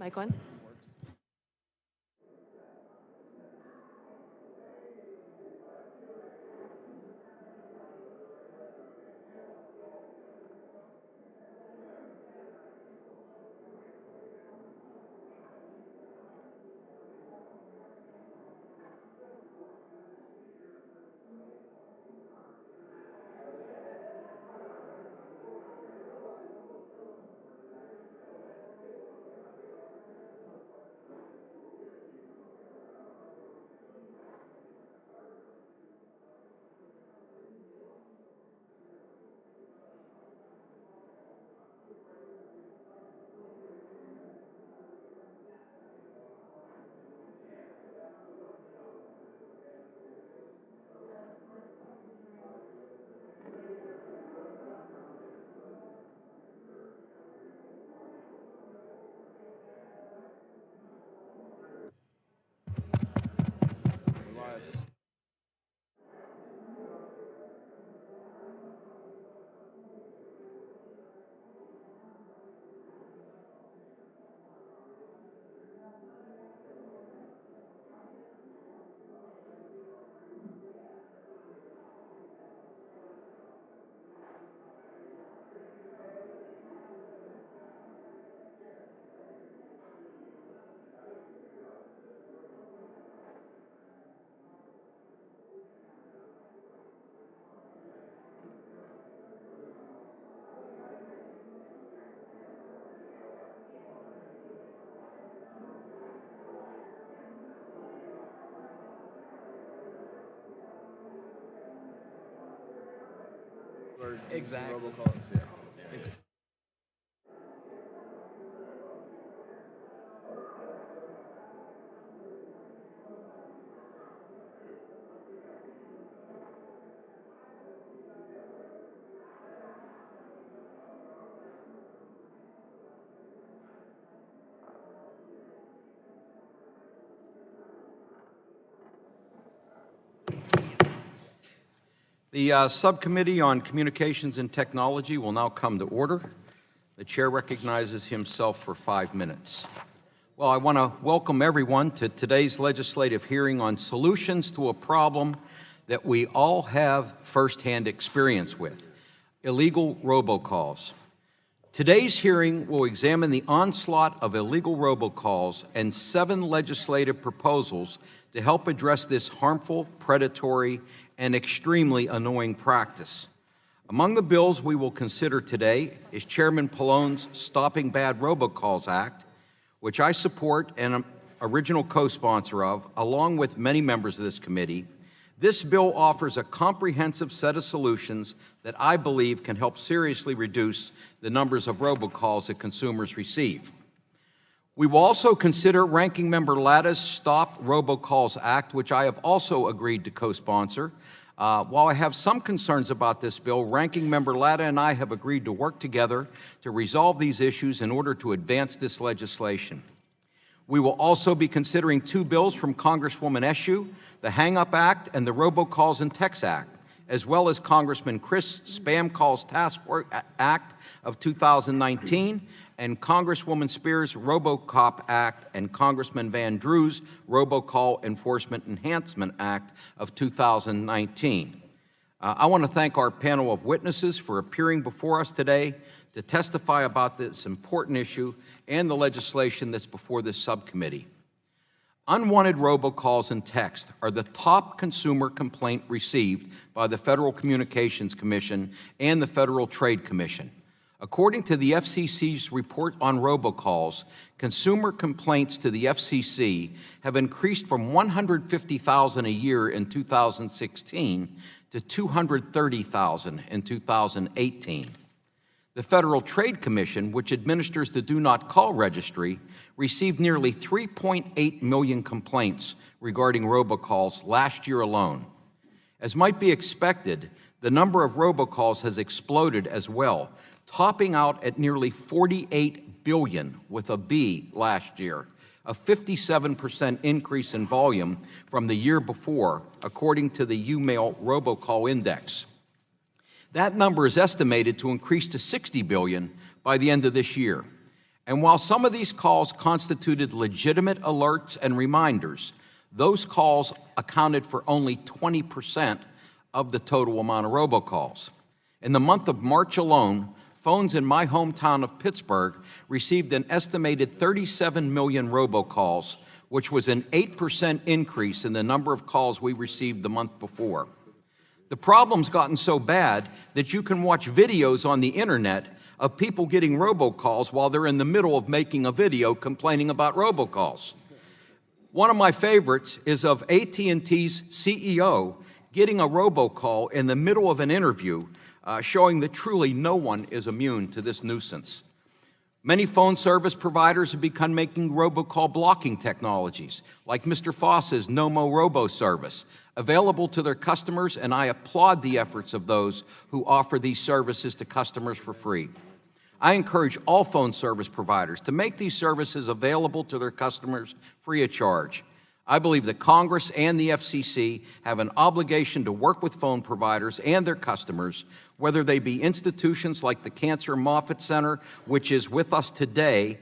Mic on? Exactly. Robocalls, yeah. It's The Subcommittee on Communications and Technology will now come to order. The chair recognizes himself for 5 minutes. Well, I want to welcome everyone to today's legislative hearing on solutions to a problem that we all have firsthand experience with: illegal robocalls. Today's hearing will examine the onslaught of illegal robocalls and 7 legislative proposals to help address this harmful, predatory, and extremely annoying practice. Among the bills we will consider today is Chairman Pallone's Stopping Bad Robocalls Act, which I support and am original co-sponsor of, along with many members of this committee. This bill offers a comprehensive set of solutions that I believe can help seriously reduce the numbers of robocalls that consumers receive. We will also consider Ranking Member Latta's Stop Robocalls Act, which I have also agreed to co-sponsor. While I have some concerns about this bill, Ranking Member Latta and I have agreed to work together to resolve these issues in order to advance this legislation. We will also be considering 2 bills from Congresswoman Eshoo, the Hang Up Act and the Robocalls and Texts Act, as well as Congressman Chris' Spam Calls Task Force Act of 2019, and Congresswoman Spears' RoboCop Act and Congressman Van Drew's Robocall Enforcement Enhancement Act of 2019. I want to thank our panel of witnesses for appearing before us today to testify about this important issue and the legislation that's before this subcommittee. Unwanted robocalls and text are the top consumer complaint received by the Federal Communications Commission and the Federal Trade Commission. According to the FCC's report on robocalls, consumer complaints to the FCC have increased from 150,000 a year in 2016 to 230,000 in 2018. The Federal Trade Commission, which administers the Do Not Call Registry, received nearly 3.8 million complaints regarding robocalls last year alone. As might be expected, the number of robocalls has exploded as well, topping out at nearly 48 billion with a B last year, a 57% increase in volume from the year before, according to the UMail Robocall Index. That number is estimated to increase to 60 billion by the end of this year. And while some of these calls constituted legitimate alerts and reminders, those calls accounted for only 20% of the total amount of robocalls. In the month of March alone, phones in my hometown of Pittsburgh received an estimated 37 million robocalls, which was an 8% increase in the number of calls we received the month before. The problem's gotten so bad that you can watch videos on the internet of people getting robocalls while they're in the middle of making a video complaining about robocalls. One of my favorites is of AT&T's CEO getting a robocall in the middle of an interview, showing that truly no one is immune to this nuisance. Many phone service providers have begun making robocall blocking technologies, like Mr. Foss's No-Mo Robo service, available to their customers, and I applaud the efforts of those who offer these services to customers for free. I encourage all phone service providers to make these services available to their customers free of charge. I believe that Congress and the FCC have an obligation to work with phone providers and their customers, whether they be institutions like the Cancer Moffitt Center, which is with us today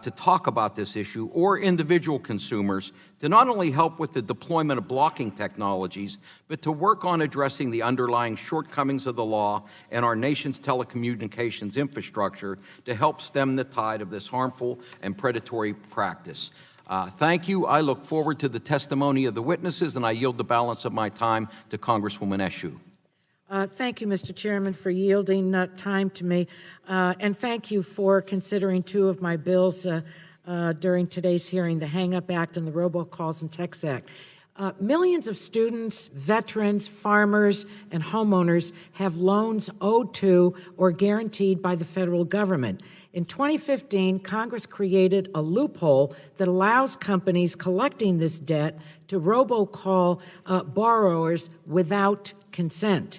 to talk about this issue, or individual consumers, to not only help with the deployment of blocking technologies, but to work on addressing the underlying shortcomings of the law and our nation's telecommunications infrastructure to help stem the tide of this harmful and predatory practice. Thank you. I look forward to the testimony of the witnesses, and I yield the balance of my time to Congresswoman Eshoo. Thank you, Mr. Chairman, for yielding time to me, and thank you for considering two of my bills during today's hearing, the Hang-Up Act and the Robocalls and Texts Act. Millions of students, veterans, farmers, and homeowners have loans owed to or guaranteed by the federal government. In 2015, Congress created a loophole that allows companies collecting this debt to robocall borrowers without consent.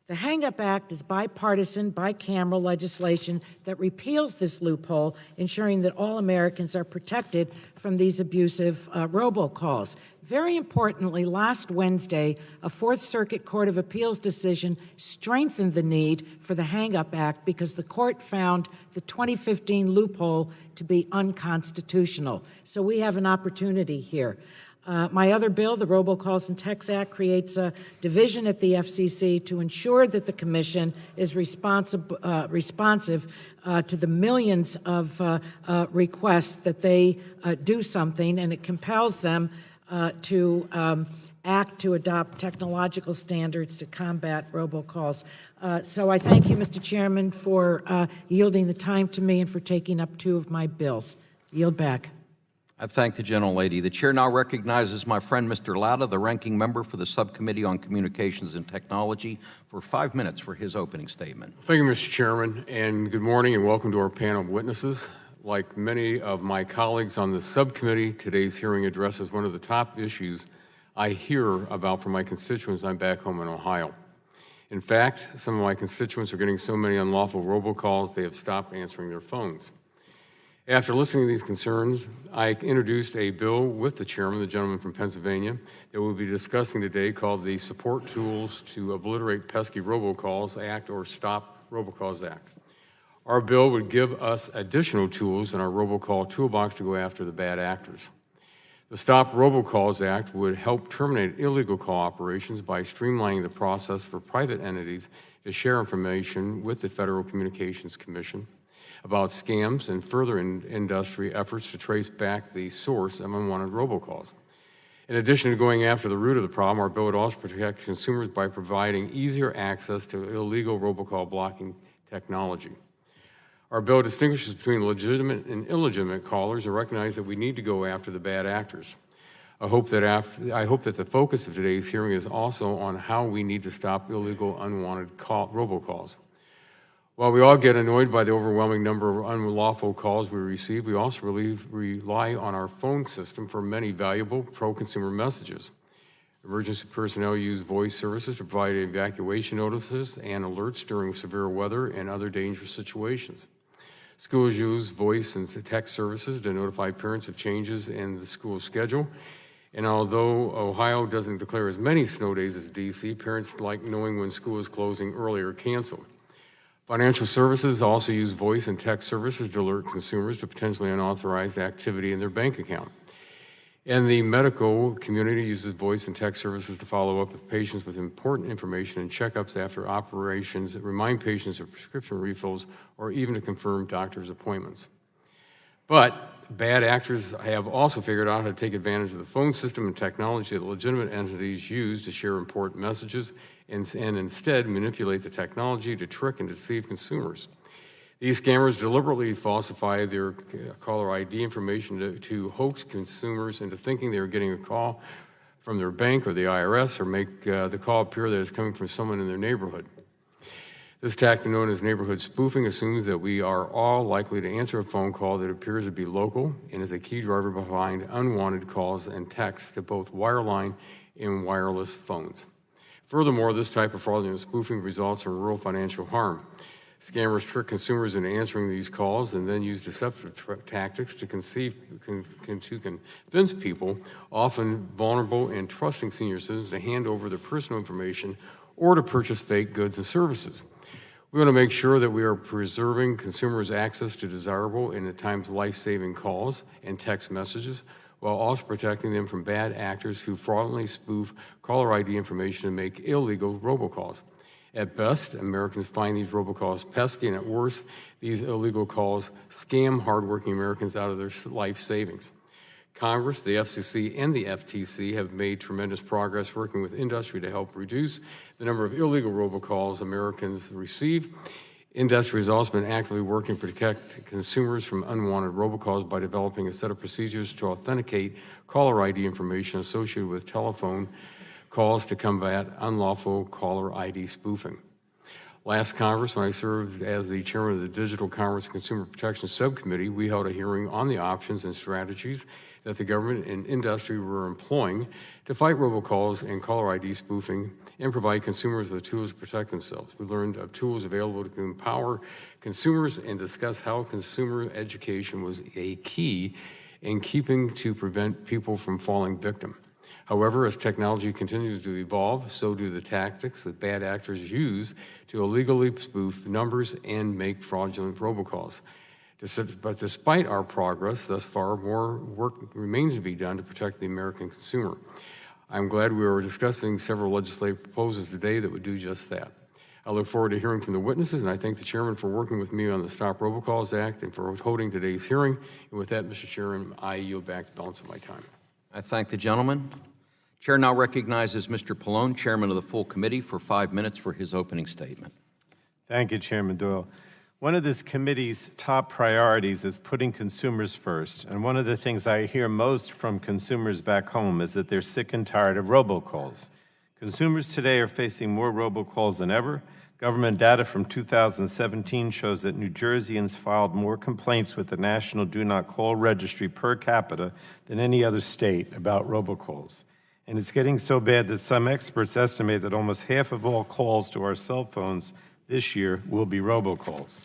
The Hang-Up Act is bipartisan, bicameral legislation that repeals this loophole, ensuring that all Americans are protected from these abusive robocalls. Very importantly, last Wednesday, a Fourth Circuit Court of Appeals decision strengthened the need for the Hang-Up Act because the court found the 2015 loophole to be unconstitutional. So we have an opportunity here. My other bill, the Robocalls and Texts Act, creates a division at the FCC to ensure that the Commission is responsive to the millions of requests that they do something, and it compels them to act to adopt technological standards to combat robocalls. So I thank you, Mr. Chairman, for yielding the time to me and for taking up two of my bills. Yield back. I thank the gentlelady. The chair now recognizes my friend, Mr. Latta, the ranking member for the Subcommittee on Communications and Technology, for 5 minutes for his opening statement. Thank you, Mr. Chairman, and good morning and welcome to our panel of witnesses. Like many of my colleagues on the subcommittee, today's hearing addresses one of the top issues I hear about from my constituents I'm back home in Ohio. In fact, some of my constituents are getting so many unlawful robocalls they have stopped answering their phones. After listening to these concerns, I introduced a bill with the chairman, the gentleman from Pennsylvania, that we'll be discussing today called the Support Tools to Obliterate Pesky Robocalls Act, or Stop Robocalls Act. Our bill would give us additional tools in our robocall toolbox to go after the bad actors. The Stop Robocalls Act would help terminate illegal call operations by streamlining the process for private entities to share information with the Federal Communications Commission about scams and further industry efforts to trace back the source of unwanted robocalls. In addition to going after the root of the problem, our bill would also protect consumers by providing easier access to illegal robocall blocking technology. Our bill distinguishes between legitimate and illegitimate callers and recognizes that we need to go after the bad actors. I hope that the focus of today's hearing is also on how we need to stop illegal, unwanted robocalls. While we all get annoyed by the overwhelming number of unlawful calls we receive, we also rely on our phone system for many valuable pro-consumer messages. Emergency personnel use voice services to provide evacuation notices and alerts during severe weather and other dangerous situations. Schools use voice and text services to notify parents of changes in the school schedule. And although Ohio doesn't declare as many snow days as DC, parents like knowing when school is closing early or canceled. Financial services also use voice and text services to alert consumers to potentially unauthorized activity in their bank account. And the medical community uses voice and text services to follow up with patients with important information and checkups after operations, that remind patients of prescription refills, or even to confirm doctor's appointments. But bad actors have also figured out how to take advantage of the phone system and technology that legitimate entities use to share important messages and instead manipulate the technology to trick and deceive consumers. These scammers deliberately falsify their caller ID information to hoax consumers into thinking they are getting a call from their bank or the IRS, or make the call appear that it's coming from someone in their neighborhood. This tactic, known as neighborhood spoofing, assumes that we are all likely to answer a phone call that appears to be local and is a key driver behind unwanted calls and texts to both wireline and wireless phones. Furthermore, this type of fraudulent spoofing results in real financial harm. Scammers trick consumers into answering these calls and then use deceptive tactics to convince people, often vulnerable and trusting senior citizens, to hand over their personal information or to purchase fake goods and services. We want to make sure that we are preserving consumers' access to desirable and at times life-saving calls and text messages, while also protecting them from bad actors who fraudulently spoof caller ID information and make illegal robocalls. At best, Americans find these robocalls pesky, and at worst, these illegal calls scam hardworking Americans out of their life savings. Congress, the FCC, and the FTC have made tremendous progress working with industry to help reduce the number of illegal robocalls Americans receive. Industry has also been actively working to protect consumers from unwanted robocalls by developing a set of procedures to authenticate caller ID information associated with telephone calls to combat unlawful caller ID spoofing. Last Congress, when I served as the chairman of the Digital Commerce and Consumer Protection Subcommittee, we held a hearing on the options and strategies that the government and industry were employing to fight robocalls and caller ID spoofing and provide consumers with tools to protect themselves. We learned of tools available to empower consumers and discuss how consumer education was a key in keeping to prevent people from falling victim. However, as technology continues to evolve, so do the tactics that bad actors use to illegally spoof numbers and make fraudulent robocalls. But despite our progress thus far, more work remains to be done to protect the American consumer. I'm glad we are discussing several legislative proposals today that would do just that. I look forward to hearing from the witnesses, and I thank the chairman for working with me on the Stop Robocalls Act and for holding today's hearing. And with that, Mr. Chairman, I yield back the balance of my time. I thank the gentleman. Chair now recognizes Mr. Pallone, chairman of the full committee, for 5 minutes for his opening statement. Thank you, Chairman Doyle. One of this committee's top priorities is putting consumers first, and one of the things I hear most from consumers back home is that they're sick and tired of robocalls. Consumers today are facing more robocalls than ever. Government data from 2017 shows that New Jerseyans filed more complaints with the National Do Not Call Registry per capita than any other state about robocalls. And it's getting so bad that some experts estimate that almost half of all calls to our cell phones this year will be robocalls.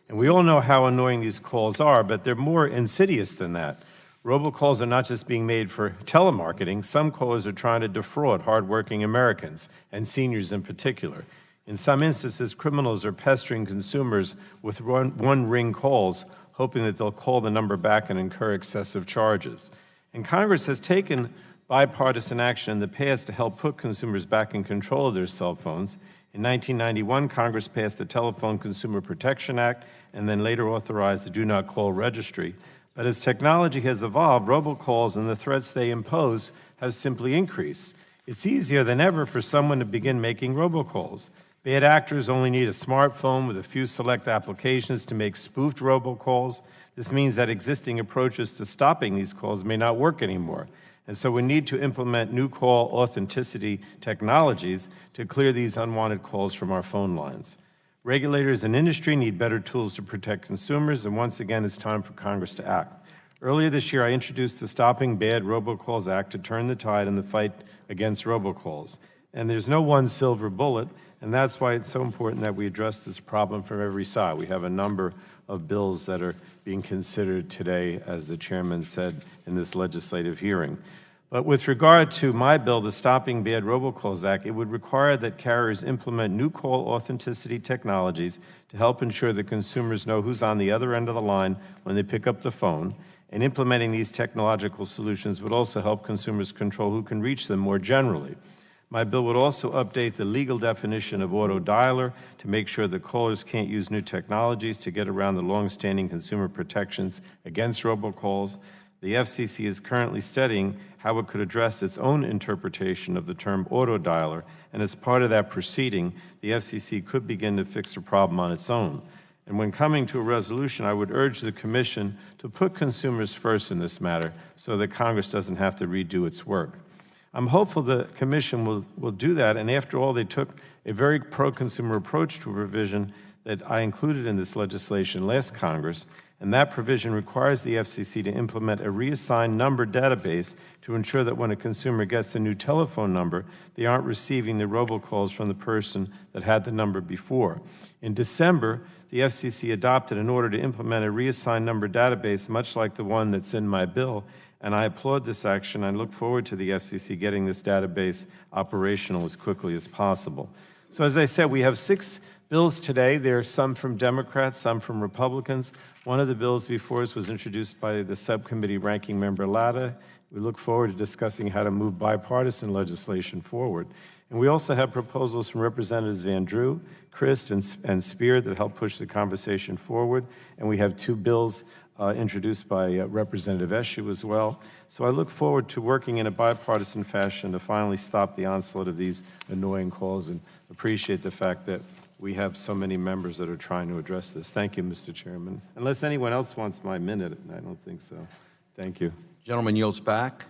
And we all know how annoying these calls are, but they're more insidious than that. Robocalls are not just being made for telemarketing. Some callers are trying to defraud hardworking Americans, and seniors in particular. In some instances, criminals are pestering consumers with one-ring calls, hoping that they'll call the number back and incur excessive charges. And Congress has taken bipartisan action in the past to help put consumers back in control of their cell phones. In 1991, Congress passed the Telephone Consumer Protection Act and then later authorized the Do Not Call Registry. But as technology has evolved, robocalls and the threats they impose have simply increased. It's easier than ever for someone to begin making robocalls. Bad actors only need a smartphone with a few select applications to make spoofed robocalls. This means that existing approaches to stopping these calls may not work anymore. And so we need to implement new call authenticity technologies to clear these unwanted calls from our phone lines. Regulators and industry need better tools to protect consumers, and once again, it's time for Congress to act. Earlier this year, I introduced the Stopping Bad Robocalls Act to turn the tide in the fight against robocalls. And there's no one silver bullet, and that's why it's so important that we address this problem from every side. We have a number of bills that are being considered today, as the chairman said in this legislative hearing. But with regard to my bill, the Stopping Bad Robocalls Act, it would require that carriers implement new call authenticity technologies to help ensure that consumers know who's on the other end of the line when they pick up the phone. And implementing these technological solutions would also help consumers control who can reach them more generally. My bill would also update the legal definition of auto dialer to make sure that callers can't use new technologies to get around the longstanding consumer protections against robocalls. The FCC is currently studying how it could address its own interpretation of the term auto dialer, and as part of that proceeding, the FCC could begin to fix the problem on its own. And when coming to a resolution, I would urge the Commission to put consumers first in this matter so that Congress doesn't have to redo its work. I'm hopeful the Commission will do that, and after all, they took a very pro-consumer approach to a provision that I included in this legislation last Congress, and that provision requires the FCC to implement a reassigned number database to ensure that when a consumer gets a new telephone number, they aren't receiving the robocalls from the person that had the number before. In December, the FCC adopted an order to implement a reassigned number database, much like the one that's in my bill, and I applaud this action. I look forward to the FCC getting this database operational as quickly as possible. So as I said, we have 6 bills today. There are some from Democrats, some from Republicans. One of the bills before us was introduced by the subcommittee ranking member Latta. We look forward to discussing how to move bipartisan legislation forward. And we also have proposals from Representatives Van Drew, Christ, and Spear that help push the conversation forward. And we have 2 bills introduced by Representative Eshoo as well. So I look forward to working in a bipartisan fashion to finally stop the onslaught of these annoying calls, and appreciate the fact that we have so many members that are trying to address this. Thank you, Mr. Chairman. Unless anyone else wants my minute, I don't think so. Thank you. Gentleman yields back.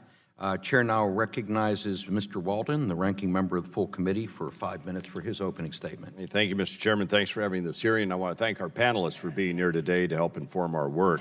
Chair now recognizes Mr. Walden, the ranking member of the full committee, for 5 minutes for his opening statement. Hey, thank you, Mr. Chairman. Thanks for having this hearing. I want to thank our panelists for being here today to help inform our work.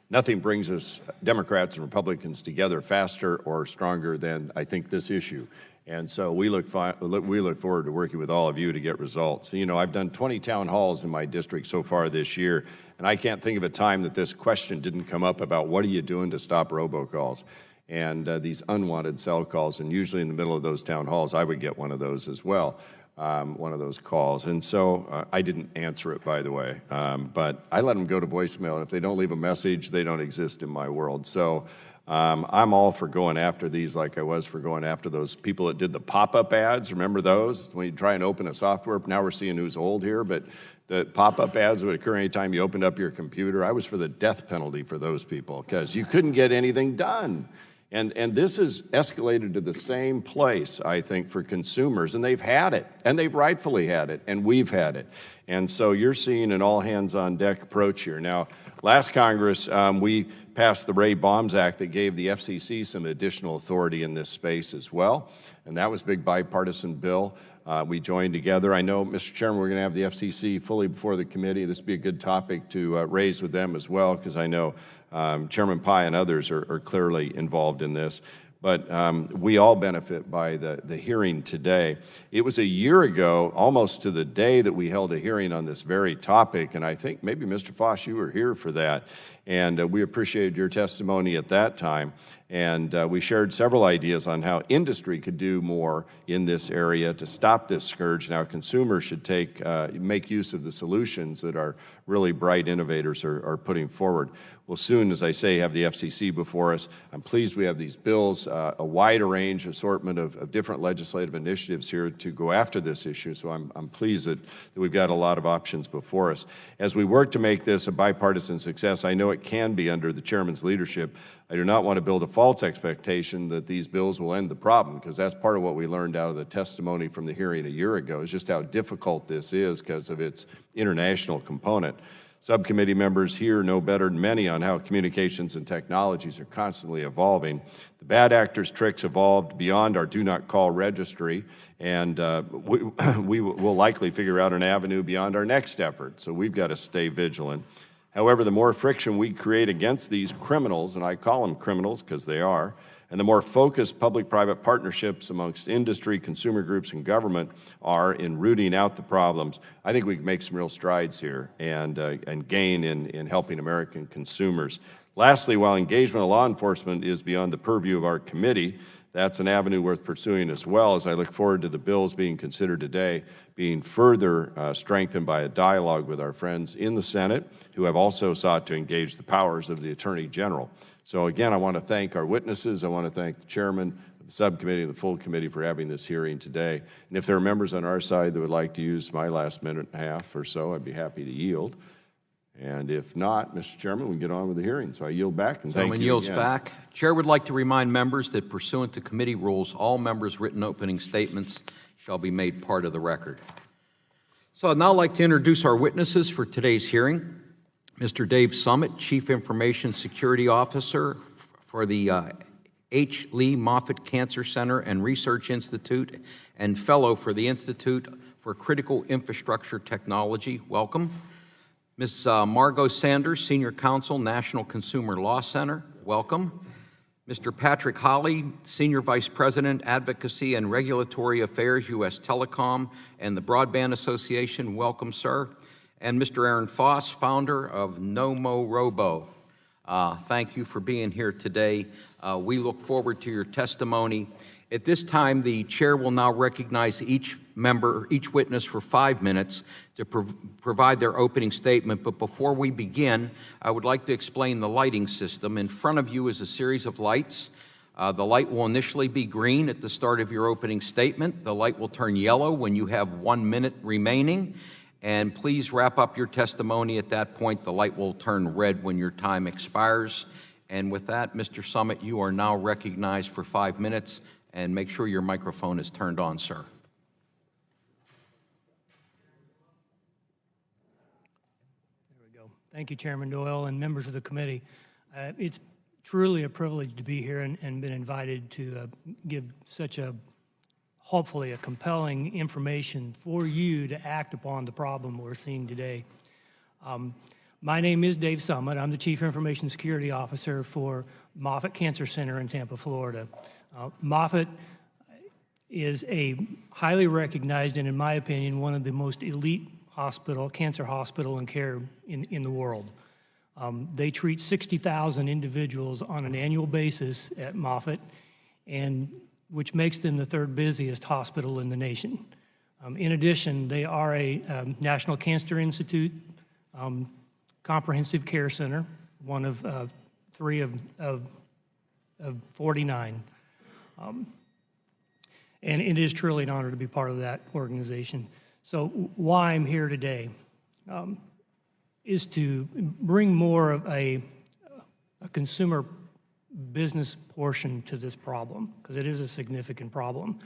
Nothing brings us, Democrats and Republicans, together faster or stronger than, I think, this issue. And so we look forward to working with all of you to get results. You know, I've done 20 town halls in my district so far this year, and I can't think of a time that this question didn't come up about what are you doing to stop robocalls and these unwanted cell calls. And usually in the middle of those town halls, I would get one of those as well, one of those calls. And so I didn't answer it, by the way, but I let them go to voicemail. And if they don't leave a message, they don't exist in my world. So I'm all for going after these like I was for going after those people that did the pop-up ads. Remember those? When you try and open a software, now we're seeing who's old here, but the pop-up ads would occur anytime you opened up your computer. I was for the death penalty for those people because you couldn't get anything done. And this has escalated to the same place, I think, for consumers, and they've had it, and they've rightfully had it, and we've had it. And so you're seeing an all-hands-on-deck approach here. Now, last Congress, we passed the Ray Bombs Act that gave the FCC some additional authority in this space as well, and that was a big bipartisan bill. We joined together. I know, Mr. Chairman, we're going to have the FCC fully before the committee. This would be a good topic to raise with them as well, because I know Chairman Pai and others are clearly involved in this. But we all benefit by the hearing today. It was a year ago, almost to the day, that we held a hearing on this very topic, and I think maybe, Mr. Foss, you were here for that. And we appreciated your testimony at that time. And we shared several ideas on how industry could do more in this area to stop this scourge, and how consumers should make use of the solutions that our really bright innovators are putting forward. We'll soon, as I say, have the FCC before us. I'm pleased we have these bills, a wide range assortment of different legislative initiatives here to go after this issue. So I'm pleased that we've got a lot of options before us. As we work to make this a bipartisan success, I know it can be under the chairman's leadership. I do not want to build a false expectation that these bills will end the problem, because that's part of what we learned out of the testimony from the hearing a year ago, is just how difficult this is because of its international component. Subcommittee members here know better than many on how communications and technologies are constantly evolving. The bad actors' tricks evolved beyond our do not call registry, and we will likely figure out an avenue beyond our next effort, so we've got to stay vigilant. However, the more friction we create against these criminals, and I call them criminals because they are, and the more focused public-private partnerships amongst industry, consumer groups, and government are in rooting out the problems, I think we can make some real strides here and gain in helping American consumers. Lastly, while engagement of law enforcement is beyond the purview of our committee, that's an avenue worth pursuing as well, as I look forward to the bills being considered today being further strengthened by a dialogue with our friends in the Senate, who have also sought to engage the powers of the Attorney General. So again, I want to thank our witnesses. I want to thank the chairman of the subcommittee and the full committee for having this hearing today. And if there are members on our side that would like to use my last minute and a half or so, I'd be happy to yield. And if not, Mr. Chairman, we can get on with the hearing. So I yield back, and thank you Gentleman yields again. back. Chair would like to remind members that pursuant to committee rules, all members' written opening statements shall be made part of the record. So I'd now like to introduce our witnesses for today's hearing. Mr. Dave Summit, Chief Information Security Officer for the H. Lee Moffitt Cancer Center and Research Institute and Fellow for the Institute for Critical Infrastructure Technology. Welcome. Ms. Margot Sanders, Senior Counsel, National Consumer Law Center. Welcome. Mr. Patrick Holly, Senior Vice President, Advocacy and Regulatory Affairs, U.S. Telecom and the Broadband Association. Welcome, sir. And Mr. Aaron Foss, founder of Nomo Robo. Thank you for being here today. We look forward to your testimony. At this time, the chair will now recognize each witness for 5 minutes to provide their opening statement. But before we begin, I would like to explain the lighting system. In front of you is a series of lights. The light will initially be green at the start of your opening statement. The light will turn yellow when you have 1 minute remaining. And please wrap up your testimony at that point. The light will turn red when your time expires. And with that, Mr. Summit, you are now recognized for 5 minutes. And make sure your microphone is turned on, sir. There we go. Thank you, Chairman Doyle and members of the committee. It's truly a privilege to be here and been invited to give such a, hopefully, a compelling information for you to act upon the problem we're seeing today. My name is Dave Summit. I'm the Chief Information Security Officer for Moffitt Cancer Center in Tampa, Florida. Moffitt is a highly recognized and, in my opinion, one of the most elite cancer hospital and care in the world. They treat 60,000 individuals on an annual basis at Moffitt, and which makes them the third busiest hospital in the nation. In addition, they are a National Cancer Institute comprehensive care center, one of 3 of 49. And it is truly an honor to be part of that organization. So why I'm here today is to bring more of a consumer business portion to this problem, because it is a significant problem.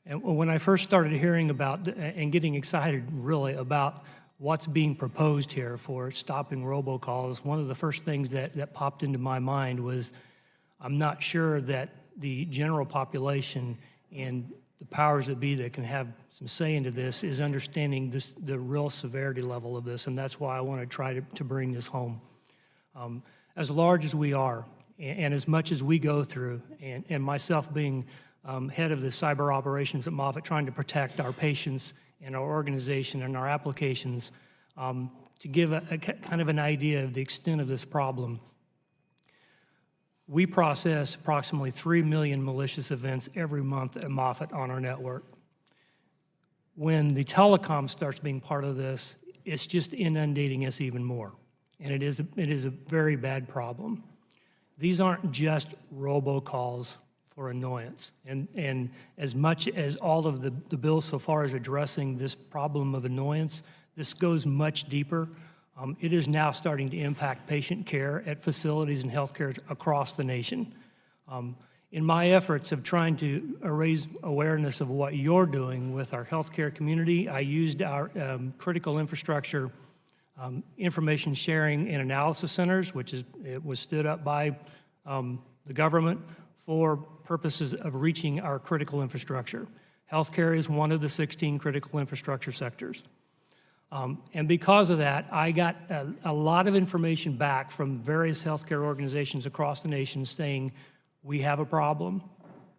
And when I first started hearing about and getting excited really about what's being proposed here for stopping robocalls, one of the first things that popped into my mind was I'm not sure that the general population and the powers that be that can have some say into this is understanding the real severity level of this, and that's why I want to try to bring this home. As large as we are, and as much as we go through, and myself being head of the cyber operations at Moffitt, trying to protect our patients and our organization and our applications, to give a kind of an idea of the extent of this problem. We process approximately 3 million malicious events every month at Moffitt on our network. When the telecom starts being part of this, it's just inundating us even more. And it is a very bad problem. These aren't just robocalls for annoyance. And as much as all of the bills so far is addressing this problem of annoyance, this goes much deeper. It is now starting to impact patient care at facilities and healthcare across the nation. In my efforts of trying to raise awareness of what you're doing with our healthcare community, I used our critical infrastructure information sharing and analysis centers, it was stood up by the government for purposes of reaching our critical infrastructure. Healthcare is one of the 16 critical infrastructure sectors. And because of that, I got a lot of information back from various healthcare organizations across the nation saying, we have a problem.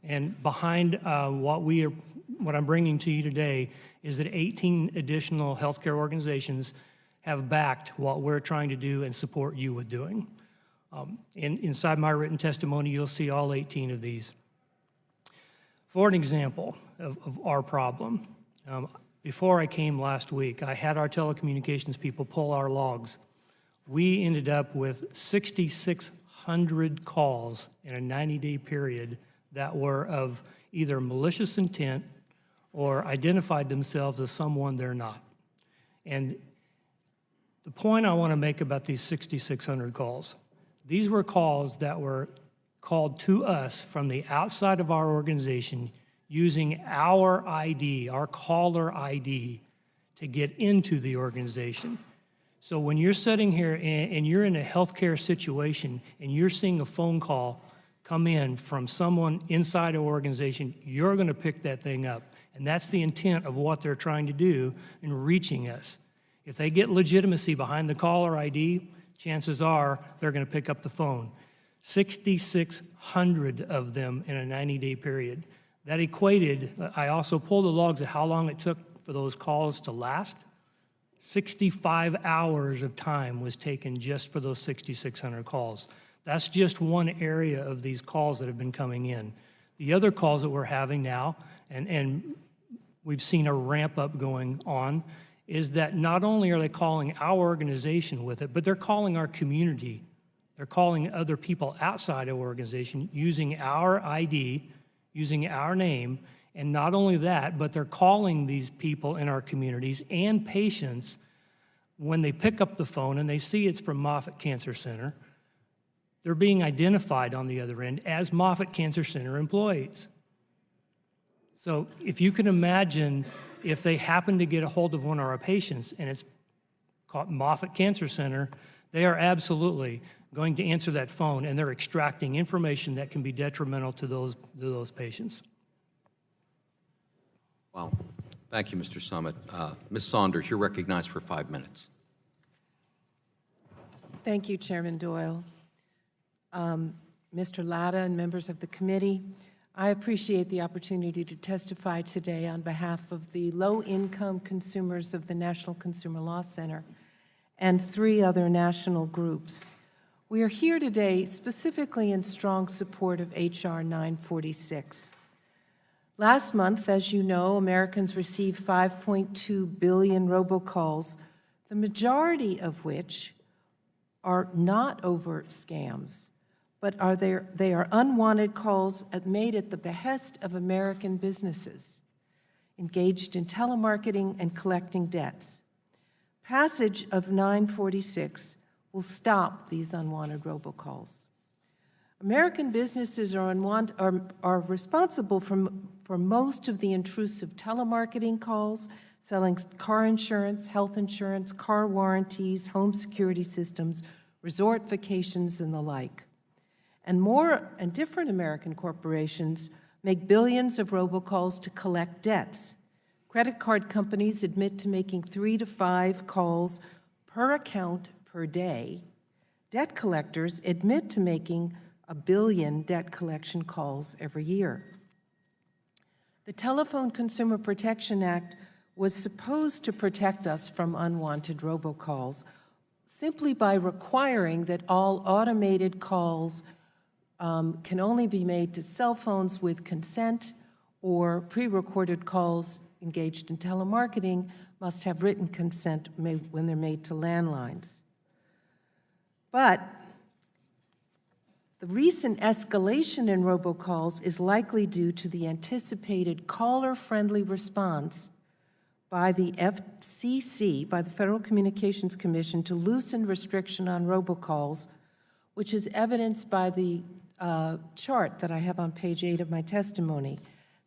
And behind what I'm bringing to you today is that 18 additional healthcare organizations have backed what we're trying to do and support you with doing. Inside my written testimony, you'll see all 18 of these. For an example of our problem, before I came last week, I had our telecommunications people pull our logs. We ended up with 6,600 calls in a 90-day period that were of either malicious intent or identified themselves as someone they're not. And the point I want to make about these 6,600 calls, these were calls that were called to us from the outside of our organization using our ID, our caller ID, to get into the organization. So when you're sitting here and you're in a healthcare situation and you're seeing a phone call come in from someone inside an organization, you're going to pick that thing up. And that's the intent of what they're trying to do in reaching us. If they get legitimacy behind the caller ID, chances are they're going to pick up the phone. 6,600 of them in a 90-day period. That equated, I also pulled the logs of how long it took for those calls to last. 65 hours of time was taken just for those 6,600 calls. That's just one area of these calls that have been coming in. The other calls that we're having now, and we've seen a ramp up going on, is that not only are they calling our organization with it, but they're calling our community. They're calling other people outside our organization using our ID, using our name, and not only that, but they're calling these people in our communities and patients when they pick up the phone and they see it's from Moffitt Cancer Center. They're being identified on the other end as Moffitt Cancer Center employees. So if you can imagine if they happen to get a hold of one of our patients and it's called Moffitt Cancer Center, they are absolutely going to answer that phone and they're extracting information that can be detrimental to those patients. Well, thank you, Mr. Summit. Ms. Saunders, you're recognized for 5 minutes. Thank you, Chairman Doyle. Mr. Latta and members of the committee, I appreciate the opportunity to testify today on behalf of the low-income consumers of the National Consumer Law Center and 3 other national groups. We are here today specifically in strong support of H.R. 946. Last month, as you know, Americans received 5.2 billion robocalls, the majority of which are not overt scams, but they are unwanted calls made at the behest of American businesses engaged in telemarketing and collecting debts. Passage of 946 will stop these unwanted robocalls. American businesses are responsible for most of the intrusive telemarketing calls, selling car insurance, health insurance, car warranties, home security systems, resort vacations, and the like. And more and different American corporations make billions of robocalls to collect debts. Credit card companies admit to making 3 to 5 calls per account per day. Debt collectors admit to making 1 billion debt collection calls every year. The Telephone Consumer Protection Act was supposed to protect us from unwanted robocalls simply by requiring that all automated calls can only be made to cell phones with consent, or pre-recorded calls engaged in telemarketing must have written consent when they're made to landlines. But the recent escalation in robocalls is likely due to the anticipated caller-friendly response by the FCC, by the Federal Communications Commission, to loosen restriction on robocalls, which is evidenced by the chart that I have on page 8 of my testimony,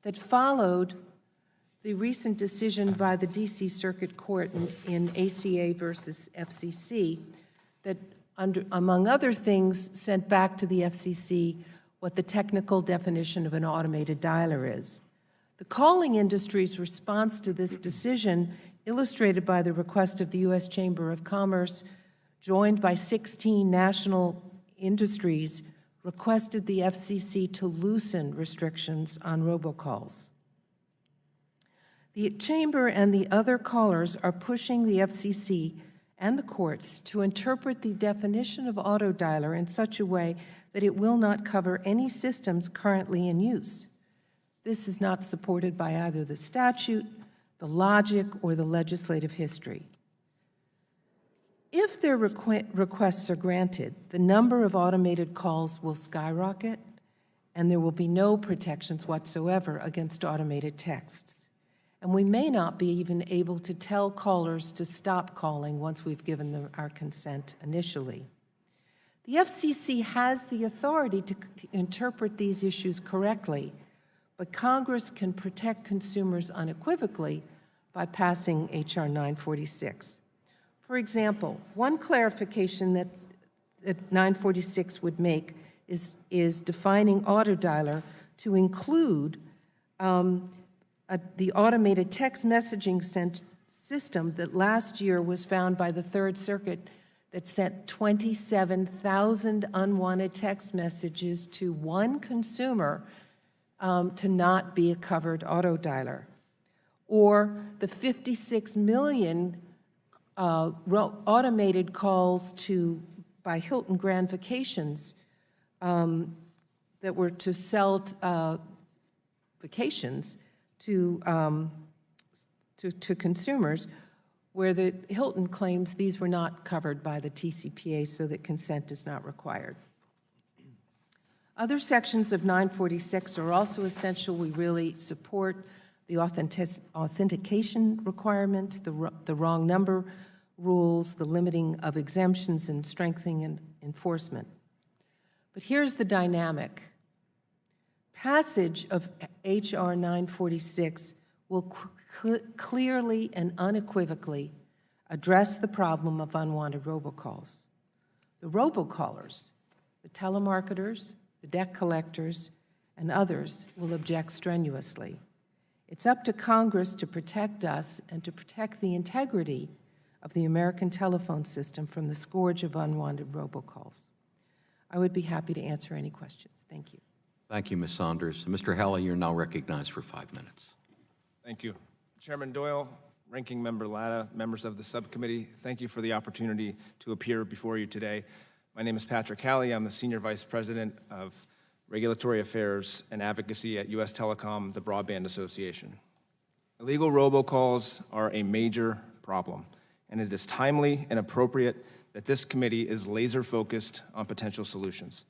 that followed the recent decision by the D.C. Circuit Court in ACA versus FCC that, among other things, sent back to the FCC what the technical definition of an automated dialer is. The calling industry's response to this decision, illustrated by the request of the U.S. Chamber of Commerce, joined by 16 national industries, requested the FCC to loosen restrictions on robocalls. The Chamber and the other callers are pushing the FCC and the courts to interpret the definition of auto dialer in such a way that it will not cover any systems currently in use. This is not supported by either the statute, the logic, or the legislative history. If their requests are granted, the number of automated calls will skyrocket, and there will be no protections whatsoever against automated texts. And we may not be even able to tell callers to stop calling once we've given them our consent initially. The FCC has the authority to interpret these issues correctly, but Congress can protect consumers unequivocally by passing H.R. 946. For example, one clarification that 946 would make is defining autodialer to include the automated text messaging system that last year was found by the Third Circuit that sent 27,000 unwanted text messages to one consumer to not be a covered autodialer, or the 56 million automated calls by Hilton Grand Vacations that were to sell vacations to consumers, where the Hilton claims these were not covered by the TCPA, so that consent is not required. Other sections of 946 are also essential. We really support the authentication requirements, the wrong number rules, the limiting of exemptions, and strengthening enforcement. But here's the dynamic. Passage of H.R. 946 will clearly and unequivocally address the problem of unwanted robocalls. The robocallers, the telemarketers, the debt collectors, and others will object strenuously. It's up to Congress to protect us and to protect the integrity of the American telephone system from the scourge of unwanted robocalls. I would be happy to answer any questions. Thank you. Thank you, Ms. Saunders. Mr. Halley, you're now recognized for 5 minutes. Thank you. Chairman Doyle, Ranking Member Latta, members of the subcommittee, thank you for the opportunity to appear before you today. My name is Patrick Halley. I'm the Senior Vice President of Regulatory Affairs and Advocacy at U.S. Telecom, the Broadband Association. Illegal robocalls are a major problem, and it is timely and appropriate that this committee is laser-focused on potential solutions.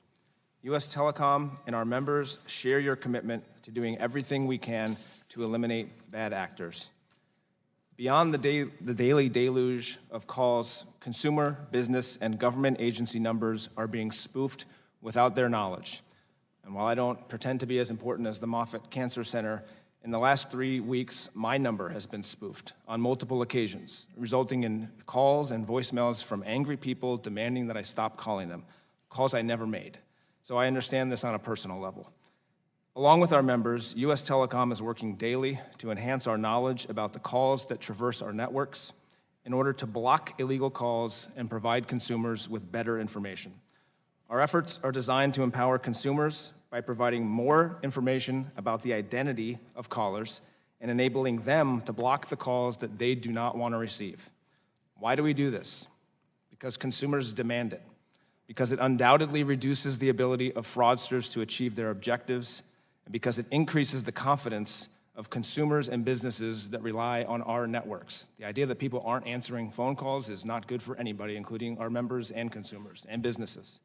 U.S. Telecom and our members share your commitment to doing everything we can to eliminate bad actors. Beyond the daily deluge of calls, consumer, business, and government agency numbers are being spoofed without their knowledge. And while I don't pretend to be as important as the Moffitt Cancer Center, in the last 3 weeks, my number has been spoofed on multiple occasions, resulting in calls and voicemails from angry people demanding that I stop calling them, calls I never made. So I understand this on a personal level. Along with our members, U.S. Telecom is working daily to enhance our knowledge about the calls that traverse our networks in order to block illegal calls and provide consumers with better information. Our efforts are designed to empower consumers by providing more information about the identity of callers and enabling them to block the calls that they do not want to receive. Why do we do this? Because consumers demand it. Because it undoubtedly reduces the ability of fraudsters to achieve their objectives, and because it increases the confidence of consumers and businesses that rely on our networks. The idea that people aren't answering phone calls is not good for anybody, including our members and consumers and businesses.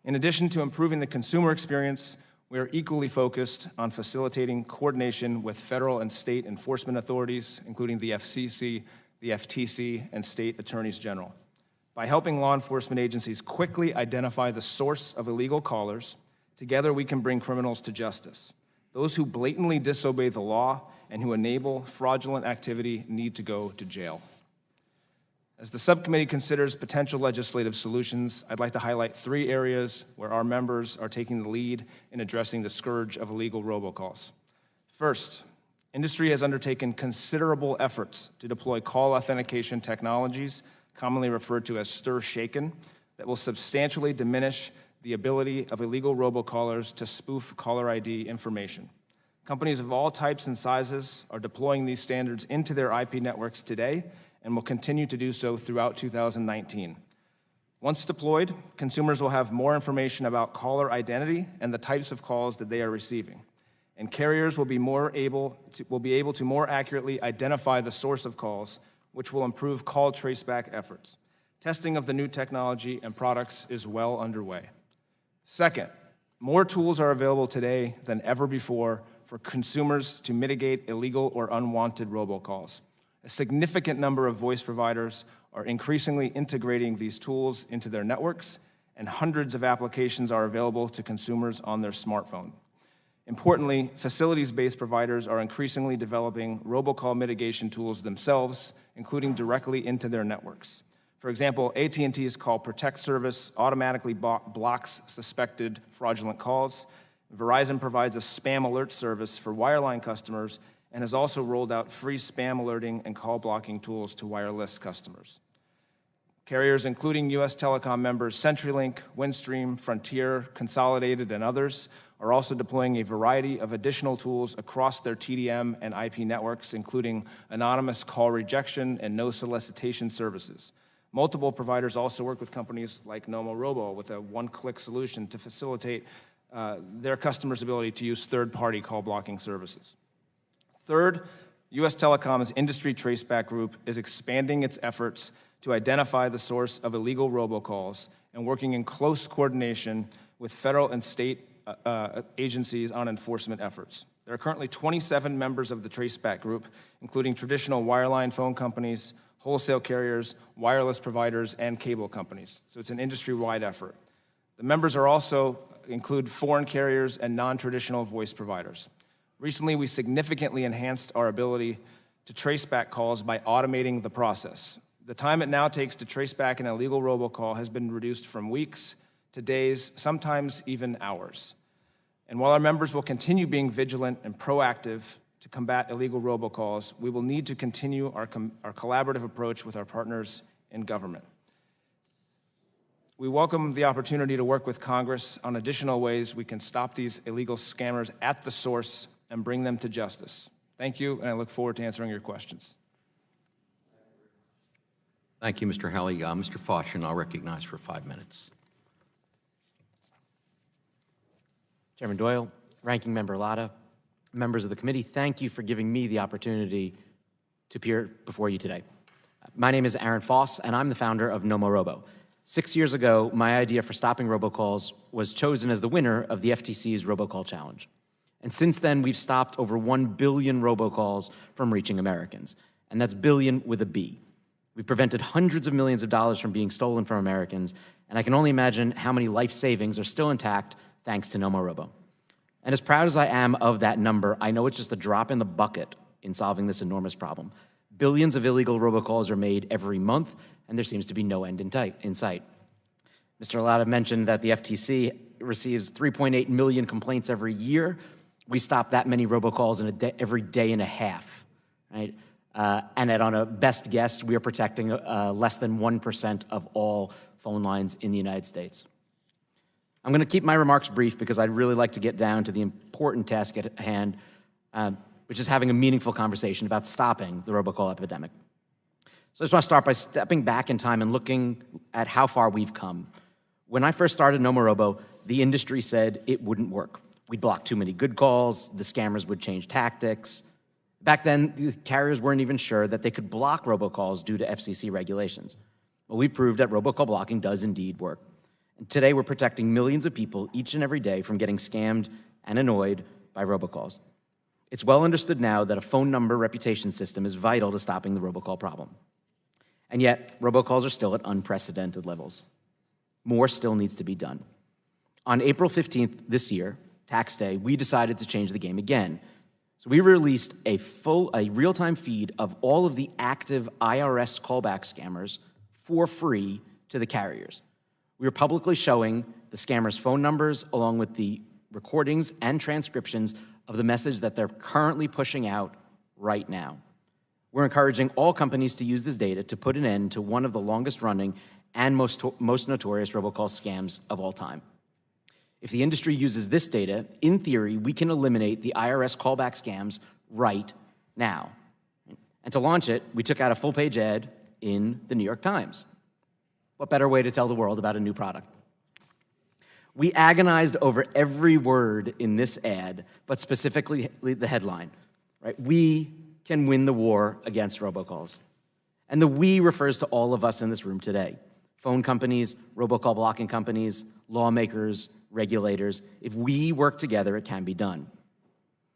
In addition to improving the consumer experience, we are equally focused on facilitating coordination with federal and state enforcement authorities, including the FCC, the FTC, and state attorneys general. By helping law enforcement agencies quickly identify the source of illegal callers, together we can bring criminals to justice. Those who blatantly disobey the law and who enable fraudulent activity need to go to jail. As the subcommittee considers potential legislative solutions, I'd like to highlight 3 areas where our members are taking the lead in addressing the scourge of illegal robocalls. First, industry has undertaken considerable efforts to deploy call authentication technologies, commonly referred to as stir-shaken, that will substantially diminish the ability of illegal robocallers to spoof caller ID information. Companies of all types and sizes are deploying these standards into their IP networks today and will continue to do so throughout 2019. Once deployed, consumers will have more information about caller identity and the types of calls that they are receiving. and carriers will be able to more accurately identify the source of calls, which will improve call traceback efforts. Testing of the new technology and products is well underway. Second, more tools are available today than ever before for consumers to mitigate illegal or unwanted robocalls. A significant number of voice providers are increasingly integrating these tools into their networks, and hundreds of applications are available to consumers on their smartphone. Importantly, facilities-based providers are increasingly developing robocall mitigation tools themselves, including directly into their networks. For example, AT&T's Call Protect service automatically blocks suspected fraudulent calls. Verizon provides a spam alert service for wireline customers and has also rolled out free spam alerting and call blocking tools to wireless customers. Carriers including U.S. Telecom members CenturyLink, Windstream, Frontier, Consolidated, and others are also deploying a variety of additional tools across their TDM and IP networks, including anonymous call rejection and no solicitation services. Multiple providers also work with companies like NomoRobo with a one-click solution to facilitate their customers' ability to use third-party call blocking services. Third, U.S. Telecom's Industry Traceback Group is expanding its efforts to identify the source of illegal robocalls and working in close coordination with federal and state agencies on enforcement efforts. There are currently 27 members of the Traceback Group, including traditional wireline phone companies, wholesale carriers, wireless providers, and cable companies. So it's an industry-wide effort. The members also include foreign carriers and non-traditional voice providers. Recently, we significantly enhanced our ability to trace back calls by automating the process. The time it now takes to trace back an illegal robocall has been reduced from weeks to days, sometimes even hours. And while our members will continue being vigilant and proactive to combat illegal robocalls, we will need to continue our collaborative approach with our partners in government. We welcome the opportunity to work with Congress on additional ways we can stop these illegal scammers at the source and bring them to justice. Thank you, and I look forward to answering your questions. Thank you, Mr. Halley. Mr. Faucion, I'll recognize for 5 minutes. Chairman Doyle, Ranking Member Latta, members of the committee, thank you for giving me the opportunity to appear before you today. My name is Aaron Foss, and I'm the founder of NomoRobo. 6 years ago, my idea for stopping robocalls was chosen as the winner of the FTC's Robocall Challenge. And since then, we've stopped over 1 billion robocalls from reaching Americans. And that's billion with a B. We've prevented hundreds of millions of dollars from being stolen from Americans, and I can only imagine how many life savings are still intact thanks to NomoRobo. And as proud as I am of that number, I know it's just a drop in the bucket in solving this enormous problem. Billions of illegal robocalls are made every month, and there seems to be no end in sight. Mr. Latta mentioned that the FTC receives 3.8 million complaints every year. We stop that many robocalls every day and a half, right? And that on a best guess, we are protecting less than 1% of all phone lines in the United States. I'm going to keep my remarks brief because I'd really like to get down to the important task at hand, which is having a meaningful conversation about stopping the robocall epidemic. So I just want to start by stepping back in time and looking at how far we've come. When I first started NomoRobo, the industry said it wouldn't work. We'd block too many good calls, the scammers would change tactics. Back then, the carriers weren't even sure that they could block robocalls due to FCC regulations. Well, we've proved that robocall blocking does indeed work. And today, we're protecting millions of people each and every day from getting scammed and annoyed by robocalls. It's well understood now that a phone number reputation system is vital to stopping the robocall problem. And yet, robocalls are still at unprecedented levels. More still needs to be done. On April 15th this year, tax day, we decided to change the game again. So we released a real-time feed of all of the active IRS callback scammers for free to the carriers. We were publicly showing the scammers' phone numbers along with the recordings and transcriptions of the message that they're currently pushing out right now. We're encouraging all companies to use this data to put an end to one of the longest-running and most notorious robocall scams of all time. If the industry uses this data, in theory, we can eliminate the IRS callback scams right now. And to launch it, we took out a full-page ad in the New York Times. What better way to tell the world about a new product? We agonized over every word in this ad, but specifically the headline, right? We can win the war against robocalls. And the we refers to all of us in this room today. Phone companies, robocall blocking companies, lawmakers, regulators. If we work together, it can be done.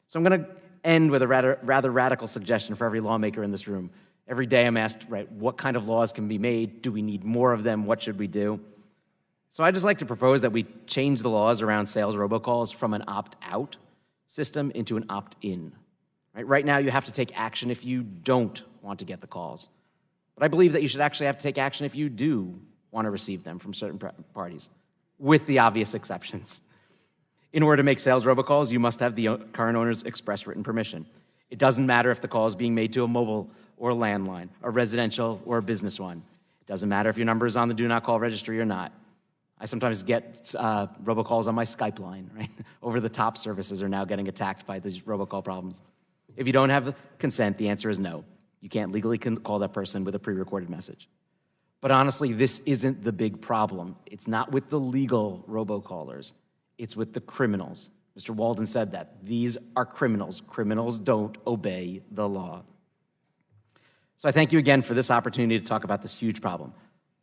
So I'm going to end with a rather radical suggestion for every lawmaker in this room. Every day I'm asked, right, what kind of laws can be made? Do we need more of them? What should we do? So I'd just like to propose that we change the laws around sales robocalls from an opt-out system into an opt-in. Right now, you have to take action if you don't want to get the calls. But I believe that you should actually have to take action if you do want to receive them from certain parties, with the obvious exceptions. In order to make sales robocalls, you must have the current owner's express written permission. It doesn't matter if the call is being made to a mobile or a landline, a residential or a business one. It doesn't matter if your number is on the do not call registry or not. I sometimes get robocalls on my Skype line, right? Over-the-top services are now getting attacked by these robocall problems. If you don't have consent, the answer is no. You can't legally call that person with a pre-recorded message. But honestly, this isn't the big problem. It's not with the legal robocallers. It's with the criminals. Mr. Walden said that. These are criminals. Criminals don't obey the law. So I thank you again for this opportunity to talk about this huge problem.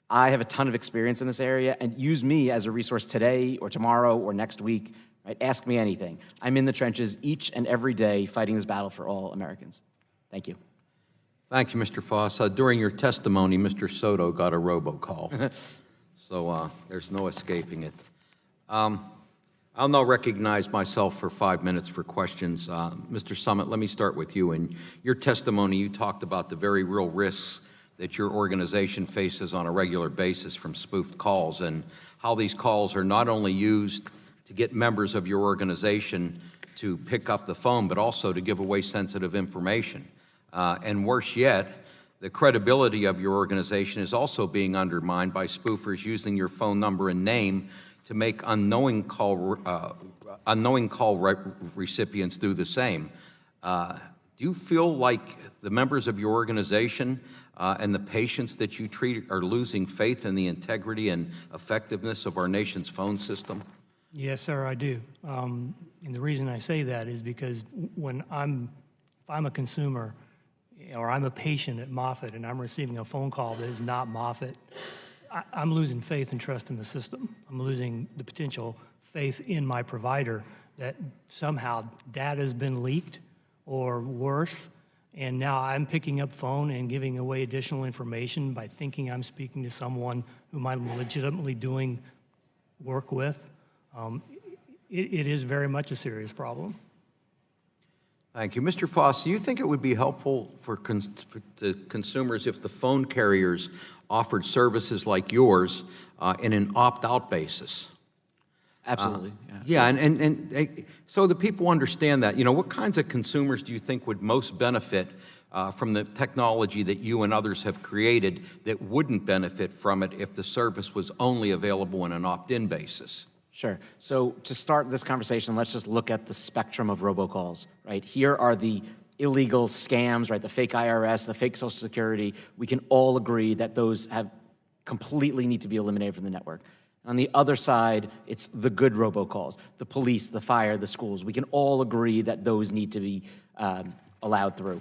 I have a ton of experience in this area, and use me as a resource today or tomorrow or next week. Right? Ask me anything. I'm in the trenches each and every day fighting this battle for all Americans. Thank you. Thank you, Mr. Foss. During your testimony, Mr. Soto got a robocall, so there's no escaping it. I'll now recognize myself for 5 minutes for questions. Mr. Summit, let me start with you. In your testimony, you talked about the very real risks that your organization faces on a regular basis from spoofed calls, and how these calls are not only used to get members of your organization to pick up the phone, but also to give away sensitive information. And worse yet, the credibility of your organization is also being undermined by spoofers using your phone number and name to make unknowing call recipients do the same. Do you feel like the members of your organization and the patients that you treat are losing faith in the integrity and effectiveness of our nation's phone system? Yes, sir, I do. And the reason I say that is because if I'm a consumer or I'm a patient at Moffitt and I'm receiving a phone call that is not Moffitt, I'm losing faith and trust in the system. I'm losing the potential faith in my provider that somehow data has been leaked or worse, and now I'm picking up phone and giving away additional information by thinking I'm speaking to someone whom I'm legitimately doing work with. It is very much a serious problem. Thank you. Mr. Foss, do you think it would be helpful for the consumers if the phone carriers offered services like yours in an opt-out basis? Absolutely. Yeah, and so the people understand that. You know, what kinds of consumers do you think would most benefit from the technology that you and others have created that wouldn't benefit from it if the service was only available on an opt-in basis? Sure. So to start this conversation, let's just look at the spectrum of robocalls, right? Here are the illegal scams, right? The fake IRS, the fake Social Security. We can all agree that those completely need to be eliminated from the network. On the other side, it's the good robocalls, the police, the fire, the schools. We can all agree that those need to be allowed through.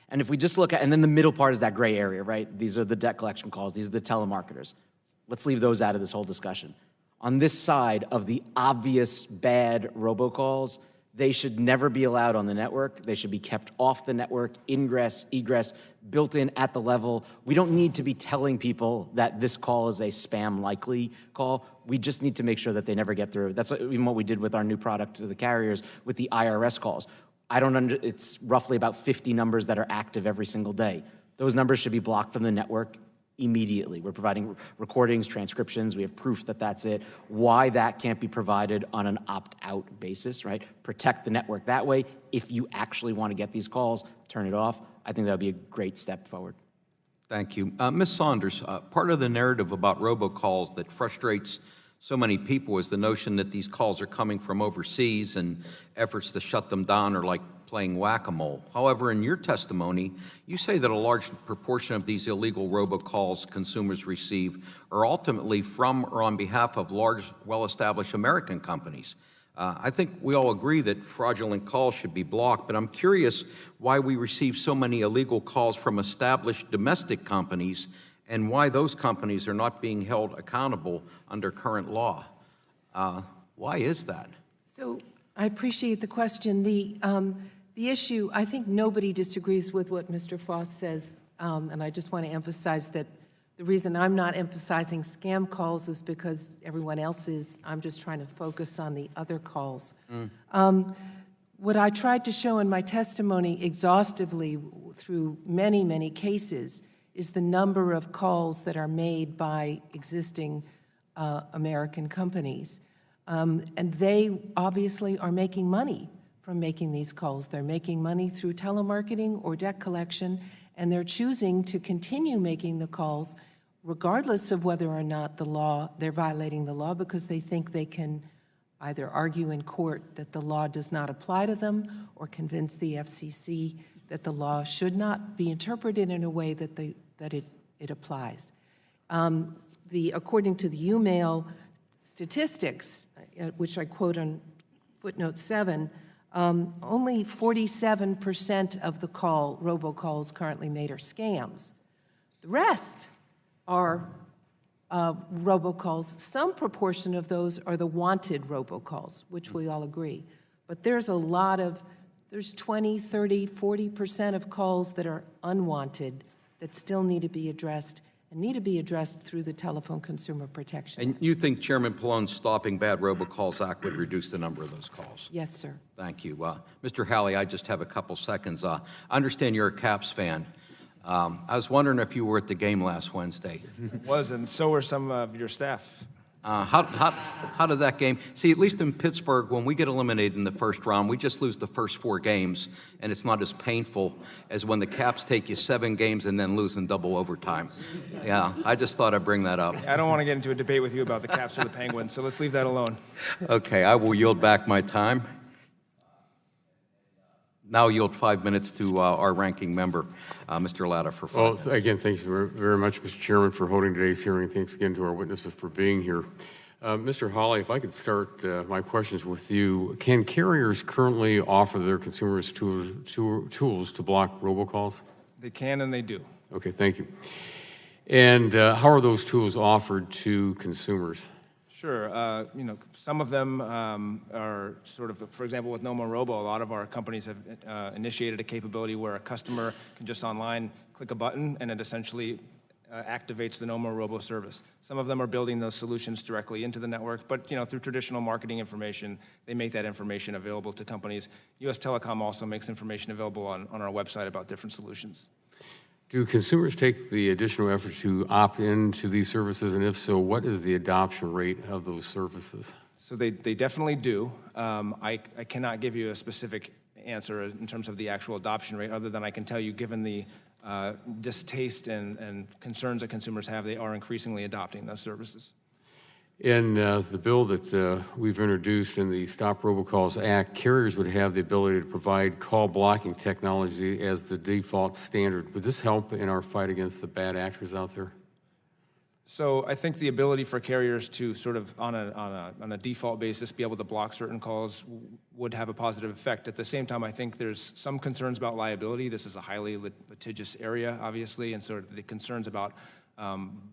And if we just look at, and then the middle part is that gray area, right? These are the debt collection calls. These are the telemarketers. Let's leave those out of this whole discussion. On this side of the obvious bad robocalls, they should never be allowed on the network. They should be kept off the network, ingress, egress, built in at the level. We don't need to be telling people that this call is a spam likely call. We just need to make sure that they never get through. That's even what we did with our new product to the carriers with the IRS calls. It's roughly about 50 numbers that are active every single day. Those numbers should be blocked from the network immediately. We're providing recordings, transcriptions. We have proof that that's it. Why that can't be provided on an opt-out basis, right? Protect the network that way. If you actually want to get these calls, turn it off. I think that would be a great step forward. Thank you. Ms. Saunders, part of the narrative about robocalls that frustrates so many people is the notion that these calls are coming from overseas and efforts to shut them down are like playing whack-a-mole. However, in your testimony, you say that a large proportion of these illegal robocalls consumers receive are ultimately from or on behalf of large, well-established American companies. I think we all agree that fraudulent calls should be blocked, but I'm curious why we receive so many illegal calls from established domestic companies and why those companies are not being held accountable under current law. Why is that? So I appreciate the question. The issue, I think nobody disagrees with what Mr. Foss says, and I just want to emphasize that the reason I'm not emphasizing scam calls is because everyone else is. I'm just trying to focus on the other calls. What I tried to show in my testimony exhaustively through many, many cases is the number of calls that are made by existing American companies. And they obviously are making money from making these calls. They're making money through telemarketing or debt collection, and they're choosing to continue making the calls regardless of whether or not they're violating the law, because they think they can either argue in court that the law does not apply to them or convince the FCC that the law should not be interpreted in a way that it applies. According to the UMail statistics, which I quote on footnote 7, only 47% of the robocalls currently made are scams. The rest are robocalls. Some proportion of those are the wanted robocalls, which we all agree. But there's 20, 30, 40% of calls that are unwanted that still need to be addressed, and need to be addressed through the Telephone Consumer Protection Act. And you think Chairman Pallone's Stopping Bad Robocalls Act would reduce the number of those calls? Yes, sir. Thank you. Mr. Halley, I just have a couple seconds. I understand you're a Caps fan. I was wondering if you were at the game last Wednesday. Was, and so were some of your staff. How did that game? See, at least in Pittsburgh, when we get eliminated in the first round, we just lose the first 4 games, and it's not as painful as when the Caps take you 7 games and then lose in double overtime. Yeah, I just thought I'd bring that up. I don't want to get into a debate with you about the Caps or the Penguins, so let's leave that alone. Okay, I will yield back my time. Now yield 5 minutes to our ranking member, Mr. Latta, for 5 minutes. Well, again, thanks very much, Mr. Chairman, for holding today's hearing. Thanks again to our witnesses for being here. Mr. Hawley, if I could start my questions with you. Can carriers currently offer their consumers tools to block robocalls? They can and they do. Okay, thank you. And how are those tools offered to consumers? Sure. Some of them are sort of, for example, with No More Robo, a lot of our companies have initiated a capability where a customer can just online click a button and it essentially activates the No More Robo service. Some of them are building those solutions directly into the network, but through traditional marketing information, they make that information available to companies. US Telecom also makes information available on our website about different solutions. Do consumers take the additional effort to opt into these services, and if so, what is the adoption rate of those services? So they definitely do. I cannot give you a specific answer in terms of the actual adoption rate, other than I can tell you, given the distaste and concerns that consumers have, they are increasingly adopting those services. In the bill that we've introduced in the Stop Robocalls Act, carriers would have the ability to provide call blocking technology as the default standard. Would this help in our fight against the bad actors out there? So I think the ability for carriers to sort of on a default basis be able to block certain calls would have a positive effect. At the same time, I think there's some concerns about liability. This is a highly litigious area, obviously, and so the concerns about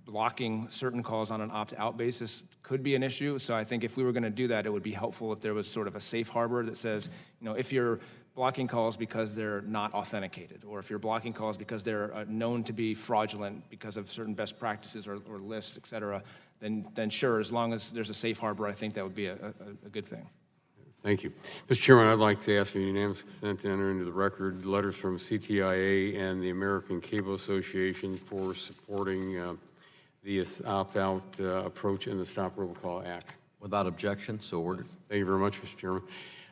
blocking certain calls on an opt-out basis could be an issue. So I think if we were going to do that, it would be helpful if there was sort of a safe harbor that says, if you're blocking calls because they're not authenticated, or if you're blocking calls because they're known to be fraudulent because of certain best practices or lists, et cetera, then sure, as long as there's a safe harbor, I think that would be a good thing. Thank you. Mr. Chairman, I'd like to ask for unanimous consent to enter into the record letters from CTIA and the American Cable Association for supporting the opt-out approach in the Stop Robocall Act. Without objection, so ordered. Thank you very much, Mr. Chairman.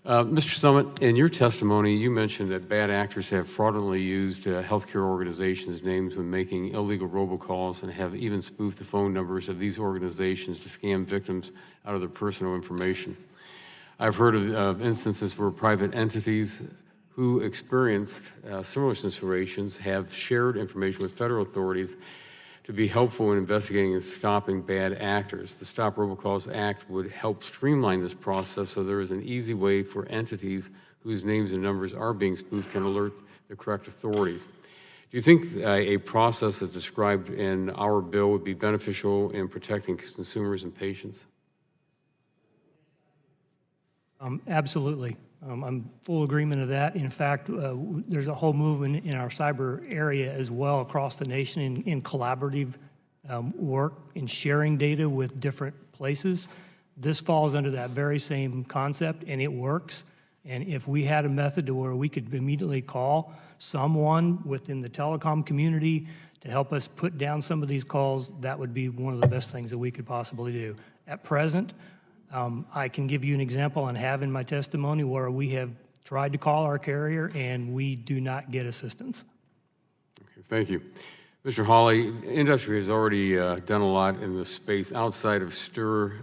Mr. Summit, in your testimony, you mentioned that bad actors have fraudulently used healthcare organizations' names when making illegal robocalls and have even spoofed the phone numbers of these organizations to scam victims out of their personal information. I've heard of instances where private entities who experienced similar situations have shared information with federal authorities to be helpful in investigating and stopping bad actors. The Stop Robocalls Act would help streamline this process so there is an easy way for entities whose names and numbers are being spoofed can alert the correct authorities. Do you think a process as described in our bill would be beneficial in protecting consumers and patients? Absolutely. I'm full agreement of that. In fact, there's a whole movement in our cyber area as well across the nation in collaborative work in sharing data with different places. This falls under that very same concept, and it works. And if we had a method to where we could immediately call someone within the telecom community to help us put down some of these calls, that would be one of the best things that we could possibly do. At present, I can give you an example and have in my testimony where we have tried to call our carrier and we do not get assistance. Okay, thank you. Mr. Hawley, industry has already done a lot in this space outside of Stir/Shaken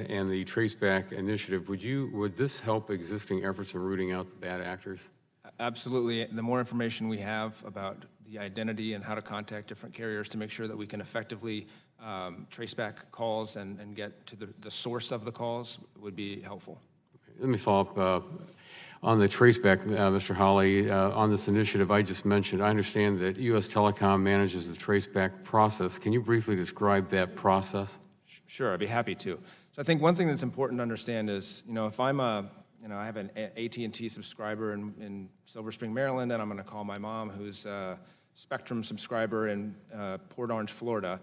and the Traceback Initiative. Would this help existing efforts in rooting out the bad actors? Absolutely. The more information we have about the identity and how to contact different carriers to make sure that we can effectively trace back calls and get to the source of the calls would be helpful. Okay, let me follow up on the traceback, Mr. Hawley. On this initiative I just mentioned, I understand that U.S. Telecom manages the traceback process. Can you briefly describe that process? Sure, I'd be happy to. So I think one thing that's important to understand is, if I have an AT&T subscriber in Silver Spring, Maryland, and I'm going to call my mom, who's a Spectrum subscriber in Port Orange, Florida.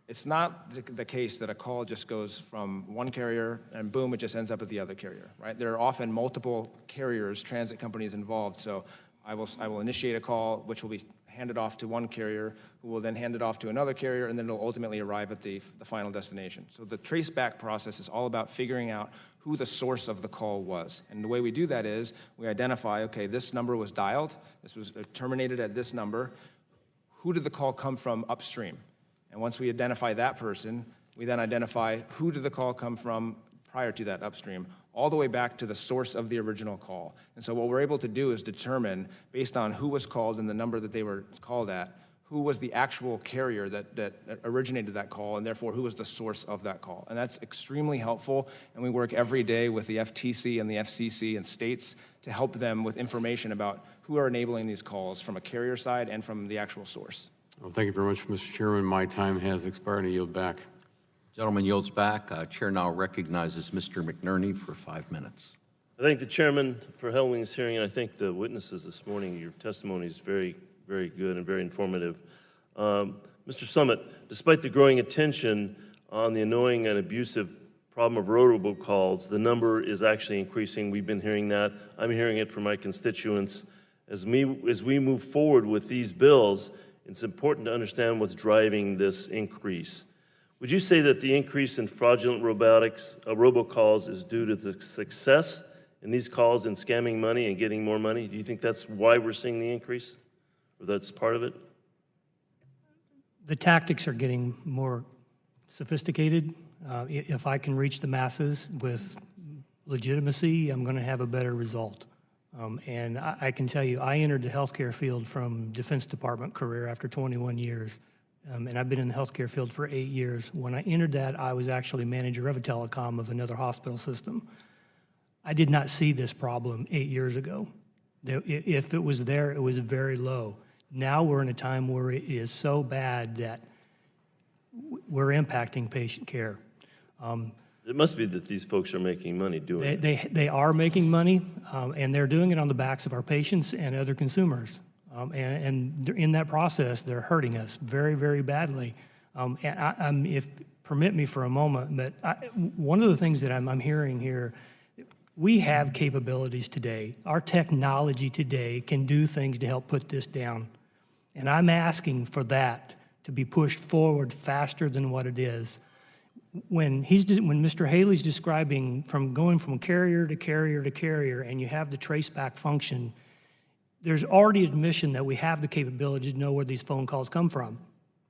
It's not the case that a call just goes from one carrier and boom, it just ends up at the other carrier, right? There are often multiple carriers, transit companies involved. So I will initiate a call, which will be handed off to one carrier, who will then hand it off to another carrier, and then it'll ultimately arrive at the final destination. So the traceback process is all about figuring out who the source of the call was. And the way we do that is we identify, okay, this number was dialed, this was terminated at this number. Who did the call come from upstream? And once we identify that person, we then identify who did the call come from prior to that upstream, all the way back to the source of the original call. And so what we're able to do is determine, based on who was called and the number that they were called at, who was the actual carrier that originated that call, and therefore who was the source of that call. And that's extremely helpful, and we work every day with the FTC and the FCC and states to help them with information about who are enabling these calls from a carrier side and from the actual source. Well, thank you very much, Mr. Chairman. My time has expired. I yield back. Gentleman yields back. Chair now recognizes Mr. McNerney for 5 minutes. I thank the chairman for holding this hearing, and I thank the witnesses this morning. Your testimony is very, very good and very informative. Mr. Summit, despite the growing attention on the annoying and abusive problem of robocalls, the number is actually increasing. We've been hearing that. I'm hearing it from my constituents. As we move forward with these bills, it's important to understand what's driving this increase. Would you say that the increase in fraudulent robocalls is due to the success in these calls and scamming money and getting more money? Do you think that's why we're seeing the increase, or that's part of it? The tactics are getting more sophisticated. If I can reach the masses with legitimacy, I'm going to have a better result. And I can tell you, I entered the healthcare field from Defense Department career after 21 years. And I've been in the healthcare field for 8 years. When I entered that, I was actually manager of a telecom of another hospital system. I did not see this problem 8 years ago. If it was there, it was very low. Now we're in a time where it is so bad that we're impacting patient care. It must be that these folks are making money doing it. They are making money, and they're doing it on the backs of our patients and other consumers. And in that process, they're hurting us very, very badly. And if permit me for a moment, but one of the things that I'm hearing here, we have capabilities today. Our technology today can do things to help put this down. And I'm asking for that to be pushed forward faster than what it is. When Mr. Haley's describing from going from carrier to carrier to carrier, and you have the traceback function, there's already admission that we have the capability to know where these phone calls come from.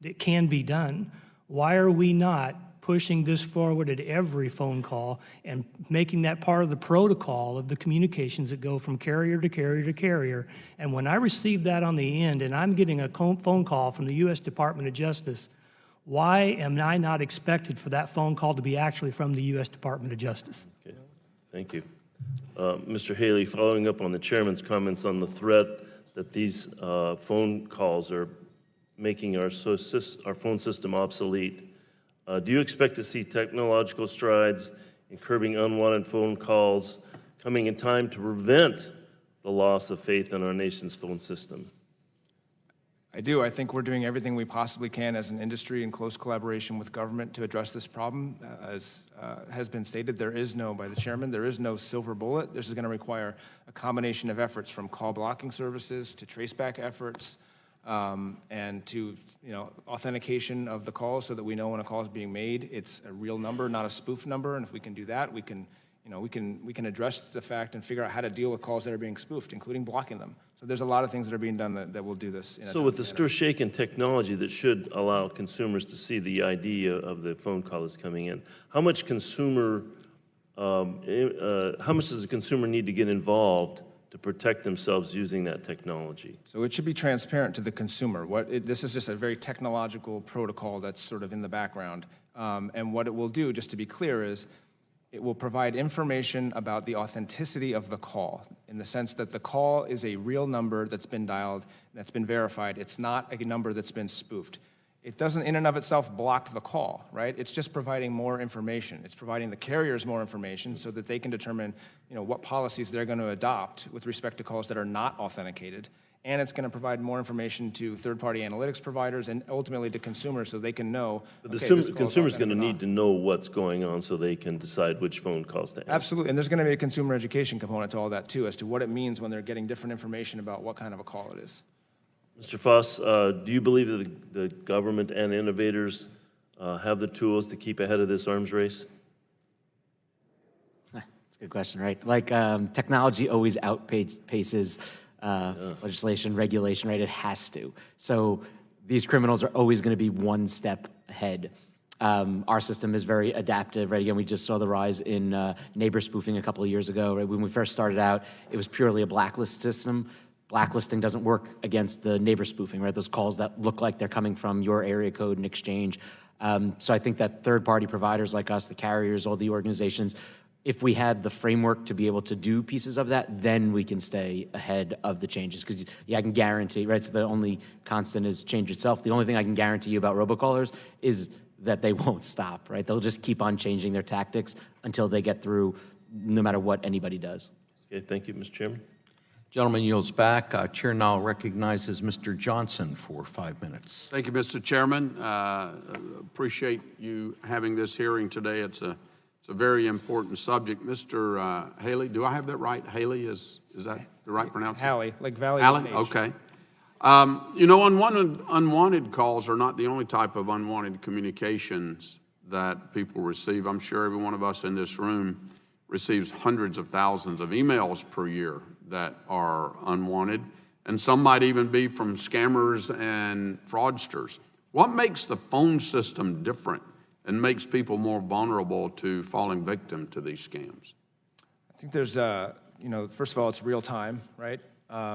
It can be done. Why are we not pushing this forward at every phone call and making that part of the protocol of the communications that go from carrier to carrier to carrier. And when I receive that on the end and I'm getting a phone call from the U.S. Department of Justice, why am I not expected for that phone call to be actually from the U.S. Department of Justice? Okay, thank you. Mr. Haley, following up on the chairman's comments on the threat that these phone calls are making our phone system obsolete, do you expect to see technological strides in curbing unwanted phone calls coming in time to prevent the loss of faith in our nation's phone system? I do. I think we're doing everything we possibly can as an industry in close collaboration with government to address this problem. As has been stated, there is no, by the chairman, there is no silver bullet. This is going to require a combination of efforts from call blocking services to traceback efforts and to authentication of the call so that we know when a call is being made. It's a real number, not a spoof number. And if we can do that, we can address the fact and figure out how to deal with calls that are being spoofed, including blocking them. So there's a lot of things that are being done that will do this. So with the stir-shaken technology that should allow consumers to see the ID of the phone call that's coming in, how much does a consumer need to get involved to protect themselves using that technology? So it should be transparent to the consumer. This is just a very technological protocol that's sort of in the background. And what it will do, just to be clear, is it will provide information about the authenticity of the call, in the sense that the call is a real number that's been dialed, that's been verified. It's not a number that's been spoofed. It doesn't in and of itself block the call, right? It's just providing more information. It's providing the carriers more information so that they can determine, what policies they're going to adopt with respect to calls that are not authenticated. And it's going to provide more information to third-party analytics providers and ultimately to consumers so they can know. But the consumer's going to need to know what's going on so they can decide which phone calls to answer. Absolutely, and there's going to be a consumer education component to all that too, as to what it means when they're getting different information about what kind of a call it is. Mr. Foss, do you believe that the government and innovators have the tools to keep ahead of this arms race? That's a good question, right? Like technology always outpaces legislation, regulation, right? It has to. So these criminals are always going to be one step ahead. Our system is very adaptive, right? Again, we just saw the rise in neighbor spoofing a couple of years ago, right? When we first started out, it was purely a blacklist system. Blacklisting doesn't work against the neighbor spoofing, right? Those calls that look like they're coming from your area code and exchange. So I think that third-party providers like us, the carriers, all the organizations, if we had the framework to be able to do pieces of that, then we can stay ahead of the changes. Because I can guarantee, right, so the only constant is change itself. The only thing I can guarantee you about robocallers is that they won't stop, right? They'll just keep on changing their tactics until they get through, no matter what anybody does. Okay, thank you, Mr. Chairman. Gentleman yields back. Chair now recognizes Mr. Johnson for 5 minutes. Thank you, Mr. Chairman. Appreciate you having this hearing today. It's a very important subject. Mr. Haley, do I have that right? Haley, is that the right pronunciation? Haley, like Valley. Haley, okay. Unwanted calls are not the only type of unwanted communications that people receive. I'm sure every one of us in this room receives hundreds of thousands of emails per year that are unwanted, and some might even be from scammers and fraudsters. What makes the phone system different and makes people more vulnerable to falling victim to these scams? I think there's, first of all, it's real time, right?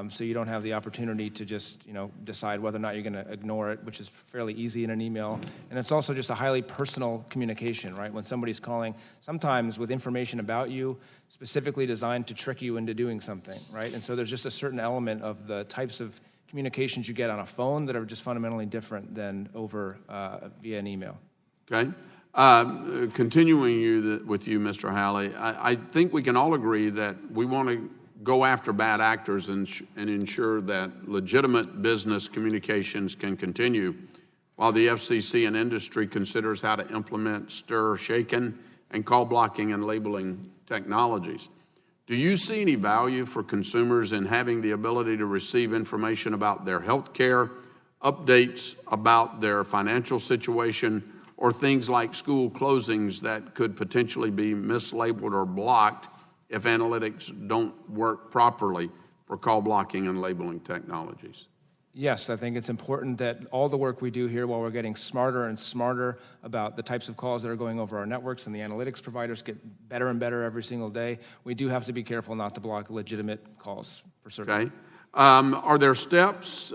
So you don't have the opportunity to just, decide whether or not you're going to ignore it, which is fairly easy in an email. And it's also just a highly personal communication, right? When somebody's calling, sometimes with information about you, specifically designed to trick you into doing something, right? And so there's just a certain element of the types of communications you get on a phone that are just fundamentally different than over via an email. Okay. Continuing with you, Mr. Halley, I think we can all agree that we want to go after bad actors and ensure that legitimate business communications can continue while the FCC and industry considers how to implement stir, shaken, and call blocking and labeling technologies. Do you see any value for consumers in having the ability to receive information about their health care, updates about their financial situation, or things like school closings that could potentially be mislabeled or blocked if analytics don't work properly for call blocking and labeling technologies? Yes, I think it's important that all the work we do here, while we're getting smarter and smarter about the types of calls that are going over our networks, and the analytics providers get better and better every single day, we do have to be careful not to block legitimate calls, for certain. Okay. Are there steps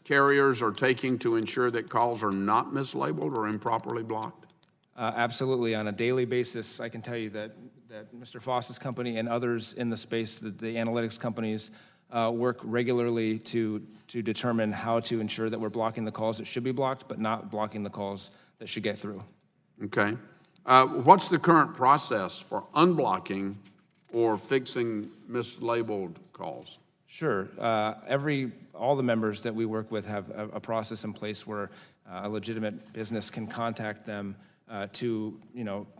carriers are taking to ensure that calls are not mislabeled or improperly blocked? Absolutely. On a daily basis, I can tell you that Mr. Foss's company and others in the space, the analytics companies, work regularly to determine how to ensure that we're blocking the calls that should be blocked, but not blocking the calls that should get through. Okay. What's the current process for unblocking or fixing mislabeled calls? Sure. All the members that we work with have a process in place where a legitimate business can contact them to,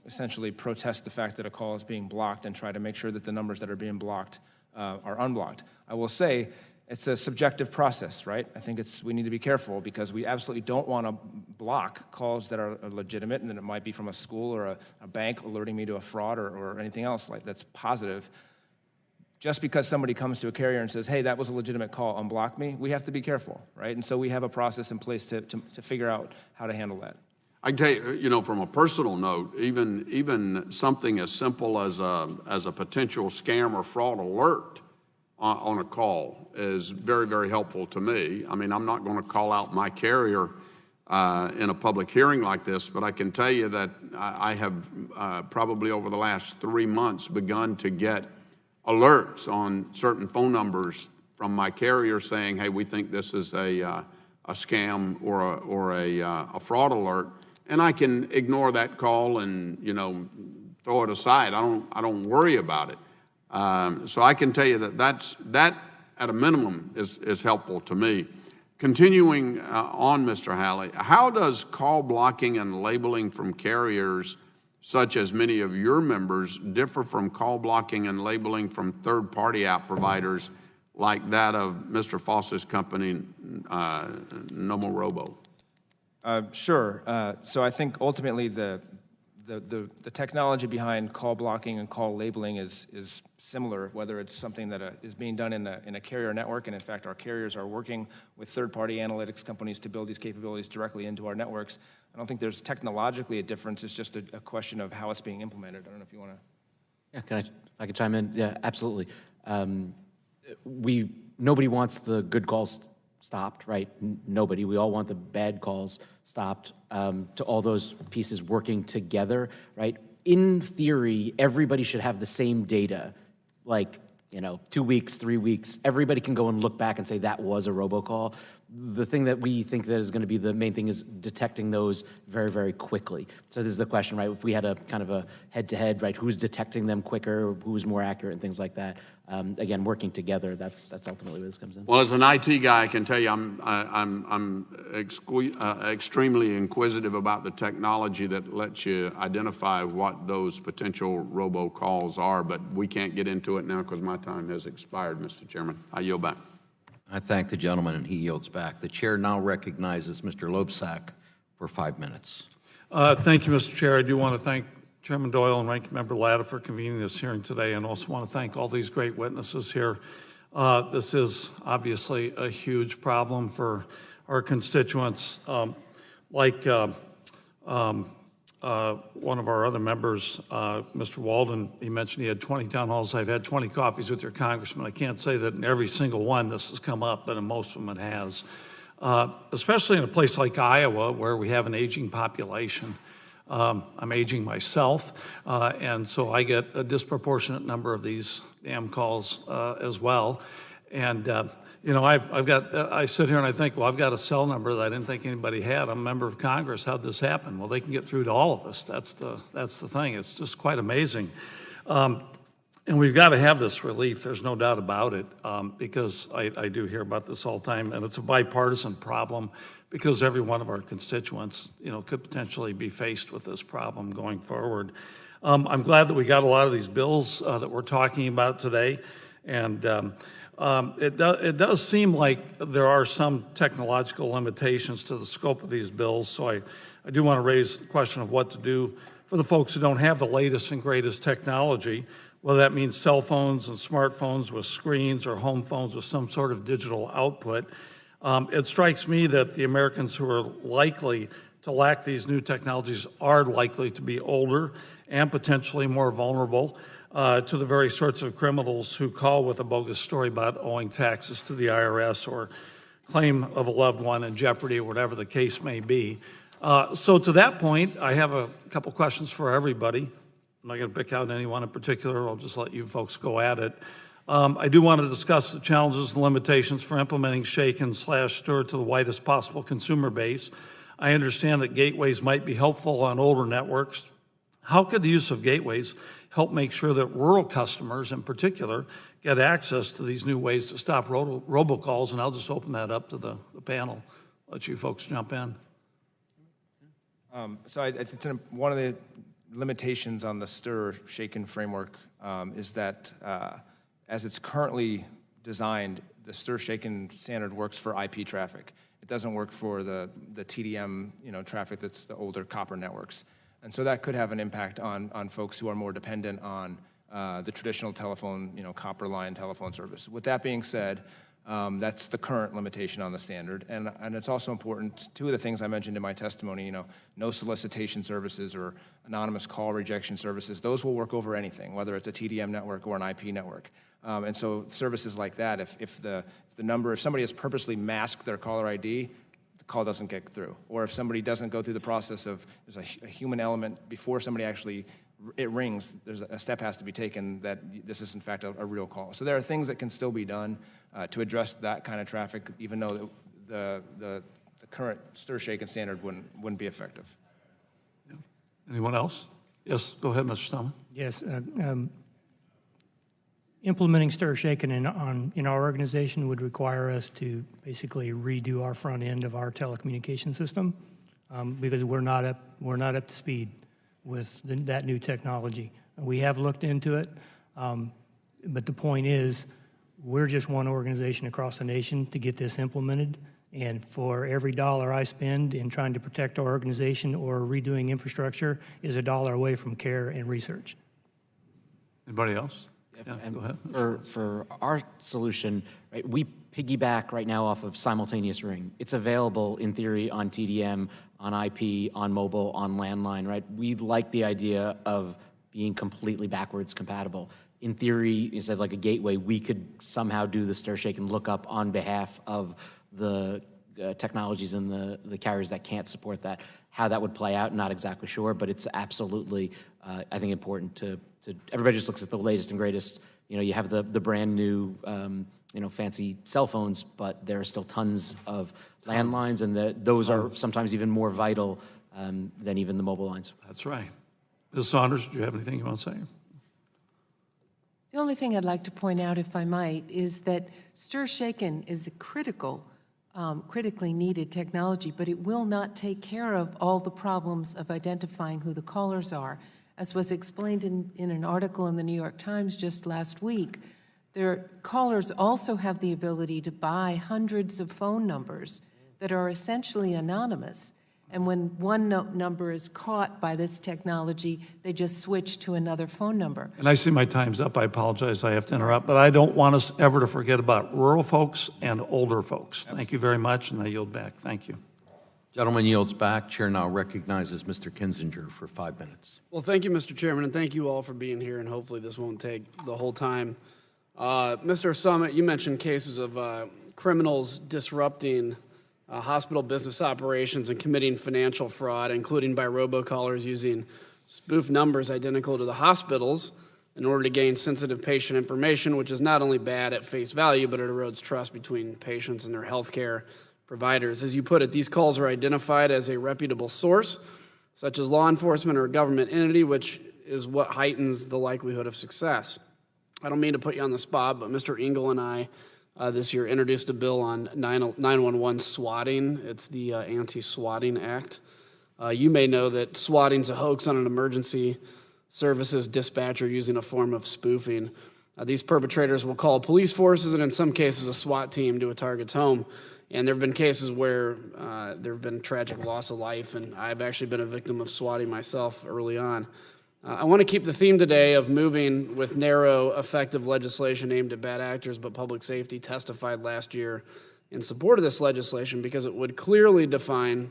essentially protest the fact that a call is being blocked and try to make sure that the numbers that are being blocked are unblocked. I will say it's a subjective process, right? I think we need to be careful because we absolutely don't want to block calls that are legitimate, and then it might be from a school or a bank alerting me to a fraud or anything else like that's positive. Just because somebody comes to a carrier and says, hey, that was a legitimate call, unblock me, we have to be careful, right? And so we have a process in place to figure out how to handle that. I can tell you, from a personal note, even something as simple as a potential scam or fraud alert on a call is very, very helpful to me. I mean, I'm not going to call out my carrier in a public hearing like this, but I can tell you that I have probably over the last 3 months begun to get alerts on certain phone numbers from my carrier saying, hey, we think this is a scam or a fraud alert. And I can ignore that call and, throw it aside. I don't worry about it. So I can tell you that at a minimum is helpful to me. Continuing on, Mr. Halley, how does call blocking and labeling from carriers such as many of your members differ from call blocking and labeling from third-party app providers like that of Mr. Foss's company, Nomorobo? Sure. So I think ultimately the technology behind call blocking and call labeling is similar, whether it's something that is being done in a carrier network, and in fact our carriers are working with third-party analytics companies to build these capabilities directly into our networks. I don't think there's technologically a difference. It's just a question of how it's being implemented. I don't know if you want to. Yeah, if I could chime in? Yeah, absolutely. Nobody wants the good calls stopped, right? Nobody. We all want the bad calls stopped, to all those pieces working together, right? In theory, everybody should have the same data, like, 2 weeks, 3 weeks. Everybody can go and look back and say that was a robocall. The thing that we think that is going to be the main thing is detecting those very, very quickly. So this is the question, right? If we had a kind of a head-to-head, right? Who's detecting them quicker? Who's more accurate and things like that? Again, working together. That's ultimately where this comes in. Well, as an IT guy, I can tell you I'm extremely inquisitive about the technology that lets you identify what those potential robocalls are, but we can't get into it now because my time has expired, Mr. Chairman. I yield back. I thank the gentleman, and he yields back. The chair now recognizes Mr. Loebsack for 5 minutes. Thank you, Mr. Chair. I do want to thank Chairman Doyle and Ranking Member Latta for convening this hearing today, and also want to thank all these great witnesses here. This is obviously a huge problem for our constituents. One of our other members, Mr. Walden, he mentioned he had 20 town halls. I've had 20 coffees with your congressman. I can't say that in every single one this has come up, but in most of them it has. Especially in a place like Iowa where we have an aging population. I'm aging myself, and so I get a disproportionate number of these damn calls as well. And I sit here and I think, well, I've got a cell number that I didn't think anybody had. I'm a member of Congress. How'd this happen? Well, they can get through to all of us. That's the thing. It's just quite amazing. And we've got to have this relief. There's no doubt about it, because I do hear about this all the time, and it's a bipartisan problem because every one of our constituents, could potentially be faced with this problem going forward. I'm glad that we got a lot of these bills that we're talking about today, and it does seem like there are some technological limitations to the scope of these bills, so I do want to raise the question of what to do for the folks who don't have the latest and greatest technology. whether that means cell phones and smartphones with screens or home phones with some sort of digital output. It strikes me that the Americans who are likely to lack these new technologies are likely to be older and potentially more vulnerable to the very sorts of criminals who call with a bogus story about owing taxes to the IRS or claim of a loved one in jeopardy or whatever the case may be. So to that point, I have a couple questions for everybody. I'm not going to pick out anyone in particular. I'll just let you folks go at it. I do want to discuss the challenges and limitations for implementing Shake-and/Stir to the widest possible consumer base. I understand that gateways might be helpful on older networks. How could the use of gateways help make sure that rural customers in particular get access to these new ways to stop robocalls? And I'll just open that up to the panel, let you folks jump in. One of the limitations on the Stir Shaken framework is that as it's currently designed, the Stir Shaken standard works for IP traffic. It doesn't work for the TDM traffic that's the older copper networks. And so that could have an impact on folks who are more dependent on the traditional telephone, copper line telephone service. With that being said, that's the current limitation on the standard. And it's also important, two of the things I mentioned in my testimony, no solicitation services or anonymous call rejection services, those will work over anything, whether it's a TDM network or an IP network. And so services like that, if somebody has purposely masked their caller ID, the call doesn't get through. Or if somebody doesn't go through the process of, there's a human element before somebody actually, it rings, there's a step has to be taken that this is in fact a real call. So there are things that can still be done to address that kind of traffic, even though the current Stir Shaken standard wouldn't be effective. Yeah. Anyone else? Yes, go ahead, Mr. Stallman. Yes. Implementing Stir Shaken in our organization would require us to basically redo our front end of our telecommunication system because we're not up to speed with that new technology. We have looked into it, but the point is, we're just one organization across the nation to get this implemented, and for every dollar I spend in trying to protect our organization or redoing infrastructure is a dollar away from care and research. Anybody else? Yeah, and go ahead. For our solution, right, we piggyback right now off of simultaneous ring. It's available in theory on TDM, on IP, on mobile, on landline, right? We like the idea of being completely backwards compatible. In theory, instead of like a gateway, we could somehow do the Stir Shake and look up on behalf of the technologies and the carriers that can't support that. How that would play out, not exactly sure, but it's absolutely, I think, important to everybody just looks at the latest and greatest. You have the brand new, fancy cell phones, but there are still tons of landlines, and those are sometimes even more vital than even the mobile lines. That's right. Ms. Saunders, do you have anything you want to say? The only thing I'd like to point out, if I might, is that Stir Shaken is a critically needed technology, but it will not take care of all the problems of identifying who the callers are. As was explained in an article in the New York Times just last week, their callers also have the ability to buy hundreds of phone numbers that are essentially anonymous. And when one number is caught by this technology, they just switch to another phone number. And I see my time's up. I apologize. I have to interrupt. But I don't want us ever to forget about rural folks and older folks. Absolutely. Thank you very much, and I yield back. Thank you. Gentleman yields back. Chair now recognizes Mr. Kinzinger for 5 minutes. Well, thank you, Mr. Chairman, and thank you all for being here, and hopefully this won't take the whole time. Mr. Summit, you mentioned cases of criminals disrupting hospital business operations and committing financial fraud, including by robocallers using spoof numbers identical to the hospitals in order to gain sensitive patient information, which is not only bad at face value, but it erodes trust between patients and their healthcare providers. As you put it, these calls are identified as a reputable source, such as law enforcement or a government entity, which is what heightens the likelihood of success. I don't mean to put you on the spot, but Mr. Engel and I this year introduced a bill on 911 swatting. It's the Anti-Swatting Act. You may know that swatting is a hoax on an emergency services dispatcher using a form of spoofing. These perpetrators will call police forces and in some cases a SWAT team to a target's home. And there have been cases where there have been tragic loss of life, and I've actually been a victim of swatting myself early on. I want to keep the theme today of moving with narrow, effective legislation aimed at bad actors, but public safety testified last year in support of this legislation because it would clearly define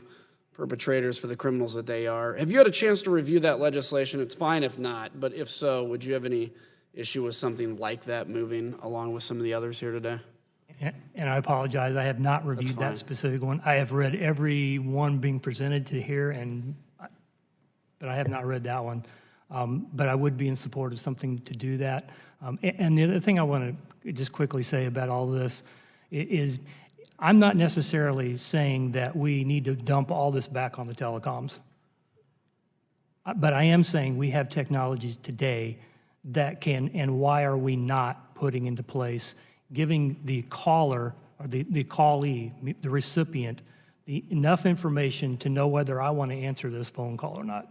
perpetrators for the criminals that they are. Have you had a chance to review that legislation? It's fine if not, but if so, would you have any issue with something like that moving along with some of the others here today? And I apologize, I have not reviewed that specific one. I have read every one being presented to here, but I have not read that one. But I would be in support of something to do that. And the other thing I want to just quickly say about all this is I'm not necessarily saying that we need to dump all this back on the telecoms. But I am saying we have technologies today that can, and why are we not putting into place, giving the caller or the callee, the recipient, enough information to know whether I want to answer this phone call or not.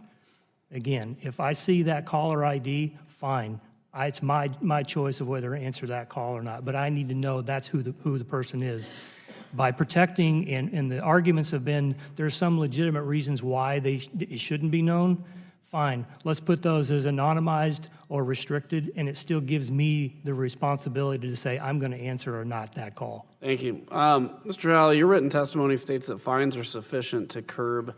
Again, if I see that caller ID, fine. It's my choice of whether to answer that call or not, but I need to know that's who the person is. By protecting, and the arguments have been, there's some legitimate reasons why it shouldn't be known, fine. Let's put those as anonymized or restricted, and it still gives me the responsibility to say I'm going to answer or not that call. Thank you. Mr. Halley, your written testimony states that fines are sufficient to curb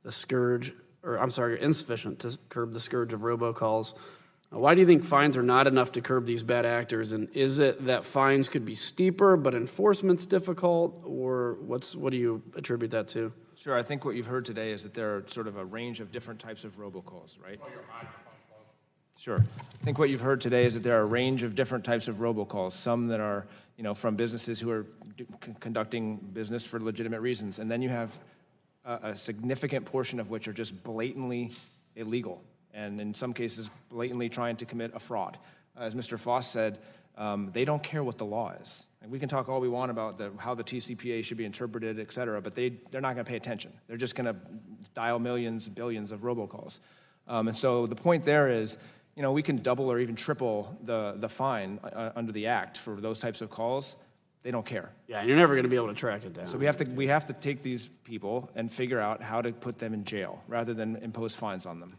the scourge, or I'm sorry, insufficient to curb the scourge of robocalls. Why do you think fines are not enough to curb these bad actors? And is it that fines could be steeper, but enforcement's difficult, or what do you attribute that to? Sure, I think what you've heard today is that there are sort of a range of different types of robocalls, right? Sure. I think what you've heard today is that there are a range of different types of robocalls, some that are, from businesses who are conducting business for legitimate reasons, and then you have a significant portion of which are just blatantly illegal, and in some cases, blatantly trying to commit a fraud. As Mr. Foss said, they don't care what the law is. And we can talk all we want about how the TCPA should be interpreted, et cetera, but they're not going to pay attention. They're just going to dial millions, billions of robocalls. And so the point there is, we can double or even triple the fine under the Act for those types of calls. They don't care. Yeah, and you're never going to be able to track it down. So we have to take these people and figure out how to put them in jail rather than impose fines on them.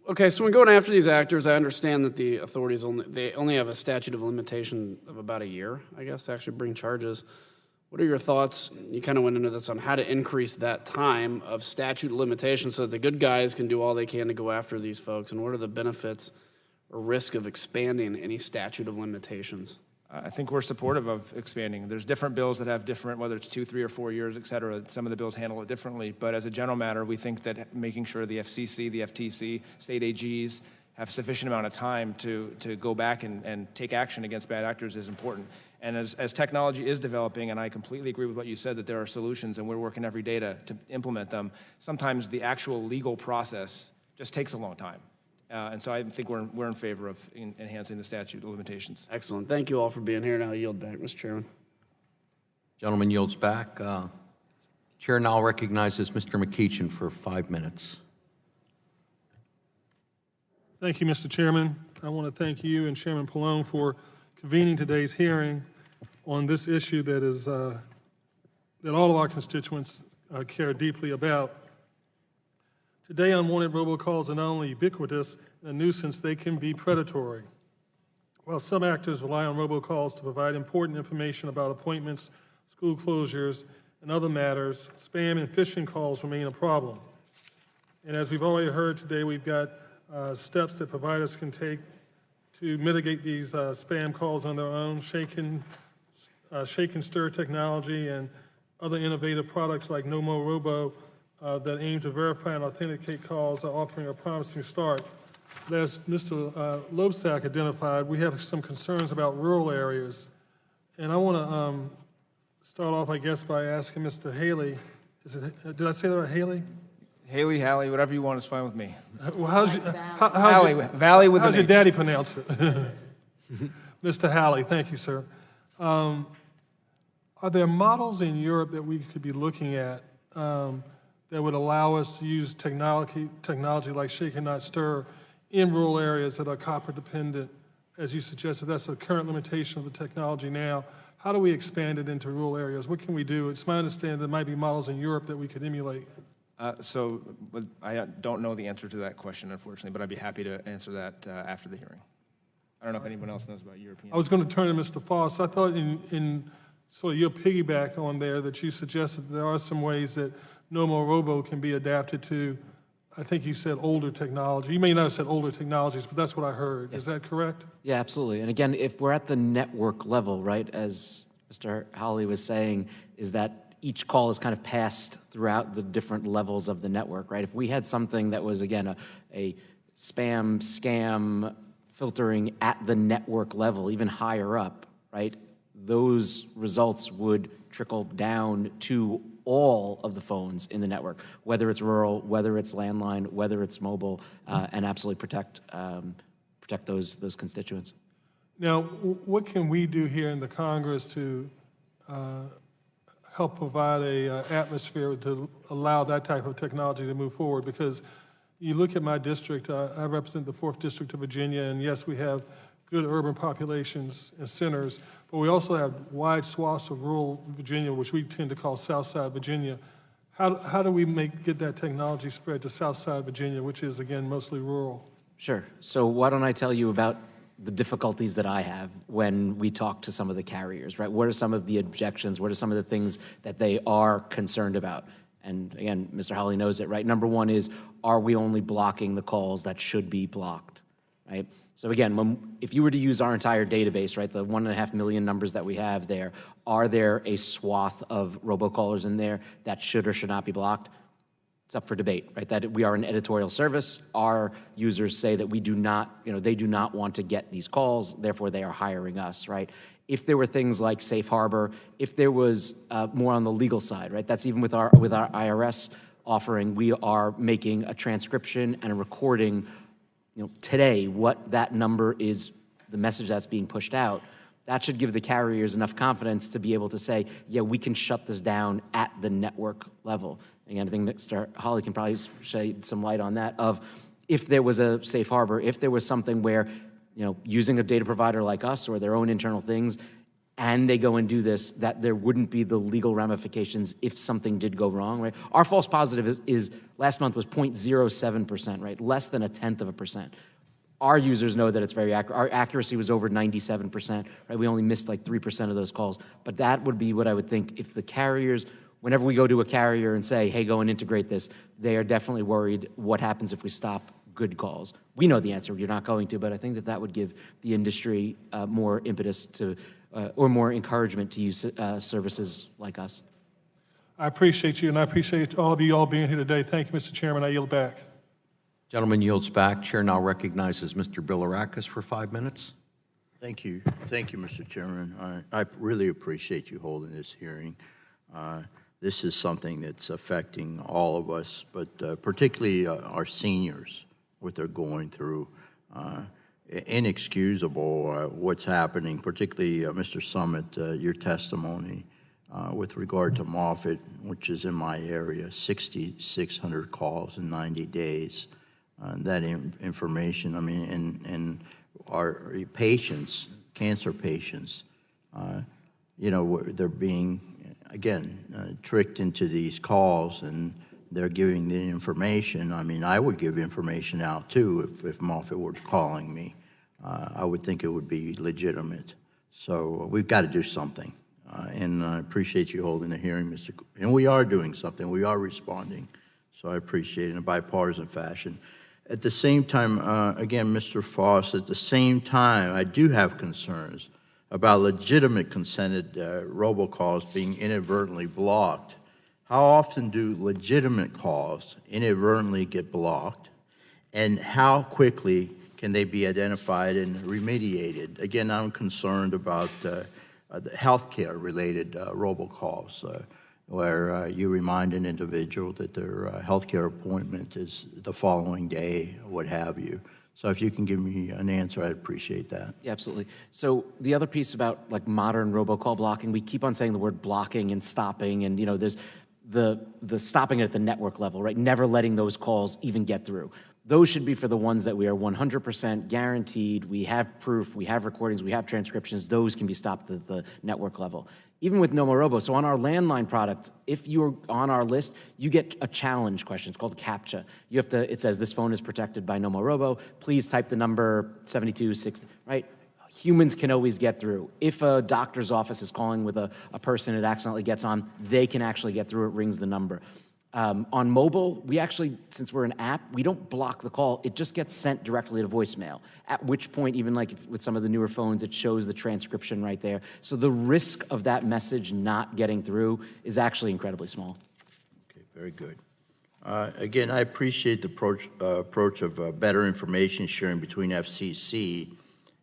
Okay, so when going after these actors, I understand that the authorities only have a statute of limitation of about a year, I guess, to actually bring charges. What are your thoughts? You kind of went into this on how to increase that time of statute of limitation so that the good guys can do all they can to go after these folks, and what are the benefits or risk of expanding any statute of limitations? I think we're supportive of expanding. There's different bills that have different, whether it's 2, 3, or 4 years, et cetera. Some of the bills handle it differently. But as a general matter, we think that making sure the FCC, the FTC, state AGs have sufficient amount of time to go back and take action against bad actors is important. And as technology is developing, and I completely agree with what you said, that there are solutions, and we're working every day to implement them, sometimes the actual legal process just takes a long time. And so I think we're in favor of enhancing the statute of limitations. Excellent. Thank you all for being here. Now I yield back, Mr. Chairman. Gentleman yields back. Chair now recognizes Mr. McEachin for 5 minutes. Thank you, Mr. Chairman. I want to thank you and Chairman Pallone for convening today's hearing on this issue that is that all of our constituents care deeply about. Today, unwanted robocalls are not only ubiquitous and a nuisance, they can be predatory. While some actors rely on robocalls to provide important information about appointments, school closures, and other matters, spam and phishing calls remain a problem. And as we've already heard today, we've got steps that providers can take to mitigate these spam calls on their own, shake and stir technology and other innovative products like No More Robo that aim to verify and authenticate calls are offering a promising start. But as Mr. Loebsack identified, we have some concerns about rural areas. And I want to start off, I guess, by asking Mr. Haley, did I say that right, Haley? Haley, Halley, whatever you want is fine with me. Well, how's Valley with how's an your H. daddy pronounce it? Mr. Halley, thank you, sir. Are there models in Europe that we could be looking at that would allow us to use technology like shake and not stir in rural areas that are copper dependent? As you suggested, that's a current limitation of the technology now. How do we expand it into rural areas? What can we do? It's my understanding there might be models in Europe that we could emulate. But I don't know the answer to that question, unfortunately, but I'd be happy to answer that after the hearing. I don't know if anyone else knows about European. I was going to turn to Mr. Foss. I thought in sort of your piggyback on there that you suggested that there are some ways that No More Robo can be adapted to, I think you said older technology. You may not have said older technologies, but that's what I heard. Is that correct? Yeah, absolutely. And again, if we're at the network level, right, as Mr. Hawley was saying, is that each call is kind of passed throughout the different levels of the network, right? If we had something that was, again, a spam, scam filtering at the network level, even higher up, right, those results would trickle down to all of the phones in the network, whether it's rural, whether it's landline, whether it's mobile, and absolutely protect those constituents. Now, what can we do here in the Congress to help provide a atmosphere to allow that type of technology to move forward? Because you look at my district, I represent the 4th District of Virginia, and yes, we have good urban populations and centers, but we also have wide swaths of rural Virginia, which we tend to call Southside Virginia. How do we get that technology spread to Southside Virginia, which is, again, mostly rural? Sure. So why don't I tell you about the difficulties that I have when we talk to some of the carriers, right? What are some of the objections? What are some of the things that they are concerned about? And again, Mr. Hawley knows it, right? Number one is, are we only blocking the calls that should be blocked, right? So again, if you were to use our entire database, right, the 1.5 million numbers that we have there, are there a swath of robocallers in there that should or should not be blocked? It's up for debate, right? That we are an editorial service. Our users say that we do not, they do not want to get these calls, therefore they are hiring us, right? If there were things like safe harbor, if there was more on the legal side, right? That's even with our IRS offering, we are making a transcription and a recording, today, what that number is, the message that's being pushed out. That should give the carriers enough confidence to be able to say, yeah, we can shut this down at the network level. Again, I think Mr. Hawley can probably shed some light on that, of if there was a safe harbor, if there was something where, using a data provider like us or their own internal things, and they go and do this, that there wouldn't be the legal ramifications if something did go wrong, right? Our false positive is last month was 0.07%, right? Less than 0.1%. Our users know that it's very accurate. Our accuracy was over 97%, right? We only missed like 3% of those calls. But that would be what I would think if the carriers, whenever we go to a carrier and say, hey, go and integrate this, they are definitely worried what happens if we stop good calls. We know the answer, you're not going to, but I think that would give the industry more impetus to, or more encouragement to use services like us. I appreciate you, and I appreciate all of you all being here today. Thank you, Mr. Chairman. I yield back. Gentleman yields back. Chair now recognizes Mr. Bilirakis for 5 minutes. Thank you. Thank you, Mr. Chairman. I really appreciate you holding this hearing. This is something that's affecting all of us, but particularly our seniors, what they're going through. Inexcusable what's happening, particularly Mr. Summit, your testimony with regard to Moffett, which is in my area, 6,600 calls in 90 days. That information, I mean, and our patients, cancer patients, they're being, again, tricked into these calls, and they're giving the information. I mean, I would give information out too if Moffett were calling me. I would think it would be legitimate. So we've got to do something. And I appreciate you holding the hearing, Mr. And we are doing something. We are responding. So I appreciate it in a bipartisan fashion. At the same time, again, Mr. Foss, at the same time, I do have concerns about legitimate consented robocalls being inadvertently blocked. How often do legitimate calls inadvertently get blocked, and how quickly can they be identified and remediated? Again, I'm concerned about the healthcare-related robocalls, where you remind an individual that their healthcare appointment is the following day, what have you. So if you can give me an answer, I'd appreciate that. Yeah, absolutely. So the other piece about like modern robocall blocking, we keep on saying the word blocking and stopping, and there's the stopping it at the network level, right? Never letting those calls even get through. Those should be for the ones that we are 100% guaranteed. We have proof, we have recordings, we have transcriptions. Those can be stopped at the network level. Even with No More Robo, so on our landline product, if you're on our list, you get a challenge question. It's called CAPTCHA. You have to, it says this phone is protected by No More Robo. Please type the number 7260, right? Humans can always get through. If a doctor's office is calling with a person it accidentally gets on, they can actually get through. It rings the number. On mobile, we actually, since we're an app, we don't block the call. It just gets sent directly to voicemail, at which point, even like with some of the newer phones, it shows the transcription right there. So the risk of that message not getting through is actually incredibly small. Okay, very good. Again, I appreciate the approach of better information sharing between FCC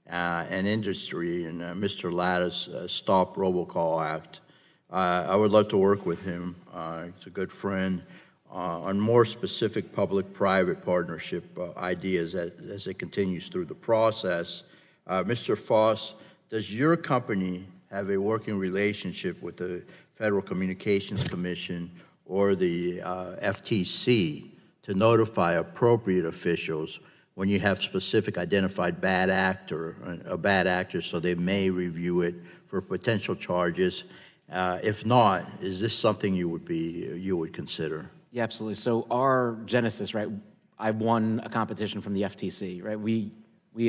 and industry and Mr. Latta's Stop Robocall Act. I would love to work with him. He's a good friend on more specific public-private partnership ideas as it continues through the process. Mr. Foss, does your company have a working relationship with the Federal Communications Commission or the FTC to notify appropriate officials when you have specific identified bad actor so they may review it for potential charges? If not, is this something you would consider? Yeah, absolutely. So our genesis, right? I won a competition from the FTC, right? We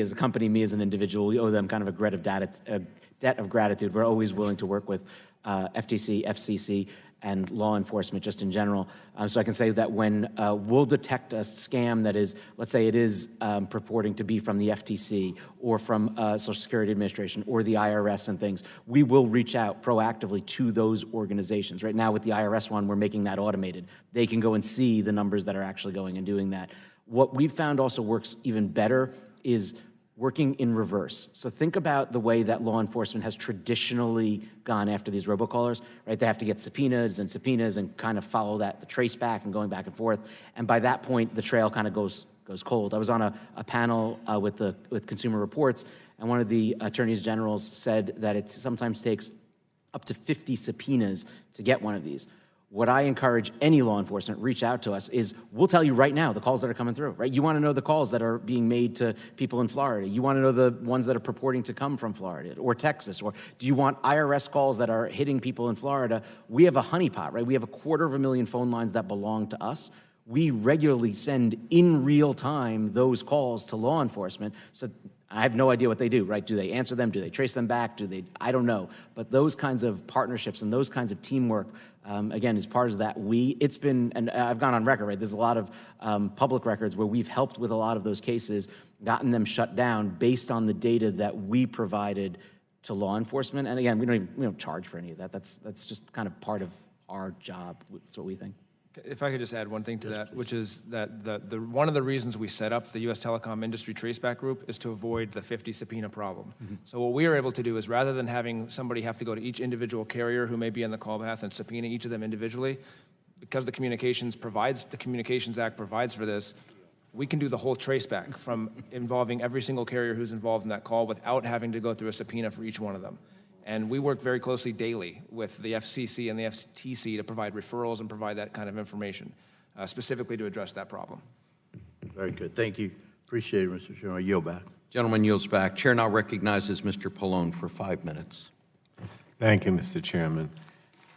as a company, me as an individual, we owe them kind of a debt of gratitude. We're always willing to work with FTC, FCC, and law enforcement just in general. So I can say that when we'll detect a scam that is, let's say it is purporting to be from the FTC or from Social Security Administration or the IRS and things, we will reach out proactively to those organizations. Right now with the IRS one, we're making that automated. They can go and see the numbers that are actually going and doing that. What we've found also works even better is working in reverse. So think about the way that law enforcement has traditionally gone after these robocallers, right? They have to get subpoenas and kind of follow that, the trace back and going back and forth. And by that point, the trail kind of goes cold. I was on a panel with Consumer Reports, and one of the attorneys generals said that it sometimes takes up to 50 subpoenas to get one of these. What I encourage any law enforcement reach out to us is we'll tell you right now the calls that are coming through, right? You want to know the calls that are being made to people in Florida. You want to know the ones that are purporting to come from Florida or Texas, or do you want IRS calls that are hitting people in Florida? We have a honeypot, right? We have 250,000 phone lines that belong to us. We regularly send in real time those calls to law enforcement. So I have no idea what they do, right? Do they answer them? Do they trace them back? I don't know. But those kinds of partnerships and those kinds of teamwork, again, as part of that, it's been, and I've gone on record, right? There's a lot of public records where we've helped with a lot of those cases, gotten them shut down based on the data that we provided to law enforcement. And again, we don't charge for any of that. That's just kind of part of our job. That's what we think. If I could just add one thing to that, which is that one of the reasons we set up the U.S. Telecom Industry Traceback Group is to avoid the 50 subpoena problem. Mm-hmm. So what we are able to do is, rather than having somebody have to go to each individual carrier who may be in the call path and subpoena each of them individually, because the Communications Act provides for this, we can do the whole traceback from involving every single carrier who's involved in that call without having to go through a subpoena for each one of them. And we work very closely daily with the FCC and the FTC to provide referrals and provide that kind of information, specifically to address that problem. Very good. Thank you. Appreciate it, Mr. Chairman. I yield back. Gentleman yields back. Chair now recognizes Mr. Pallone for 5 minutes. Thank you, Mr. Chairman.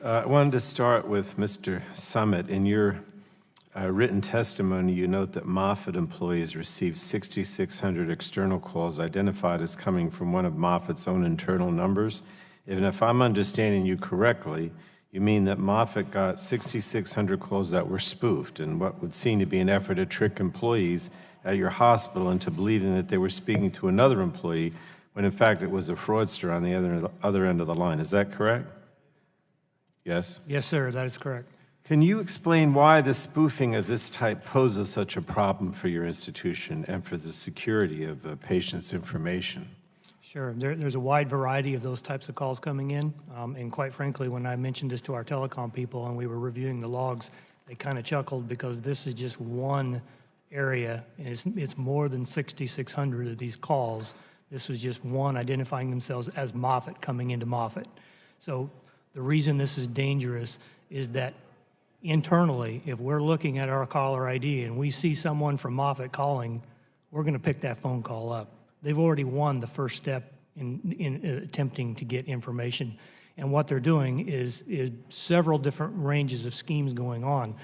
I wanted to start with Mr. Summit. In your written testimony, you note that Moffitt employees received 6,600 external calls identified as coming from one of Moffitt's own internal numbers. And if I'm understanding you correctly, you mean that Moffitt got 6,600 calls that were spoofed in what would seem to be an effort to trick employees at your hospital into believing that they were speaking to another employee when in fact it was a fraudster on the other end of the line. Is that correct? Yes? Yes, sir, that is correct. Can you explain why the spoofing of this type poses such a problem for your institution and for the security of patients' information? Sure. There's a wide variety of those types of calls coming in. And quite frankly, when I mentioned this to our telecom people and we were reviewing the logs, they kind of chuckled because this is just one area. And it's more than 6,600 of these calls. This was just one identifying themselves as Moffitt coming into Moffitt. So the reason this is dangerous is that internally, if we're looking at our caller ID and we see someone from Moffett calling, we're going to pick that phone call up. They've already won the first step in attempting to get information. And what they're doing is several different ranges of schemes going on.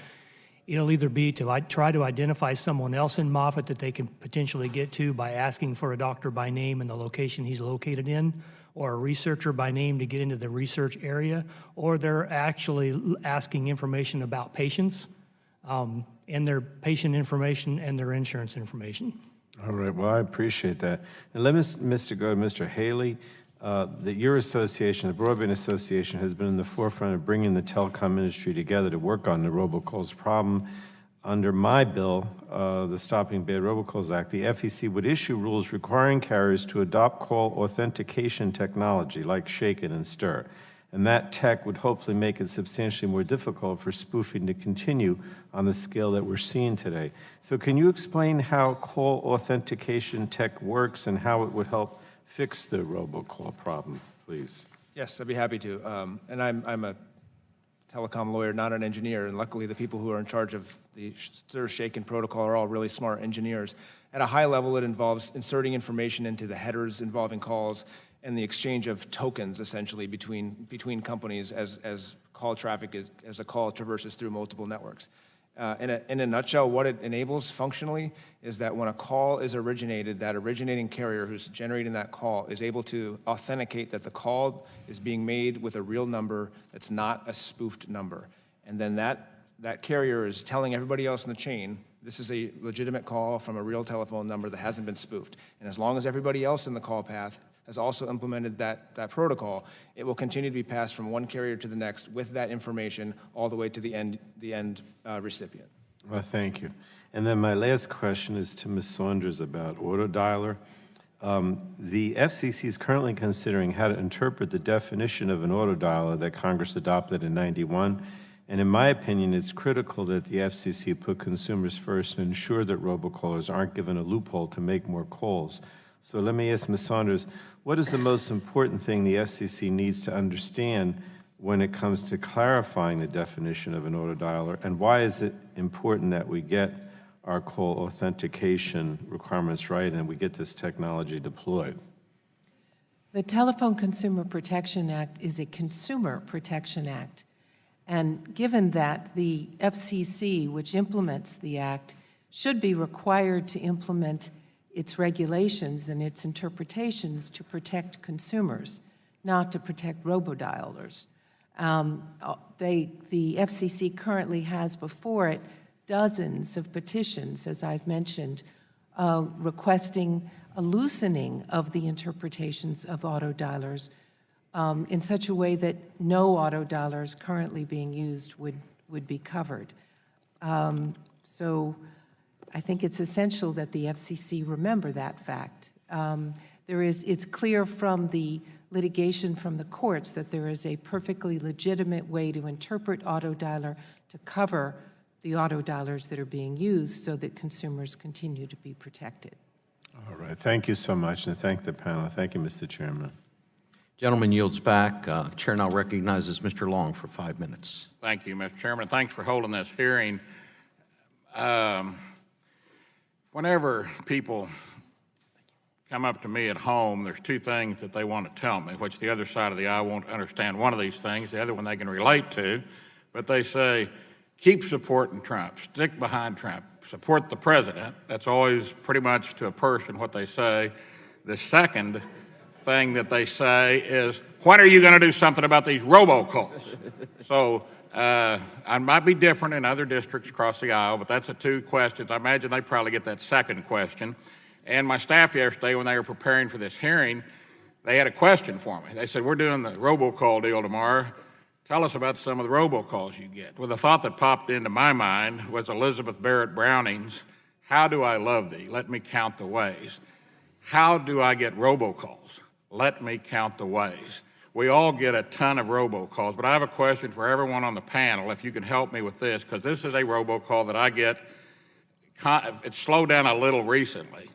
It'll either be to try to identify someone else in Moffett that they can potentially get to by asking for a doctor by name and the location he's located in, or a researcher by name to get into the research area, or they're actually asking information about patients and their patient information and their insurance information. All right, well, I appreciate that. And let me go to Mr. Haley. That your association, the Broadband Association, has been in the forefront of bringing the telecom industry together to work on the robocalls problem. Under my bill, the Stopping Bad Robocalls Act, the FEC would issue rules requiring carriers to adopt call authentication technology like Shaken and Stir. And that tech would hopefully make it substantially more difficult for spoofing to continue on the scale that we're seeing today. So can you explain how call authentication tech works and how it would help fix the robocall problem, please? Yes, I'd be happy to. And I'm a telecom lawyer, not an engineer, and luckily the people who are in charge of the Stir Shaken protocol are all really smart engineers. At a high level, it involves inserting information into the headers involving calls and the exchange of tokens, essentially, between companies as call traffic, as a call traverses through multiple networks. In a nutshell, what it enables functionally is that when a call is originated, that originating carrier who's generating that call is able to authenticate that the call is being made with a real number that's not a spoofed number. And then that carrier is telling everybody else in the chain, this is a legitimate call from a real telephone number that hasn't been spoofed. And as long as everybody else in the call path has also implemented that protocol, it will continue to be passed from one carrier to the next with that information all the way to the end recipient. Well, thank you. And then my last question is to Ms. Saunders about autodialer. The FCC is currently considering how to interpret the definition of an autodialer that Congress adopted in '91. And in my opinion, it's critical that the FCC put consumers first and ensure that robocallers aren't given a loophole to make more calls. So let me ask Ms. Saunders, what is the most important thing the FCC needs to understand when it comes to clarifying the definition of an autodialer, and why is it important that we get our call authentication requirements right and we get this technology deployed? The Telephone Consumer Protection Act is a consumer protection act. And given that the FCC, which implements the act, should be required to implement its regulations and its interpretations to protect consumers, not to protect robodialers. The FCC currently has before it dozens of petitions, as I've mentioned, requesting a loosening of the interpretations of autodialers in such a way that no autodialers currently being used would be covered. So I think it's essential that the FCC remember that fact. It's clear from the litigation from the courts that there is a perfectly legitimate way to interpret autodialer to cover the autodialers that are being used so that consumers continue to be protected. All right, thank you so much, and thank the panel. Thank you, Mr. Chairman. Gentleman yields back. Chair now recognizes Mr. Long for 5 minutes. Thank you, Mr. Chairman. Thanks for holding this hearing. Whenever people come up to me at home, there's two things that they want to tell me, which the other side of the aisle won't understand one of these things, the other one they can relate to, but they say, keep supporting Trump, stick behind Trump, support the president. That's always pretty much to a person what they say. The second thing that they say is, when are you going to do something about these robocalls? So I might be different in other districts across the aisle, but that's the two questions. I imagine they probably get that second question. And my staff yesterday, when they were preparing for this hearing, they had a question for me. They said, we're doing the robocall deal tomorrow. Tell us about some of the robocalls you get. Well, the thought that popped into my mind was Elizabeth Barrett Browning's, how do I love thee? Let me count the ways. How do I get robocalls? Let me count the ways. We all get a ton of robocalls, but I have a question for everyone on the panel, if you can help me with this, because this is a robocall that I get. It's slowed down a little recently,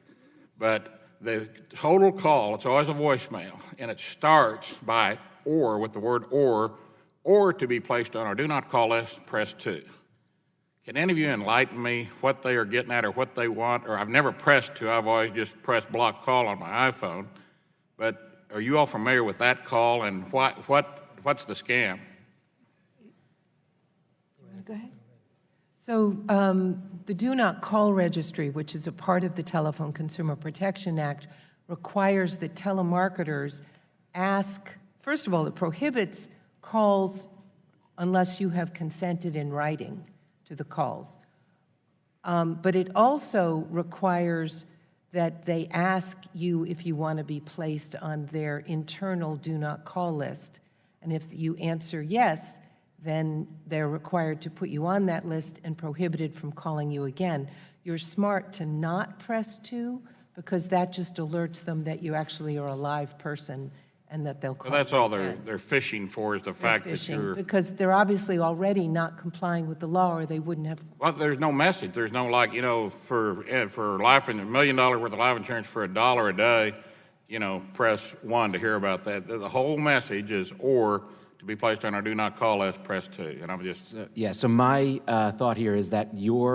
but the total call, it's always a voicemail, and it starts by or, with the word or to be placed on our do not call list, press 2. Can any of you enlighten me what they are getting at or what they want? Or I've never pressed to, I've always just pressed block call on my iPhone. But are you all familiar with that call, and what's the scam? Go ahead. So the Do Not Call Registry, which is a part of the Telephone Consumer Protection Act, requires that telemarketers ask, first of all, it prohibits calls unless you have consented in writing to the calls. But it also requires that they ask you if you want to be placed on their internal Do Not Call list. And if you answer yes, then they're required to put you on that list and prohibited from calling you again. You're smart to not press 2 because that just alerts them that you actually are a live person and that they'll call So that's you all again. they're fishing for, is the fact that you're... Because they're obviously already not complying with the law, or they wouldn't have. Well, there's no message. There's no, like, you know, for life, $1 million worth of life insurance for $1 a day, you know, press 1 to hear about that. The whole message is, or to be placed on our do not call list, press 2. And I'm just... Yeah, so my thought here is that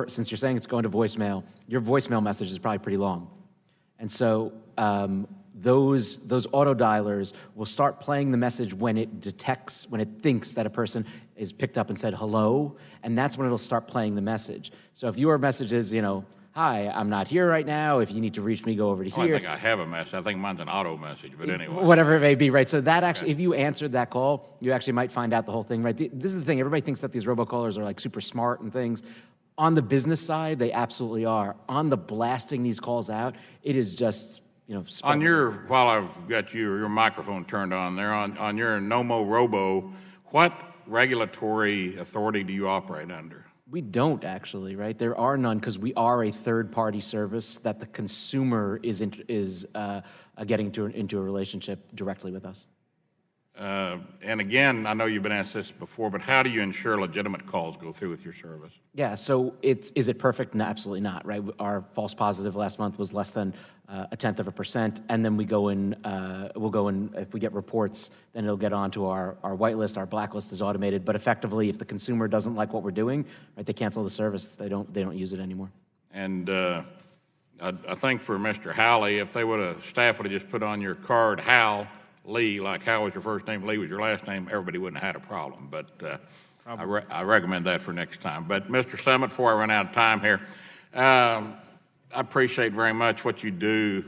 since you're saying it's going to voicemail, your voicemail message is probably pretty long. And so those auto dialers will start playing the message when it thinks that a person is picked up and said hello, and that's when it'll start playing the message. So if your message is, you know, hi, I'm not here right now, if you need to reach me, go over to I here. think I have a message. I think mine's an auto message, but anyway. Whatever it may be, right? So that actually, if you answered that call, you actually might find out the whole thing, right? This is the thing, everybody thinks that these robocallers are like super smart and things. On the business side, they absolutely are. On the blasting these calls out, it is just, you know, On while I've got your microphone turned on there, on your Nomo Robo, what regulatory authority do you operate under? We don't actually, right? There are none because we are a third-party service that the consumer is getting into a relationship directly with us. And again, I know you've been asked this before, but how do you ensure legitimate calls go through with your service? Yeah, so is it perfect? No, absolutely not, right? Our false positive last month was less than 0.1%, and then we'll go in, if we get reports, then it'll get onto our whitelist. Our blacklist is automated, but effectively, if the consumer doesn't like what we're doing, right, they cancel the service. They don't use it anymore. And I think for Mr. Howley, if staff would have just put on your card Hal Lee, like Hal was your first name, Lee was your last name, everybody wouldn't have had a problem. But I recommend that for next time. But Mr. Summit, before I run out of time here, I appreciate very much what you do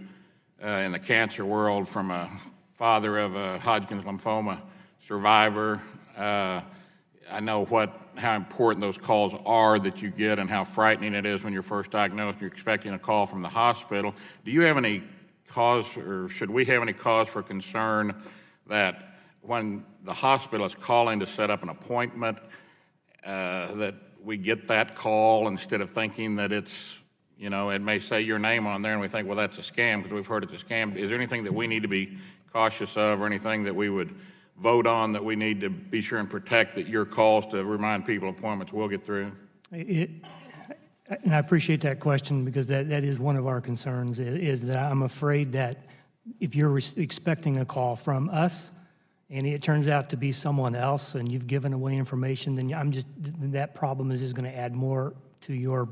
in the cancer world from a father of a Hodgkin's lymphoma survivor. I know how important those calls are that you get and how frightening it is when you're first diagnosed and you're expecting a call from the hospital. Do you have any cause, or should we have any cause for concern that when the hospital is calling to set up an appointment, that we get that call instead of thinking that it's, you know, it may say your name on there and we think, well, that's a scam because we've heard it's a scam. Is there anything that we need to be cautious of, or anything that we would vote on that we need to be sure and protect, that your calls to remind people appointments will get through? And I appreciate that question, because that is one of our concerns, is that I'm afraid that if you're expecting a call from us and it turns out to be someone else and you've given away information, then that problem is just going to add more to your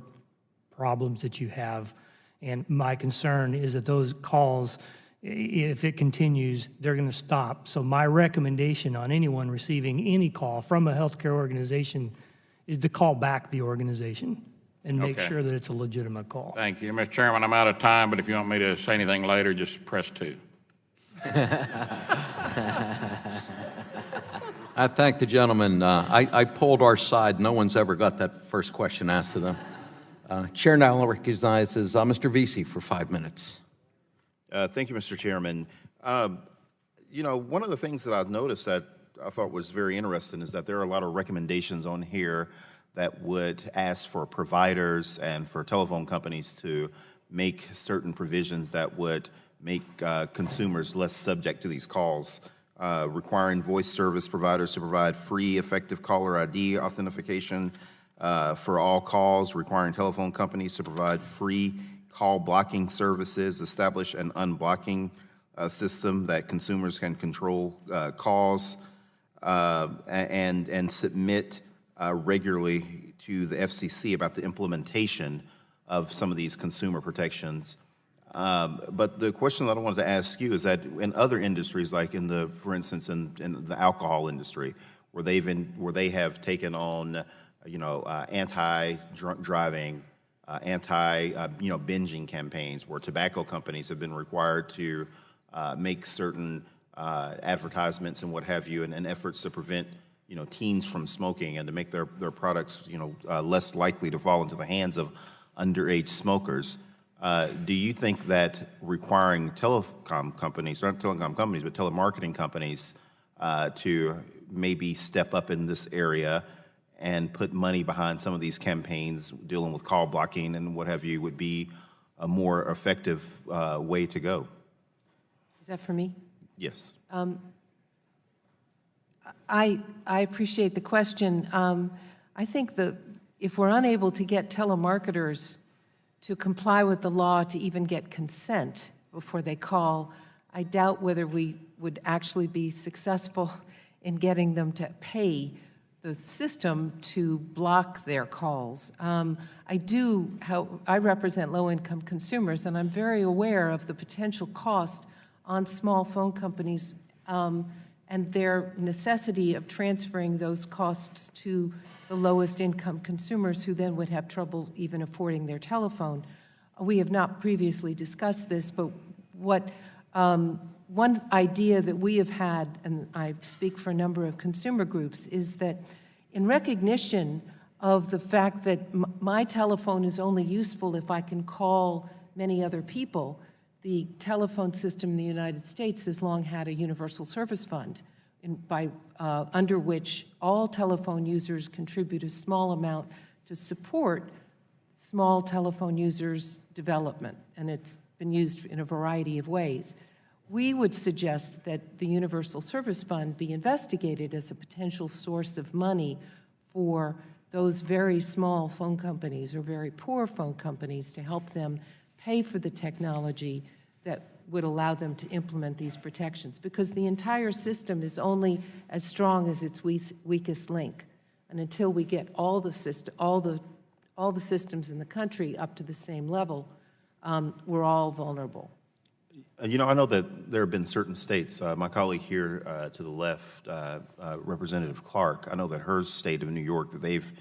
problems that you have. And my concern is that those calls, if it continues, they're going to stop. So my recommendation on anyone receiving any call from a healthcare organization is to call back the organization and make sure that it's a legitimate call. Thank you. Mr. Chairman, I'm out of time, but if you want me to say anything later, just press 2. I thank the gentleman. I polled our side. No one's ever got that first question asked to them. Chair now recognizes Mr. Vesey for 5 minutes. Thank you, Mr. Chairman. You know, one of the things that I've noticed that I thought was very interesting is that there are a lot of recommendations on here that would ask for providers and for telephone companies to make certain provisions that would make consumers less subject to these calls, requiring voice service providers to provide free effective caller ID authentication for all calls, requiring telephone companies to provide free call blocking services, establish an unblocking system that consumers can control calls, and submit regularly to the FCC about the implementation of some of these consumer protections. But the question that I wanted to ask you is that in other industries, like for instance, in the alcohol industry, where they have taken on, anti-drunk driving, binging campaigns, where tobacco companies have been required to make certain advertisements and what have you, and efforts to prevent, teens from smoking and to make their products, less likely to fall into the hands of underage smokers. Do you think that requiring telecom companies, not telecom companies, but telemarketing companies to maybe step up in this area and put money behind some of these campaigns dealing with call blocking and what have you would be a more effective way to go? Is that for me? Yes. I appreciate the question. I think if we're unable to get telemarketers to comply with the law to even get consent before they call, I doubt whether we would actually be successful in getting them to pay the system to block their calls. I represent low-income consumers, and I'm very aware of the potential cost on small phone companies and their necessity of transferring those costs to the lowest income consumers who then would have trouble even affording their telephone. We have not previously discussed this, but one idea that we have had, and I speak for a number of consumer groups, is that in recognition of the fact that my telephone is only useful if I can call many other people, the telephone system in the United States has long had a universal service fund under which all telephone users contribute a small amount to support small telephone users' development, and it's been used in a variety of ways. We would suggest that the Universal Service Fund be investigated as a potential source of money for those very small phone companies or very poor phone companies to help them pay for the technology that would allow them to implement these protections, because the entire system is only as strong as its weakest link. And until we get all the systems in the country up to the same level, we're all vulnerable. I know that there have been certain states, my colleague here to the left, Representative Clark, I know that her state of New York, that they've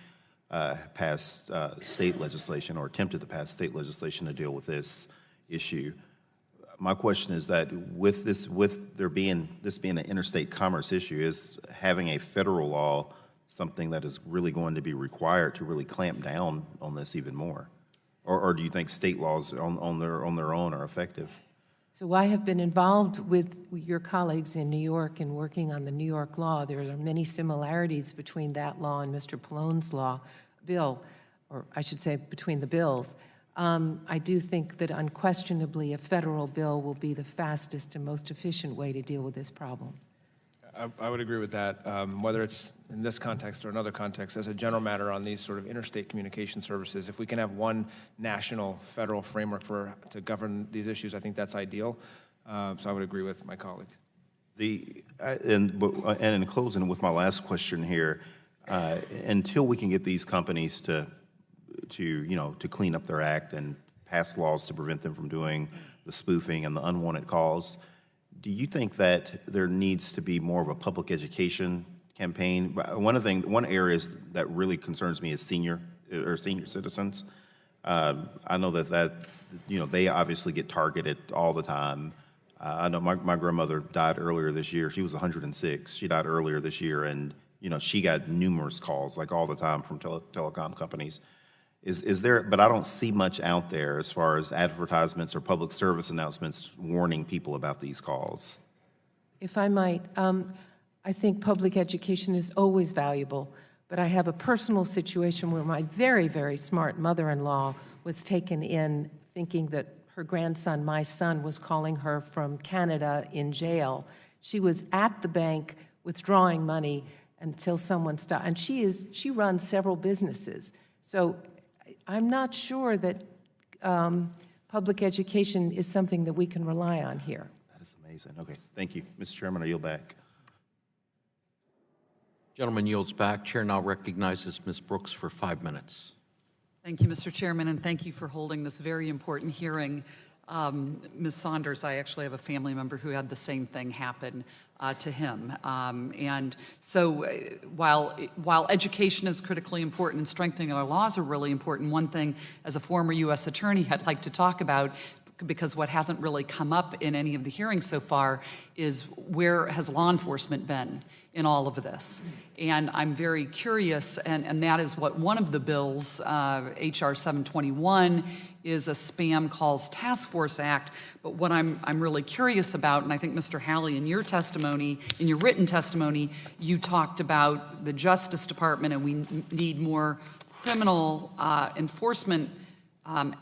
passed state legislation or attempted to pass state legislation to deal with this issue. My question is that with this being an interstate commerce issue, is having a federal law something that is really going to be required to really clamp down on this even more? Or do you think state laws on their own are effective? So I have been involved with your colleagues in New York and working on the New York law. There are many similarities between that law and Mr. Pallone's bill, or I should say between the bills. I do think that unquestionably a federal bill will be the fastest and most efficient way to deal with this problem. I would agree with that, whether it's in this context or another context. As a general matter on these sort of interstate communication services, if we can have one national federal framework to govern these issues, I think that's ideal. So I would agree with my colleague. And in closing with my last question here, until we can get these companies to clean up their act and pass laws to prevent them from doing the spoofing and the unwanted calls, do you think that there needs to be more of a public education campaign? One area that really concerns me is senior citizens. I know that they obviously get targeted all the time. I know my grandmother died earlier this year. She was 106. She died earlier this year, and she got numerous calls, like all the time, from telecom companies. Is there, but I don't see much out there as far as advertisements or public service announcements warning people about these calls. If I might, I think public education is always valuable, but I have a personal situation where my very, very smart mother-in-law was taken in thinking that her grandson, my son, was calling her from Canada in jail. She was at the bank withdrawing money until someone stopped, and she runs several businesses. So I'm not sure that public education is something that we can rely on here. That is amazing. Okay, thank you. Mr. Chairman, I yield back. Gentleman yields back. Chair now recognizes Ms. Brooks for 5 minutes. Thank you, Mr. Chairman, and thank you for holding this very important hearing. Ms. Saunders, I actually have a family member who had the same thing happen to him. And so while education is critically important and strengthening our laws are really important, one thing as a former U.S. attorney I'd like to talk about, because what hasn't really come up in any of the hearings so far, is where has law enforcement been in all of this? And I'm very curious, and that is what one of the bills, H.R. 721, is a Spam Calls Task Force Act. But what I'm really curious about, and I think Mr. Halley, in your testimony, in your written testimony, you talked about the Justice Department, and we need more criminal enforcement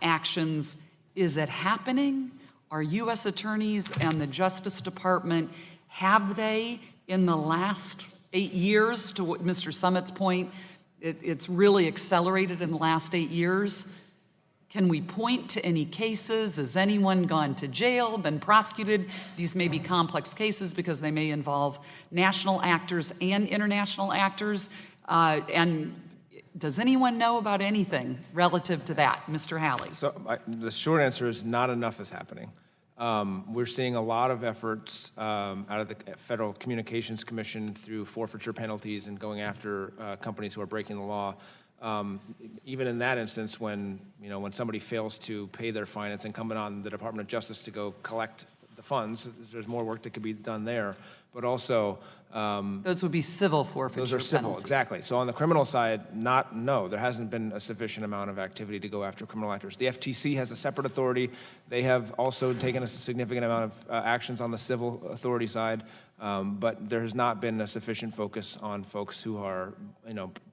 actions. Is it happening? Are U.S. attorneys and the Justice Department, have they, in the last 8 years, to what Mr. Summit's point, it's really accelerated in the last 8 years? Can we point to any cases? Has anyone gone to jail, been prosecuted? These may be complex cases because they may involve national actors and international actors. And does anyone know about anything relative to that? Mr. Halley. So the short answer is not enough is happening. We're seeing a lot of efforts out of the Federal Communications Commission through forfeiture penalties and going after companies who are breaking the law. Even in that instance, when somebody fails to pay their fine, it's incumbent on the Department of Justice to go collect the funds. There's more work that could be done there, but also those would be civil forfeiture. Those are civil, penalties. exactly. So on the criminal side, no, there hasn't been a sufficient amount of activity to go after criminal actors. The FTC has a separate authority. They have also taken a significant amount of actions on the civil authority side, but there has not been a sufficient focus on folks who are,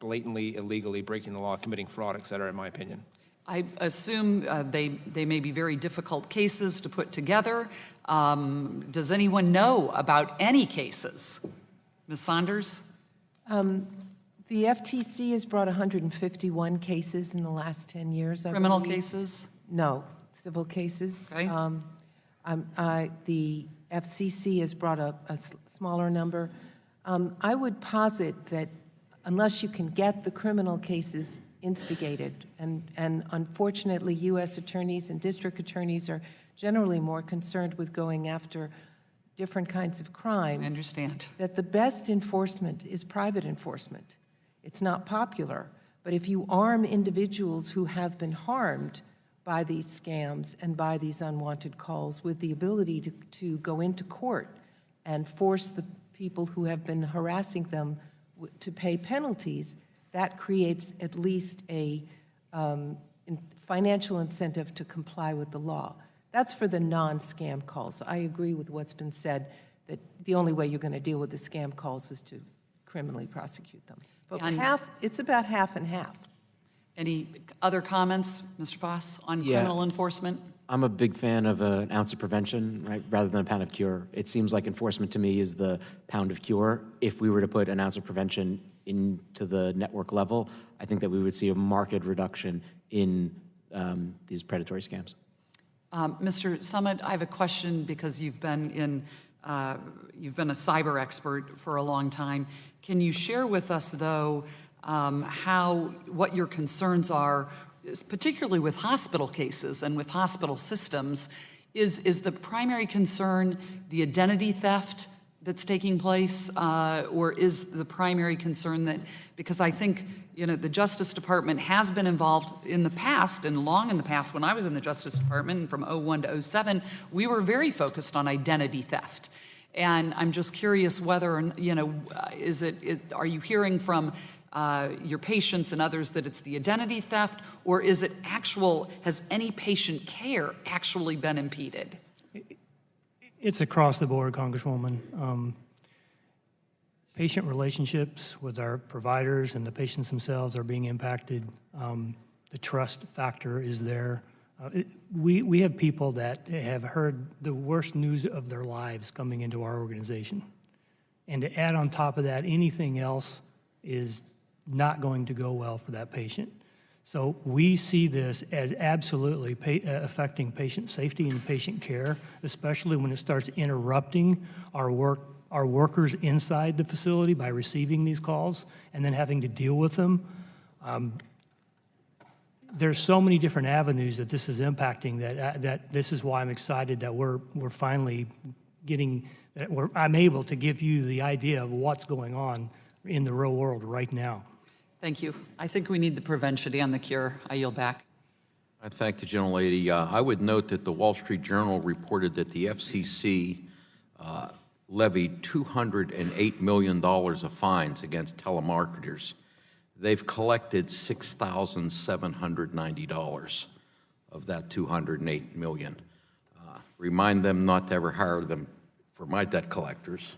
blatantly, illegally breaking the law, committing fraud, et cetera, in my opinion. I assume they may be very difficult cases to put together. Does anyone know about any cases? Ms. Saunders? The FTC has brought 151 cases in the last 10 years. Criminal cases? No, civil cases. Okay. The FCC has brought a smaller number. I would posit that unless you can get the criminal cases instigated, and unfortunately, U.S. attorneys and district attorneys are generally more concerned with going after different kinds of crimes. I understand. That the best enforcement is private enforcement. It's not popular, but if you arm individuals who have been harmed by these scams and by these unwanted calls with the ability to go into court and force the people who have been harassing them to pay penalties, that creates at least a financial incentive to comply with the law. That's for the non-scam calls. I agree with what's been said, that the only way you're going to deal with the scam calls is to criminally prosecute them. But it's about half and half. Any other comments, Mr. Foss, on criminal enforcement? I'm a big fan of an ounce of prevention, right, rather than a pound of cure. It seems like enforcement to me is the pound of cure. If we were to put an ounce of prevention into the network level, I think that we would see a marked reduction in these predatory scams. Mr. Summit, I have a question because you've been a cyber expert for a long time. Can you share with us, though, what your concerns are, particularly with hospital cases and with hospital systems? Is the primary concern the identity theft that's taking place, or is the primary concern that, because I think, the Justice Department has been involved in the past, and long in the past, when I was in the Justice Department from 01 to 07, we were very focused on identity theft. And I'm just curious whether, are you hearing from your patients and others that it's the identity theft, or is it has any patient care actually been impeded? It's across the board, Congresswoman. Patient relationships with our providers and the patients themselves are being impacted. The trust factor is there. We have people that have heard the worst news of their lives coming into our organization. And to add on top of that, anything else is not going to go well for that patient. So we see this as absolutely affecting patient safety and patient care, especially when it starts interrupting our work our workers inside the facility by receiving these calls and then having to deal with them. There's so many different avenues that this is impacting that this is why I'm excited that we're finally getting, I'm able to give you the idea of what's going on in the real world right now. Thank you. I think we need the prevention and the cure. I yield back. I thank the gentlelady. I would note that the Wall Street Journal reported that the FCC levied $208 million of fines against telemarketers. They've collected $6,790 of that $208 million. Remind them not to ever hire them for my debt collectors.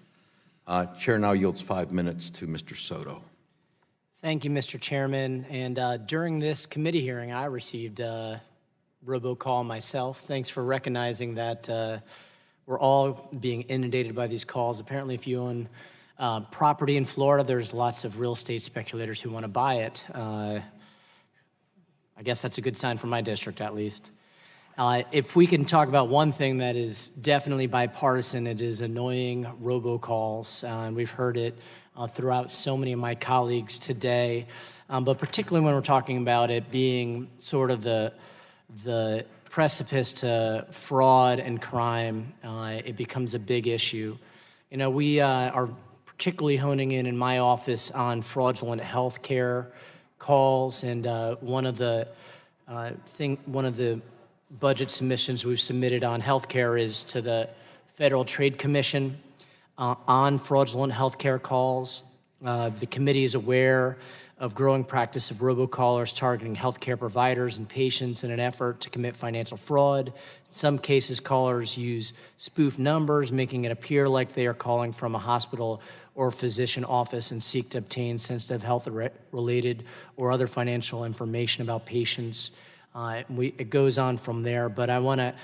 Chair now yields 5 minutes to Mr. Soto. Thank you, Mr. Chairman. And during this committee hearing, I received a robocall myself. Thanks for recognizing that we're all being inundated by these calls. Apparently, if you own property in Florida, there's lots of real estate speculators who want to buy it. I guess that's a good sign for my district, at least. If we can talk about one thing that is definitely bipartisan, it is annoying robocalls. And we've heard it throughout so many of my colleagues today, but particularly when we're talking about it being sort of the precipice to fraud and crime, it becomes a big issue. You know, we are particularly honing in my office on fraudulent health care calls, and one of the budget submissions we've submitted on health care is to the Federal Trade Commission on fraudulent health care calls. The committee is aware of growing practice of robocallers targeting healthcare providers and patients in an effort to commit financial fraud. In some cases, callers use spoof numbers, making it appear like they are calling from a hospital or physician office and seek to obtain sensitive health-related or other financial information about patients. It goes on from there, but I want to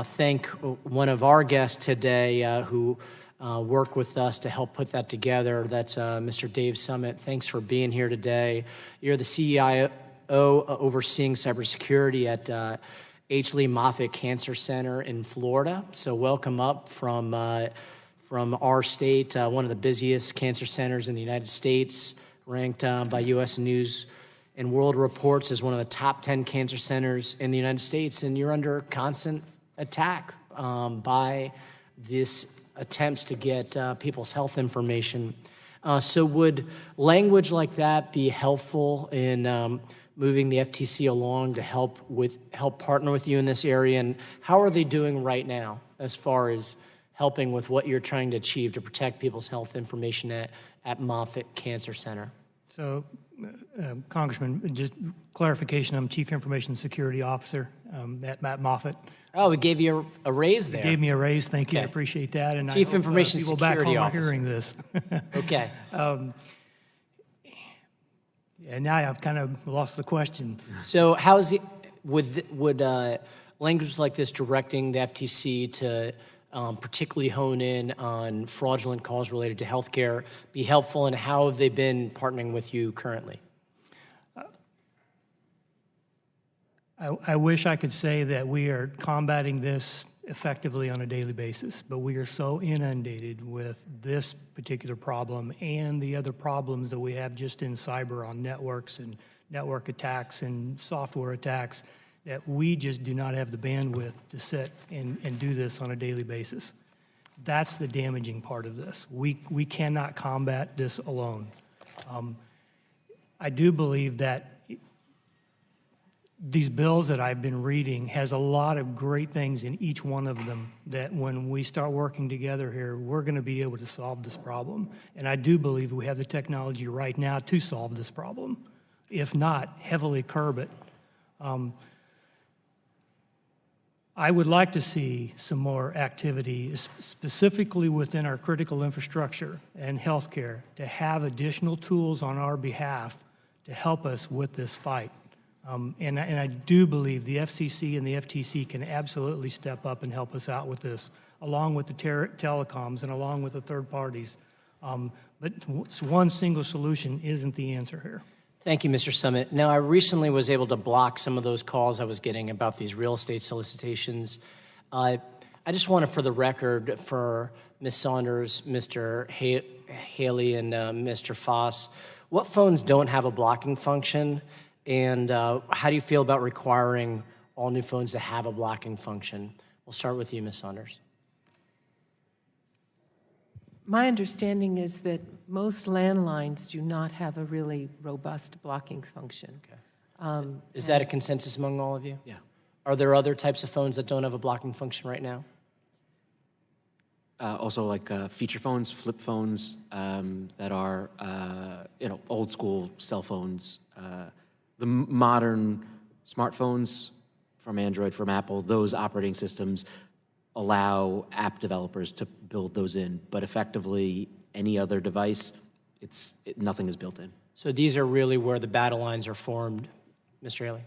thank one of our guests today who worked with us to help put that together. That's Mr. Dave Summit. Thanks for being here today. You're the CIO overseeing cybersecurity at H. Lee Moffitt Cancer Center in Florida. So welcome up from our state, one of the busiest cancer centers in the United States, ranked by U.S. News and World Reports as one of the top 10 cancer centers in the United States. And you're under constant attack by this attempts to get people's health information. So would language like that be helpful in moving the FTC along to help partner with you in this area? And how are they doing right now as far as helping with what you're trying to achieve to protect people's health information at Moffitt Cancer Center? So, Congressman, just clarification, I'm Chief Information Security Officer at Moffitt. Oh, we gave you a raise there. They gave me a raise, thank you, I Okay. appreciate that. And Chief I hope, Information people Security back home Officer. are hearing this. Okay. And now I've kind of lost the question. So would language like this directing the FTC to particularly hone in on fraudulent calls related to healthcare be helpful, and how have they been partnering with you currently? I wish I could say that we are combating this effectively on a daily basis, but we are so inundated with this particular problem and the other problems that we have just in cyber on networks and network attacks and software attacks that we just do not have the bandwidth to sit and do this on a daily basis. That's the damaging part of this. We cannot combat this alone. I do believe that these bills that I've been reading has a lot of great things in each one of them that when we start working together here, we're going to be able to solve this problem. And I do believe we have the technology right now to solve this problem. If not, heavily curb it. I would like to see some more activity, specifically within our critical infrastructure and healthcare, to have additional tools on our behalf to help us with this fight. And I do believe the FCC and the FTC can absolutely step up and help us out with this, along with the telecoms and along with the third parties. But one single solution isn't the answer here. Thank you, Mr. Summit. Now, I recently was able to block some of those calls I was getting about these real estate solicitations. I just want to, for the record, for Ms. Saunders, Mr. Haley, and Mr. Foss, what phones don't have a blocking function, and how do you feel about requiring all new phones to have a blocking function? We'll start with you, Ms. Saunders. My understanding is that most landlines do not have a really robust blocking function. Is that a consensus among all of you? Yeah. Are there other types of phones that don't have a blocking function right now? Also, like feature phones, flip phones that are old school cell phones. The modern smartphones from Android, from Apple, those operating systems allow app developers to build those in, but effectively any other device, nothing is built in. So these are really where the battle lines are formed, Mr. Haley?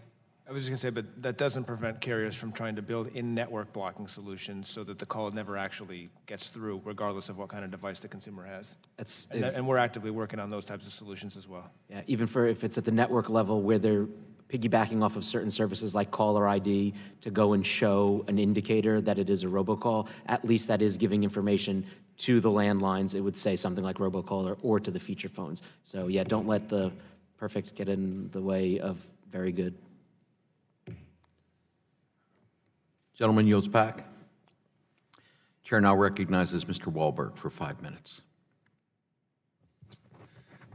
I was just going to say, but that doesn't prevent carriers from trying to build in-network blocking solutions so that the call never actually gets through, regardless of what kind of device the consumer has. And we're actively working on those types of solutions as well. Yeah, even for if it's at the network level where they're piggybacking off of certain services like caller ID to go and show an indicator that it is a robocall, at least that is giving information to the landlines. It would say something like robocaller or to the feature phones. So yeah, don't let the perfect get in the way of very good. Gentleman yields back. Chair now recognizes Mr. Wahlberg for 5 minutes.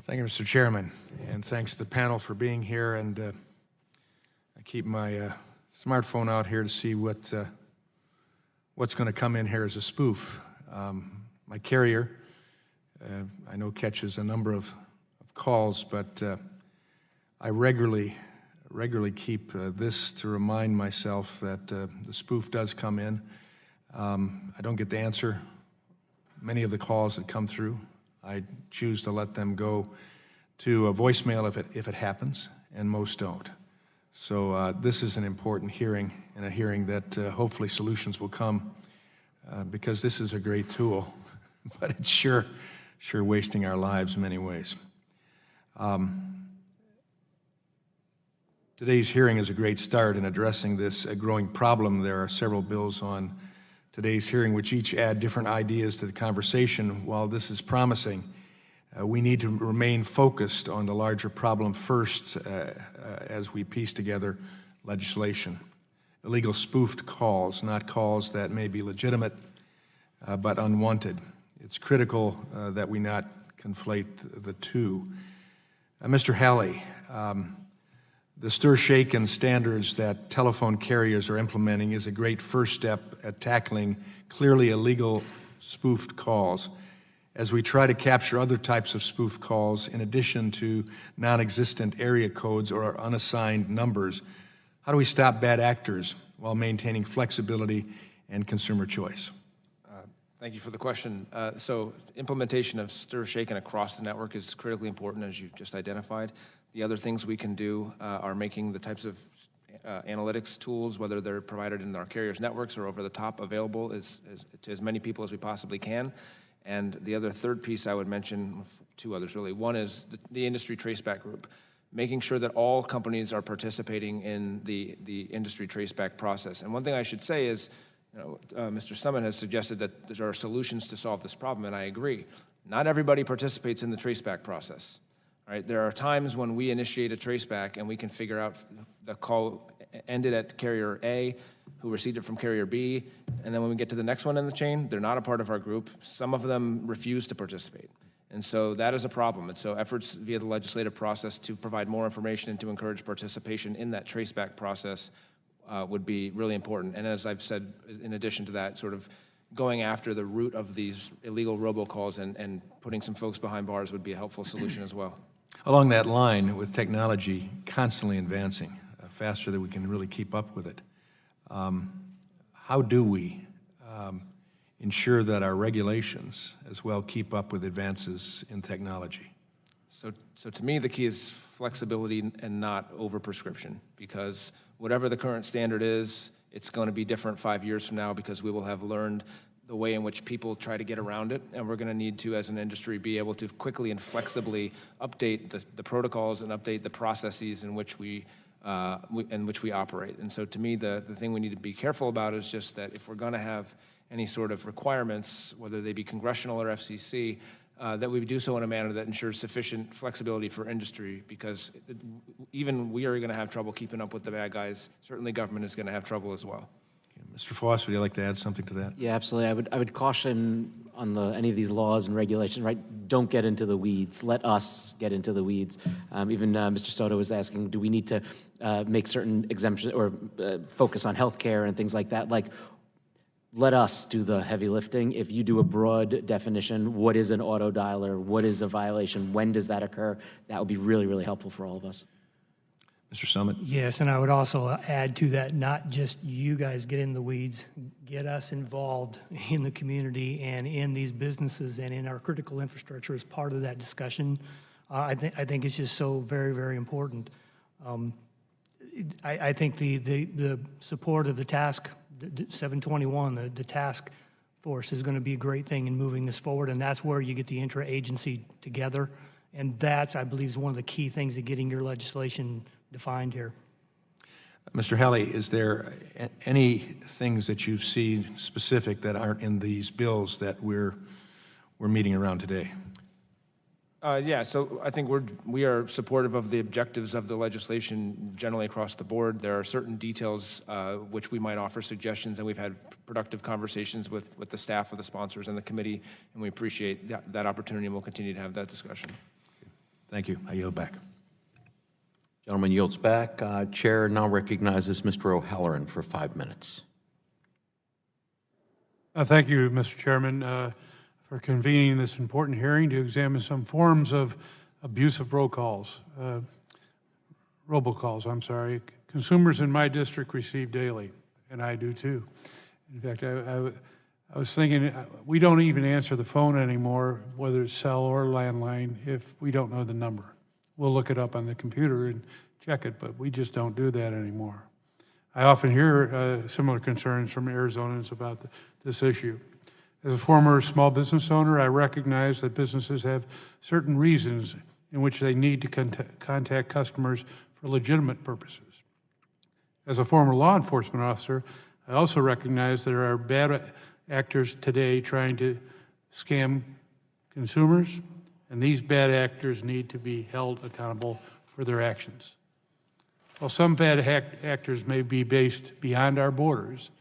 Thank you, Mr. Chairman, and thanks to the panel for being here. And I keep my smartphone out here to see what's going to come in here as a spoof. My carrier, I know, catches a number of calls, but I regularly keep this to remind myself that the spoof does come in. I don't get the answer. Many of the calls that come through, I choose to let them go to a voicemail if it happens, and most don't. So this is an important hearing, and a hearing that hopefully solutions will come, because this is a great tool, but it's sure wasting our lives in many ways. Today's hearing is a great start in addressing this growing problem. There are several bills on today's hearing which each add different ideas to the conversation. While this is promising, we need to remain focused on the larger problem first as we piece together legislation. Illegal spoofed calls, not calls that may be legitimate but unwanted. It's critical that we not conflate the two. Mr. Haley, the stir-shaken standards that telephone carriers are implementing is a great first step at tackling clearly illegal spoofed calls. As we try to capture other types of spoofed calls, in addition to non-existent area codes or unassigned numbers, how do we stop bad actors while maintaining flexibility and consumer choice? Thank you for the question. So implementation of stir-shaken across the network is critically important, as you just identified. The other things we can do are making the types of analytics tools, whether they're provided in our carriers' networks or over the top, available to as many people as we possibly can. And the other third piece I would mention, two others really. One is the industry traceback group, making sure that all companies are participating in the industry traceback process. And one thing I should say is, Mr. Summit has suggested that there are solutions to solve this problem, and I agree. Not everybody participates in the traceback process. Right? There are times when we initiate a traceback and we can figure out the call ended at carrier A, who received it from carrier B, and then when we get to the next one in the chain, they're not a part of our group. Some of them refuse to participate. And so that is a problem. And so efforts via the legislative process to provide more information and to encourage participation in that traceback process would be really important. And as I've said, in addition to that, sort of going after the root of these illegal robocalls and putting some folks behind bars would be a helpful solution as well. Along that line, with technology constantly advancing, faster than we can really keep up with it, how do we ensure that our regulations as well keep up with advances in technology? So to me, the key is flexibility and not over-prescription, because whatever the current standard is, it's going to be different 5 years from now because we will have learned the way in which people try to get around it, and we're going to need to, as an industry, be able to quickly and flexibly update the protocols and update the processes in which we in which we operate. And so to me, the thing we need to be careful about is just that if we're going to have any sort of requirements, whether they be congressional or FCC, that we do so in a manner that ensures sufficient flexibility for industry, because even we are going to have trouble keeping up with the bad guys. Certainly government is going to have trouble as well. Mr. Foss, would you like to add something to that? Yeah, absolutely. I would caution on any of these laws and regulations, right? Don't get into the weeds. Let us get into the weeds. Even Mr. Soto was asking, do we need to make certain exemptions or focus on healthcare and things like that? Like, let us do the heavy lifting. If you do a broad definition, what is an auto dialer? What is a violation? When does that occur? That would be really, really helpful for all of us. Mr. Summit? Yes, and I would also add to that, not just you guys get in the weeds, get us involved in the community and in these businesses and in our critical infrastructure as part of that discussion. I think it's just so very, very important. I think the support of the task, 721, the task force is going to be a great thing in moving this forward, and that's where you get the intra-agency together, and that's, I believe, is one of the key things of getting your legislation defined here. Mr. Halley, is there any things that you see specific that aren't in these bills that we're meeting around today? Yeah, so I think we are supportive of the objectives of the legislation generally across the board. There are certain details which we might offer suggestions, and we've had productive conversations with the staff of the sponsors and the committee, and we appreciate that opportunity, and we'll continue to have that discussion. Thank you. I yield back. Gentleman yields back. Chair now recognizes Mr. O'Halloran for 5 minutes. Thank you, Mr. Chairman, for convening this important hearing to examine some forms of abusive robocalls. Consumers in my district receive daily, and I do too. In fact, I was thinking, we don't even answer the phone anymore, whether it's cell or landline, if we don't know the number. We'll look it up on the computer and check it, but we just don't do that anymore. I often hear similar concerns from Arizonans about this issue. As a former small business owner, I recognize that businesses have certain reasons in which they need to contact customers for legitimate purposes. As a former law enforcement officer, I also recognize there are bad actors today trying to scam consumers, and these bad actors need to be held accountable for their actions. While some bad actors may be based beyond our borders,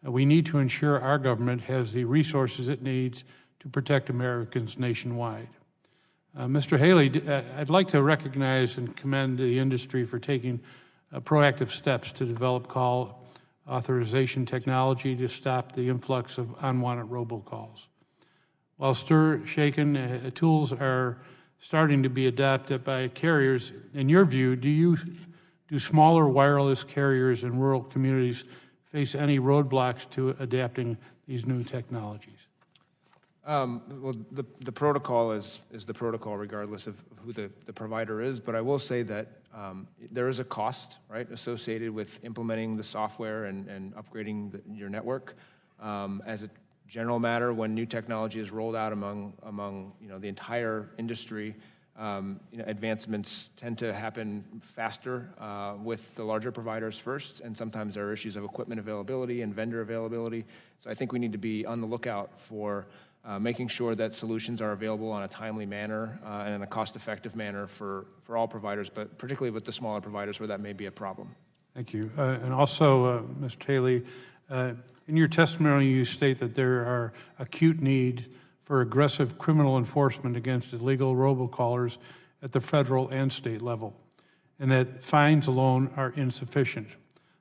we need to ensure our government has the resources it needs to protect Americans nationwide. Mr. Haley, I'd like to recognize and commend the industry for taking proactive steps to develop call authorization technology to stop the influx of unwanted robocalls. While shaken, tools are starting to be adopted by carriers. In your view, do smaller wireless carriers in rural communities face any roadblocks to adapting these new technologies? Well, the protocol is the protocol regardless of who the provider is, but I will say that there is a cost, right, associated with implementing the software and upgrading your network. As a general matter, when new technology is rolled out among the entire industry, advancements tend to happen faster with the larger providers first, and sometimes there are issues of equipment availability and vendor availability. So I think we need to be on the lookout for making sure that solutions are available on a timely manner and in a cost-effective manner for all providers, but particularly with the smaller providers where that may be a problem. Thank you. And also, Mr. Haley, in your testimony, you state that there are acute need for aggressive criminal enforcement against illegal robocallers at the federal and state level, and that fines alone are insufficient.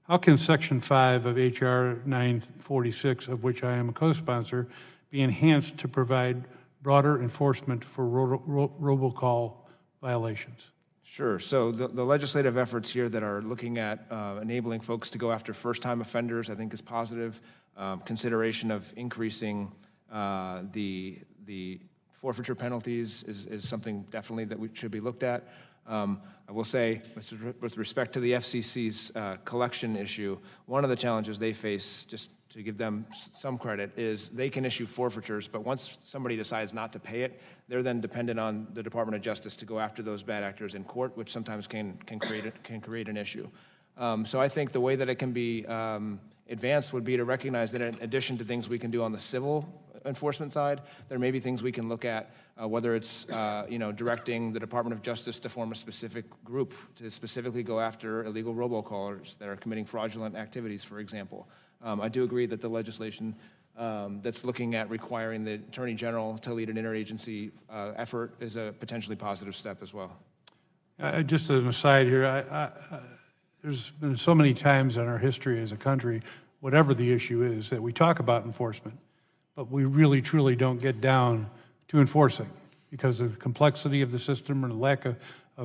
How can Section 5 of H.R. 946, of which I am a co-sponsor, be enhanced to provide broader enforcement for robocall violations? Sure. So the legislative efforts here that are looking at enabling folks to go after first-time offenders, I think, is positive. Consideration of increasing the forfeiture penalties is something definitely that should be looked at. I will say, with respect to the FCC's collection issue, one of the challenges they face, just to give them some credit, is they can issue forfeitures, but once somebody decides not to pay it, they're then dependent on the Department of Justice to go after those bad actors in court, which sometimes can create an issue. So I think the way that it can be advanced would be to recognize that in addition to things we can do on the civil enforcement side, there may be things we can look at, whether it's directing the Department of Justice to form a specific group to specifically go after illegal robocallers that are committing fraudulent activities, for example. I do agree that the legislation that's looking at requiring the Attorney General to lead an interagency effort is a potentially positive step as well. Just as an aside here, there's been so many times in our history as a country, whatever the issue is, that we talk about enforcement, but we really, truly don't get down to enforcing because of the complexity of the system or the lack of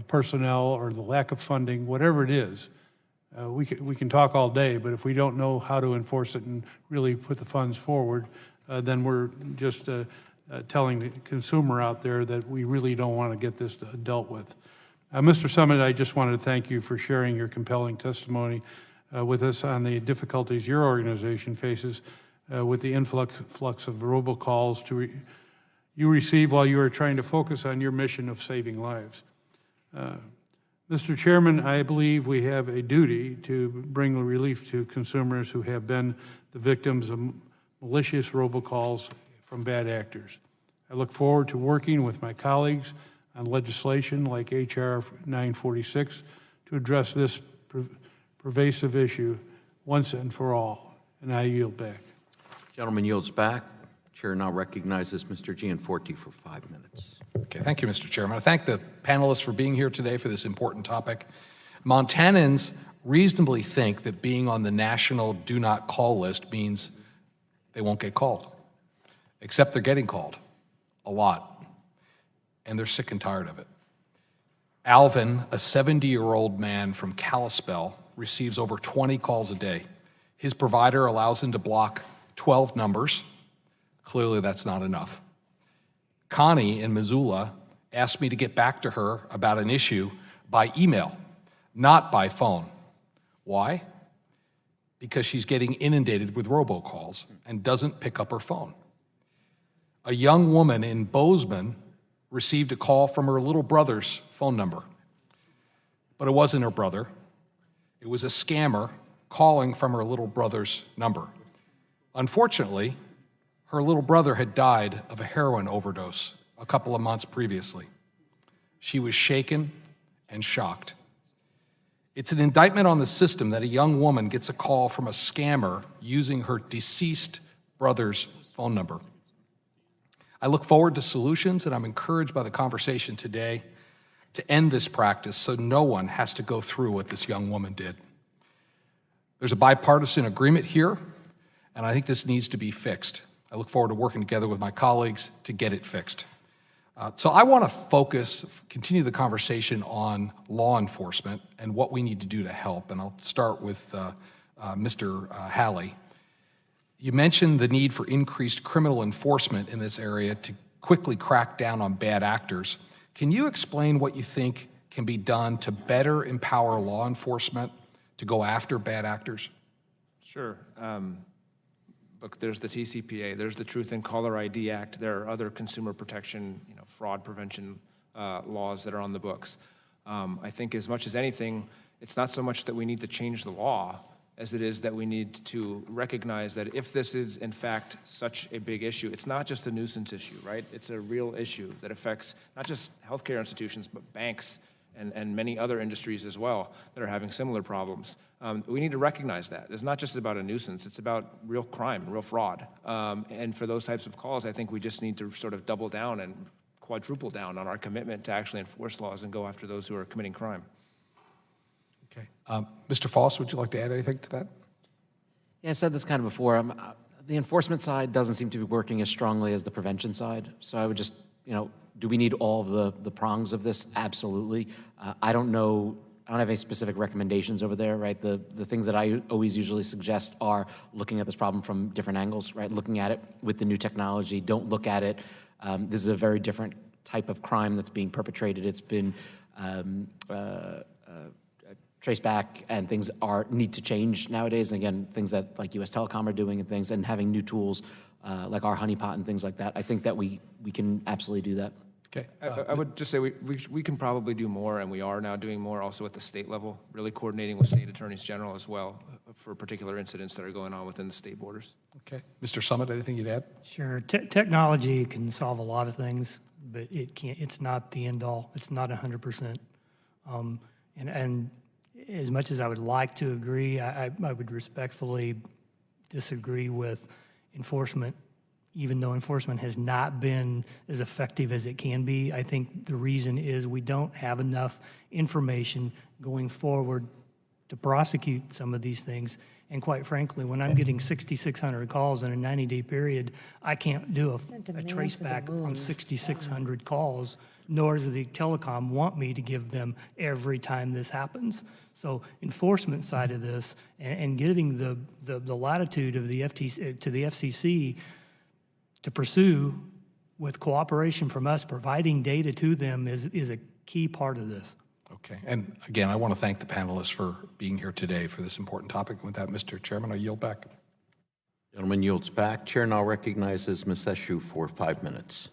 personnel or the lack of funding, whatever it is. We can talk all day, but if we don't know how to enforce it and really put the funds forward, then we're just telling the consumer out there that we really don't want to get this dealt with. Mr. Summit, I just wanted to thank you for sharing your compelling testimony with us on the difficulties your organization faces with the influx of robocalls you receive while you are trying to focus on your mission of saving lives. Mr. Chairman, I believe we have a duty to bring relief to consumers who have been the victims of malicious robocalls from bad actors. I look forward to working with my colleagues on legislation like H.R. 946 to address this pervasive issue once and for all. And I yield back. Gentleman yields back. Chair now recognizes Mr. Gianforte for 5 minutes. Okay, thank you, Mr. Chairman. I thank the panelists for being here today for this important topic. Montanans reasonably think that being on the national do not call list means they won't get called, except they're getting called a lot, and they're sick and tired of it. Alvin, a 70-year-old man from Kalispell, receives over 20 calls a day. His provider allows him to block 12 numbers. Clearly, that's not enough. Connie in Missoula asked me to get back to her about an issue by email, not by phone. Why? Because she's getting inundated with robocalls and doesn't pick up her phone. A young woman in Bozeman received a call from her little brother's phone number. But it wasn't her brother. It was a scammer calling from her little brother's number. Unfortunately, her little brother had died of a heroin overdose a couple of months previously. She was shaken and shocked. It's an indictment on the system that a young woman gets a call from a scammer using her deceased brother's phone number. I look forward to solutions, and I'm encouraged by the conversation today to end this practice so no one has to go through what this young woman did. There's a bipartisan agreement here, and I think this needs to be fixed. I look forward to working together with my colleagues to get it fixed. So I want to continue the conversation on law enforcement and what we need to do to help, and I'll start with Mr. Halley. You mentioned the need for increased criminal enforcement in this area to quickly crack down on bad actors. Can you explain what you think can be done to better empower law enforcement to go after bad actors? Sure. Look, there's the TCPA, there's the Truth in Caller ID Act, there are other consumer protection, fraud prevention laws that are on the books. I think as much as anything, it's not so much that we need to change the law as it is that we need to recognize that if this is in fact such a big issue, it's not just a nuisance issue, right? It's a real issue that affects not just healthcare institutions, but banks and many other industries as well that are having similar problems. We need to recognize that. It's not just about a nuisance, it's about real crime, real fraud. And for those types of calls, I think we just need to sort of double down and quadruple down on our commitment to actually enforce laws and go after those who are committing crime. Okay. Mr. Foss, would you like to add anything to that? Yeah, I said this kind of before. The enforcement side doesn't seem to be working as strongly as the prevention side. So I would just, do we need all of the prongs of this? Absolutely. I don't know. I don't have any specific recommendations over there, right? The things that I always usually suggest are looking at this problem from different angles, right? Looking at it with the new technology. Don't look at it. This is a very different type of crime that's being perpetrated. It's been trace back, and things need to change nowadays. And again, things that like U.S. Telecom are doing and things, and having new tools like our honeypot and things like that. I think that we can absolutely do that. Okay. I would just say we can probably do more, and we are now doing more also at the state level, really coordinating with state attorneys general as well for particular incidents that are going on within the state borders. Okay. Mr. Summit, anything you'd add? Sure. Technology can solve a lot of things, but it's not the end all. It's not 100%. And as much as I would like to agree, I would respectfully disagree with enforcement. Even though enforcement has not been as effective as it can be, I think the reason is we don't have enough information going forward to prosecute some of these things. And quite frankly, when I'm getting 6,600 calls in a 90-day period, I can't do a trace back on 6,600 calls, nor does the telecom want me to give them every time this happens. So enforcement side of this and giving the latitude of the FTC to the FCC to pursue with cooperation from us, providing data to them is a key part of this. Okay. And again, I want to thank the panelists for being here today for this important topic. With that, Mr. Chairman, I yield back. Gentleman yields back. Chair now recognizes Ms. Eshu for 5 minutes.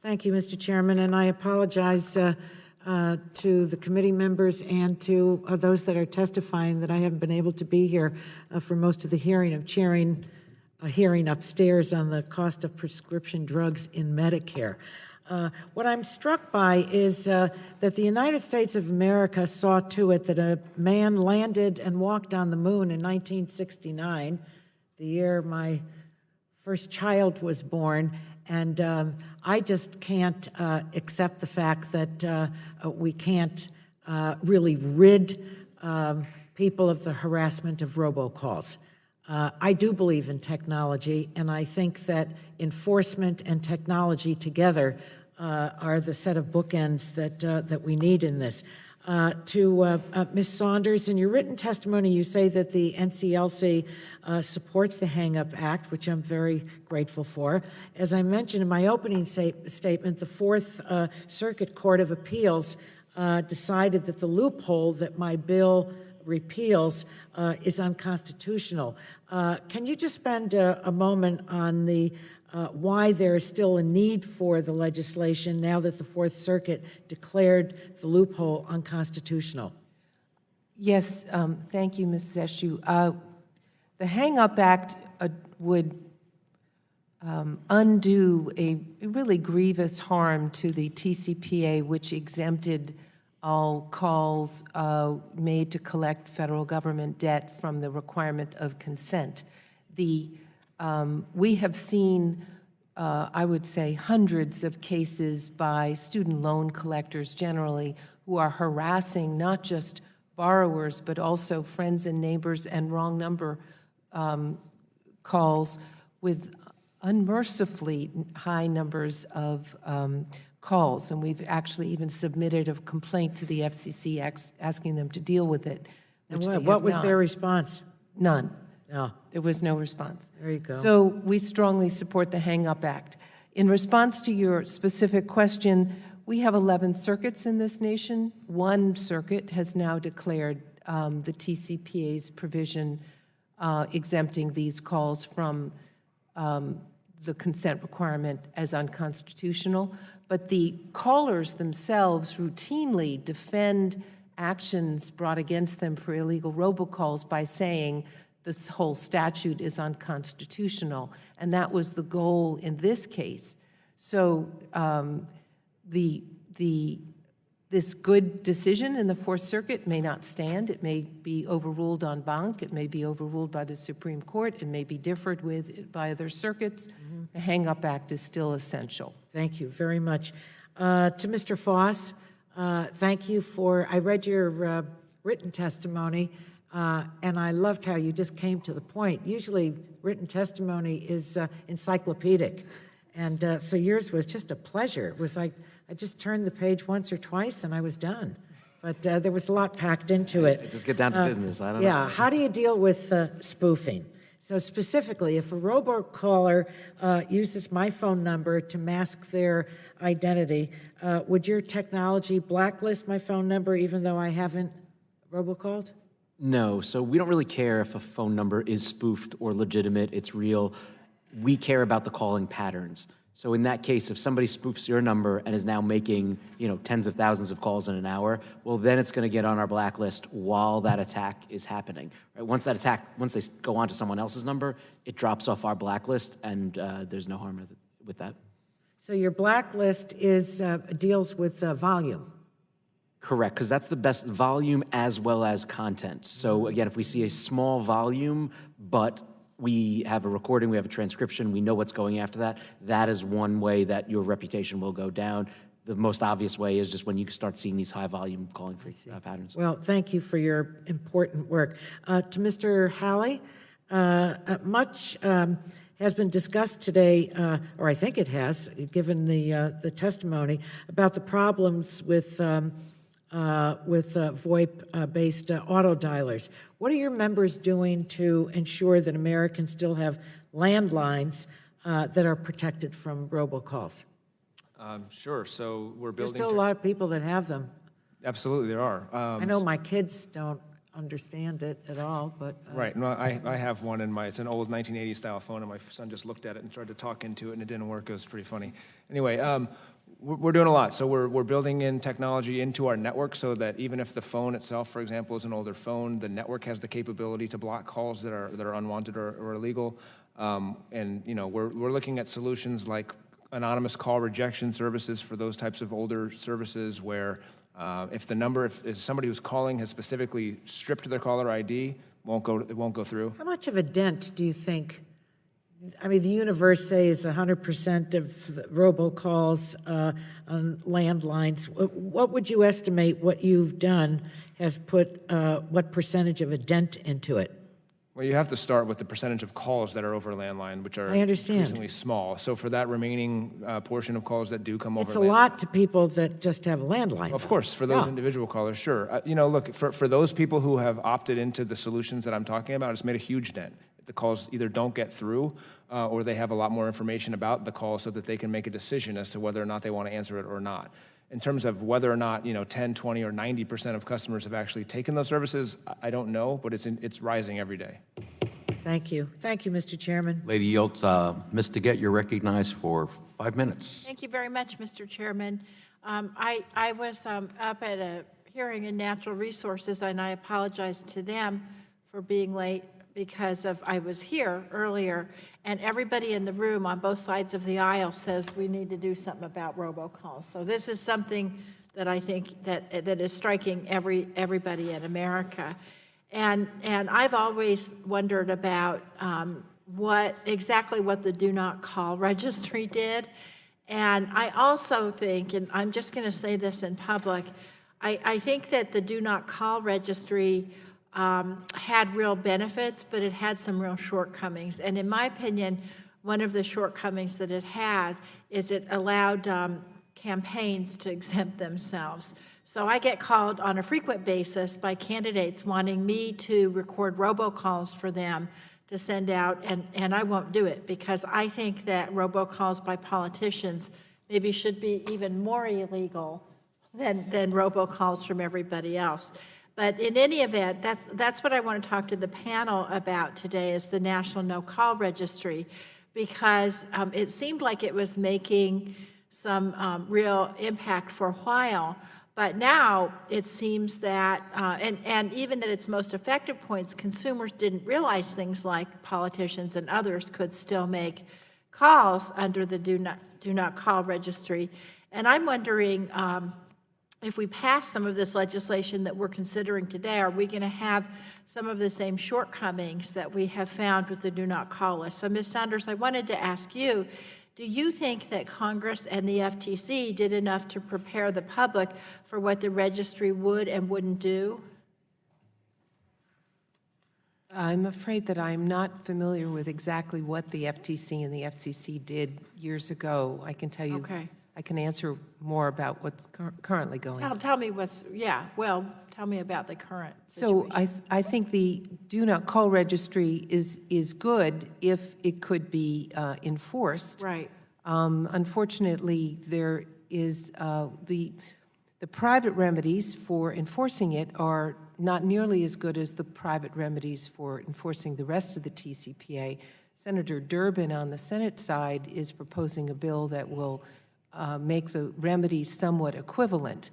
Thank you, Mr. Chairman, and I apologize to the committee members and to those that are testifying that I haven't been able to be here for most of the hearing. I'm chairing a hearing upstairs on the cost of prescription drugs in Medicare. What I'm struck by is that the United States of America saw to it that a man landed and walked on the moon in 1969, the year my first child was born, and I just can't accept the fact that we can't really rid people of the harassment of robocalls. I do believe in technology, and I think that enforcement and technology together are the set of bookends that we need in this. To Ms. Saunders, in your written testimony, you say that the NCLC supports the Hang Up Act, which I'm very grateful for. As I mentioned in my opening statement, the Fourth Circuit Court of Appeals decided that the loophole that my bill repeals is unconstitutional. Can you just spend a moment on the why there is still a need for the legislation now that the Fourth Circuit declared the loophole unconstitutional? Yes, thank you, Ms. Eshu. The Hang Up Act would undo a really grievous harm to the TCPA, which exempted all calls made to collect federal government debt from the requirement of consent. We have seen, I would say, hundreds of cases by student loan collectors generally who are harassing not just borrowers, but also friends and neighbors and wrong number calls with unmercifully high numbers of calls. And we've actually even submitted a complaint to the FCC asking them to deal with it. And what was their response? None. No. There was no response. There you go. So we strongly support the Hang Up Act. In response to your specific question, we have 11 circuits in this nation. One circuit has now declared the TCPA's provision exempting these calls from the consent requirement as unconstitutional. But the callers themselves routinely defend actions brought against them for illegal robocalls by saying this whole statute is unconstitutional, and that was the goal in this case. So this good decision in the Fourth Circuit may not stand. It may be overruled en banc. It may be overruled by the Supreme Court. It may be differed with by other circuits. Mm-hmm. The Hang Up Act is still essential. Thank you very much. To Mr. Foss, thank you for, I read your written testimony, and I loved how you just came to the point. Usually written testimony is encyclopedic, and so yours was just a pleasure. It was like I just turned the page once or twice and I was done. But there was a lot packed into it. Just get down to business. I don't know. Yeah, how do you deal with spoofing? So specifically, if a robocaller uses my phone number to mask their identity, would your technology blacklist my phone number even though I haven't robocalled? No, so we don't really care if a phone number is spoofed or legitimate, it's real. We care about the calling patterns. So in that case, if somebody spoofs your number and is now making, tens of thousands of calls in an hour, well, then it's going to get on our blacklist while that attack is happening. Right? Once they go on to someone else's number, it drops off our blacklist, and there's no harm with that. So your blacklist deals with volume? Correct, because that's the best volume as well as content. So again, if we see a small volume, but we have a recording, we have a transcription, we know what's going after that, that is one way that your reputation will go down. The most obvious way is just when you start seeing these high volume calling patterns. Well, thank you for your important work. To Mr. Halley, much has been discussed today, or I think it has, given the testimony, about the problems with VoIP-based auto dialers. What are your members doing to ensure that Americans still have landlines that are protected from robocalls? Sure. So we're There's building. still a lot of people that have them. Absolutely, there are. I know my kids don't understand it at all, but... Right. No, I have one it's an old 1980s style phone, and my son just looked at it and tried to talk into it, and it didn't work. It was pretty funny. Anyway, we're doing a lot. So we're building in technology into our network so that even if the phone itself, for example, is an older phone, the network has the capability to block calls that are unwanted or illegal. We're looking at solutions like anonymous call rejection services for those types of older services where if the number is somebody who's calling has specifically stripped their caller ID, it won't go through. How much of a dent do you think? I mean, the universe says 100% of the robocalls on landlines. What would you estimate what you've done has put what percentage of a dent into it? Well, you have to start with the percentage of calls that are over landline, which are I understand. increasingly small. So for that remaining portion of calls that do come over It's a landline. lot to people that just have a landline. Of course, for those individual callers, sure. Look, for those people who have opted into the solutions that I'm talking about, it's made a huge dent. The calls either don't get through or they have a lot more information about the call so that they can make a decision as to whether or not they want to answer it or not. In terms of whether or not 10, 20, or 90% of customers have actually taken those services, I don't know, but it's rising every day. Thank you. Thank you, Mr. Chairman. Lady Yeltsin, Ms. DeGette, you're recognized for 5 minutes. Thank you very much, Mr. Chairman. I was up at a hearing in Natural Resources, and I apologize to them for being late because I was here earlier, and everybody in the room on both sides of the aisle says we need to do something about robocalls. So this is something that I think that is striking everybody in America. And I've always wondered about exactly what the Do Not Call registry did. And I also think, and I'm just going to say this in public, I think that the Do Not Call registry had real benefits, but it had some real shortcomings. And in my opinion, one of the shortcomings that it had is it allowed campaigns to exempt themselves. So I get called on a frequent basis by candidates wanting me to record robocalls for them to send out, and I won't do it because I think that robocalls by politicians maybe should be even more illegal than robocalls from everybody else. But in any event, that's what I want to talk to the panel about today is the National No Call Registry, because it seemed like it was making some real impact for a while. But now it seems that, and even at its most effective points, consumers didn't realize things like politicians and others could still make calls under the Do Not Call Registry. And I'm wondering, if we pass some of this legislation that we're considering today, are we going to have some of the same shortcomings that we have found with the Do Not Call list? So, Ms. Saunders, I wanted to ask you, do you think that Congress and the FTC did enough to prepare the public for what the registry would and wouldn't do? I'm afraid that I'm not familiar with exactly what the FTC and the FCC did years ago. I can tell you. Okay. I can answer more about what's currently going on. Tell me tell me about the current So situation. I think the Do Not Call registry is good if it could be enforced. Right. Unfortunately, there is The private remedies for enforcing it are not nearly as good as the private remedies for enforcing the rest of the TCPA. Senator Durbin on the Senate side is proposing a bill that will make the remedies somewhat equivalent.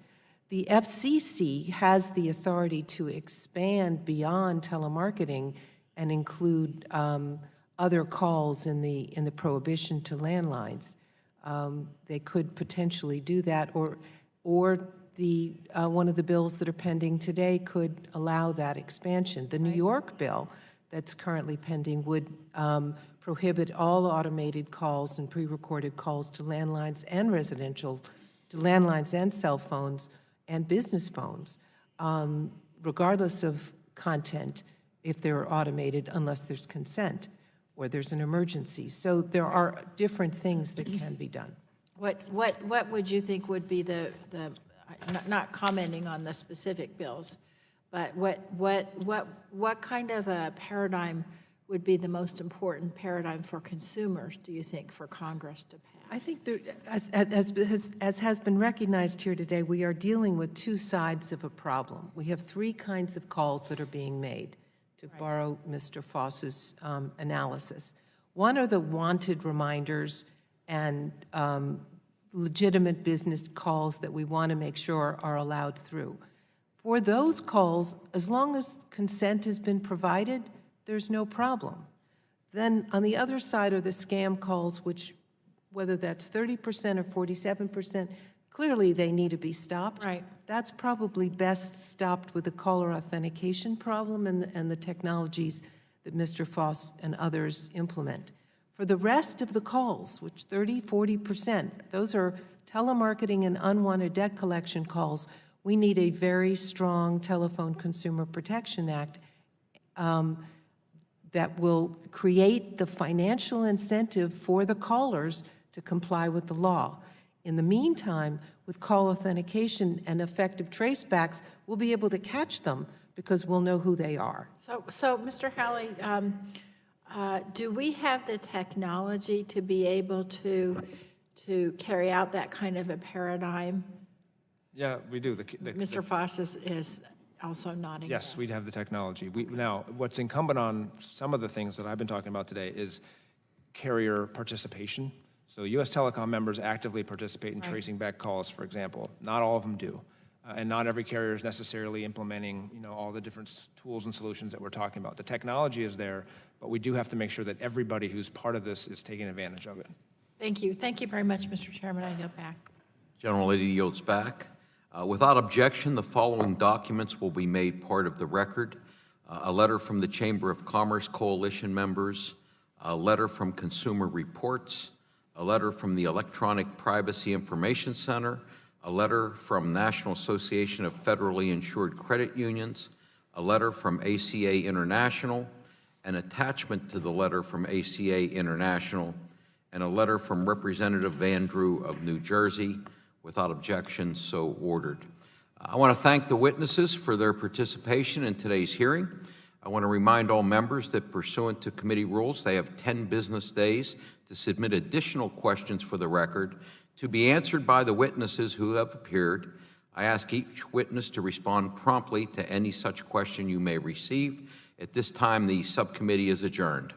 The FCC has the authority to expand beyond telemarketing and include other calls in the prohibition to landlines. They could potentially do that, or the one of the bills that are pending today could allow that expansion. The New York bill that's currently pending would prohibit all automated calls and pre-recorded calls to landlines and to landlines and cell phones and business phones, regardless of content, if they're automated, unless there's consent or there's an emergency. So there are different things that can be done. What would you think would be not commenting on the specific bills, but what kind of a paradigm would be the most important paradigm for consumers, do you think, for Congress to pass? I think there, as has been recognized here today, we are dealing with two sides of a problem. We have three kinds of calls that are being made, to borrow Mr. Foss's analysis. One are the wanted reminders and legitimate business calls that we want to make sure are allowed through. For those calls, as long as consent has been provided, there's no problem. Then on the other side are the scam calls, which, whether that's 30% or 47%, clearly they need to be stopped. Right. That's probably best stopped with the caller authentication problem and the technologies that Mr. Foss and others implement. For the rest of the calls, which 40%, those are telemarketing and unwanted debt collection calls, we need a very strong Telephone Consumer Protection Act that will create the financial incentive for the callers to comply with the law. In the meantime, with call authentication and effective tracebacks, we'll be able to catch them because we'll know who they are. So Mr. Halley, do we have the technology to be able to carry out that kind of a paradigm? Yeah, we do. Mr. Foss is also nodding. Yes, we have the technology. Now, what's incumbent on some of the things that I've been talking about today is carrier participation. So U.S. Telecom members actively participate in tracing back calls, for example. Not all of them do. And not every carrier is necessarily implementing, all the different tools and solutions that we're talking about. The technology is there, but we do have to make sure that everybody who's part of this is taking advantage of it. Thank you. Thank you very much, Mr. Chairman. I yield back. General Lady yields back. Without objection, the following documents will be made part of the record. A letter from the Chamber of Commerce Coalition members, a letter from Consumer Reports, a letter from the Electronic Privacy Information Center, a letter from National Association of Federally Insured Credit Unions, a letter from ACA International, an attachment to the letter from ACA International, and a letter from Representative Vandrew of New Jersey. Without objection, so ordered. I want to thank the witnesses for their participation in today's hearing. I want to remind all members that pursuant to committee rules, they have 10 business days to submit additional questions for the record to be answered by the witnesses who have appeared. I ask each witness to respond promptly to any such question you may receive. At this time, the subcommittee is adjourned.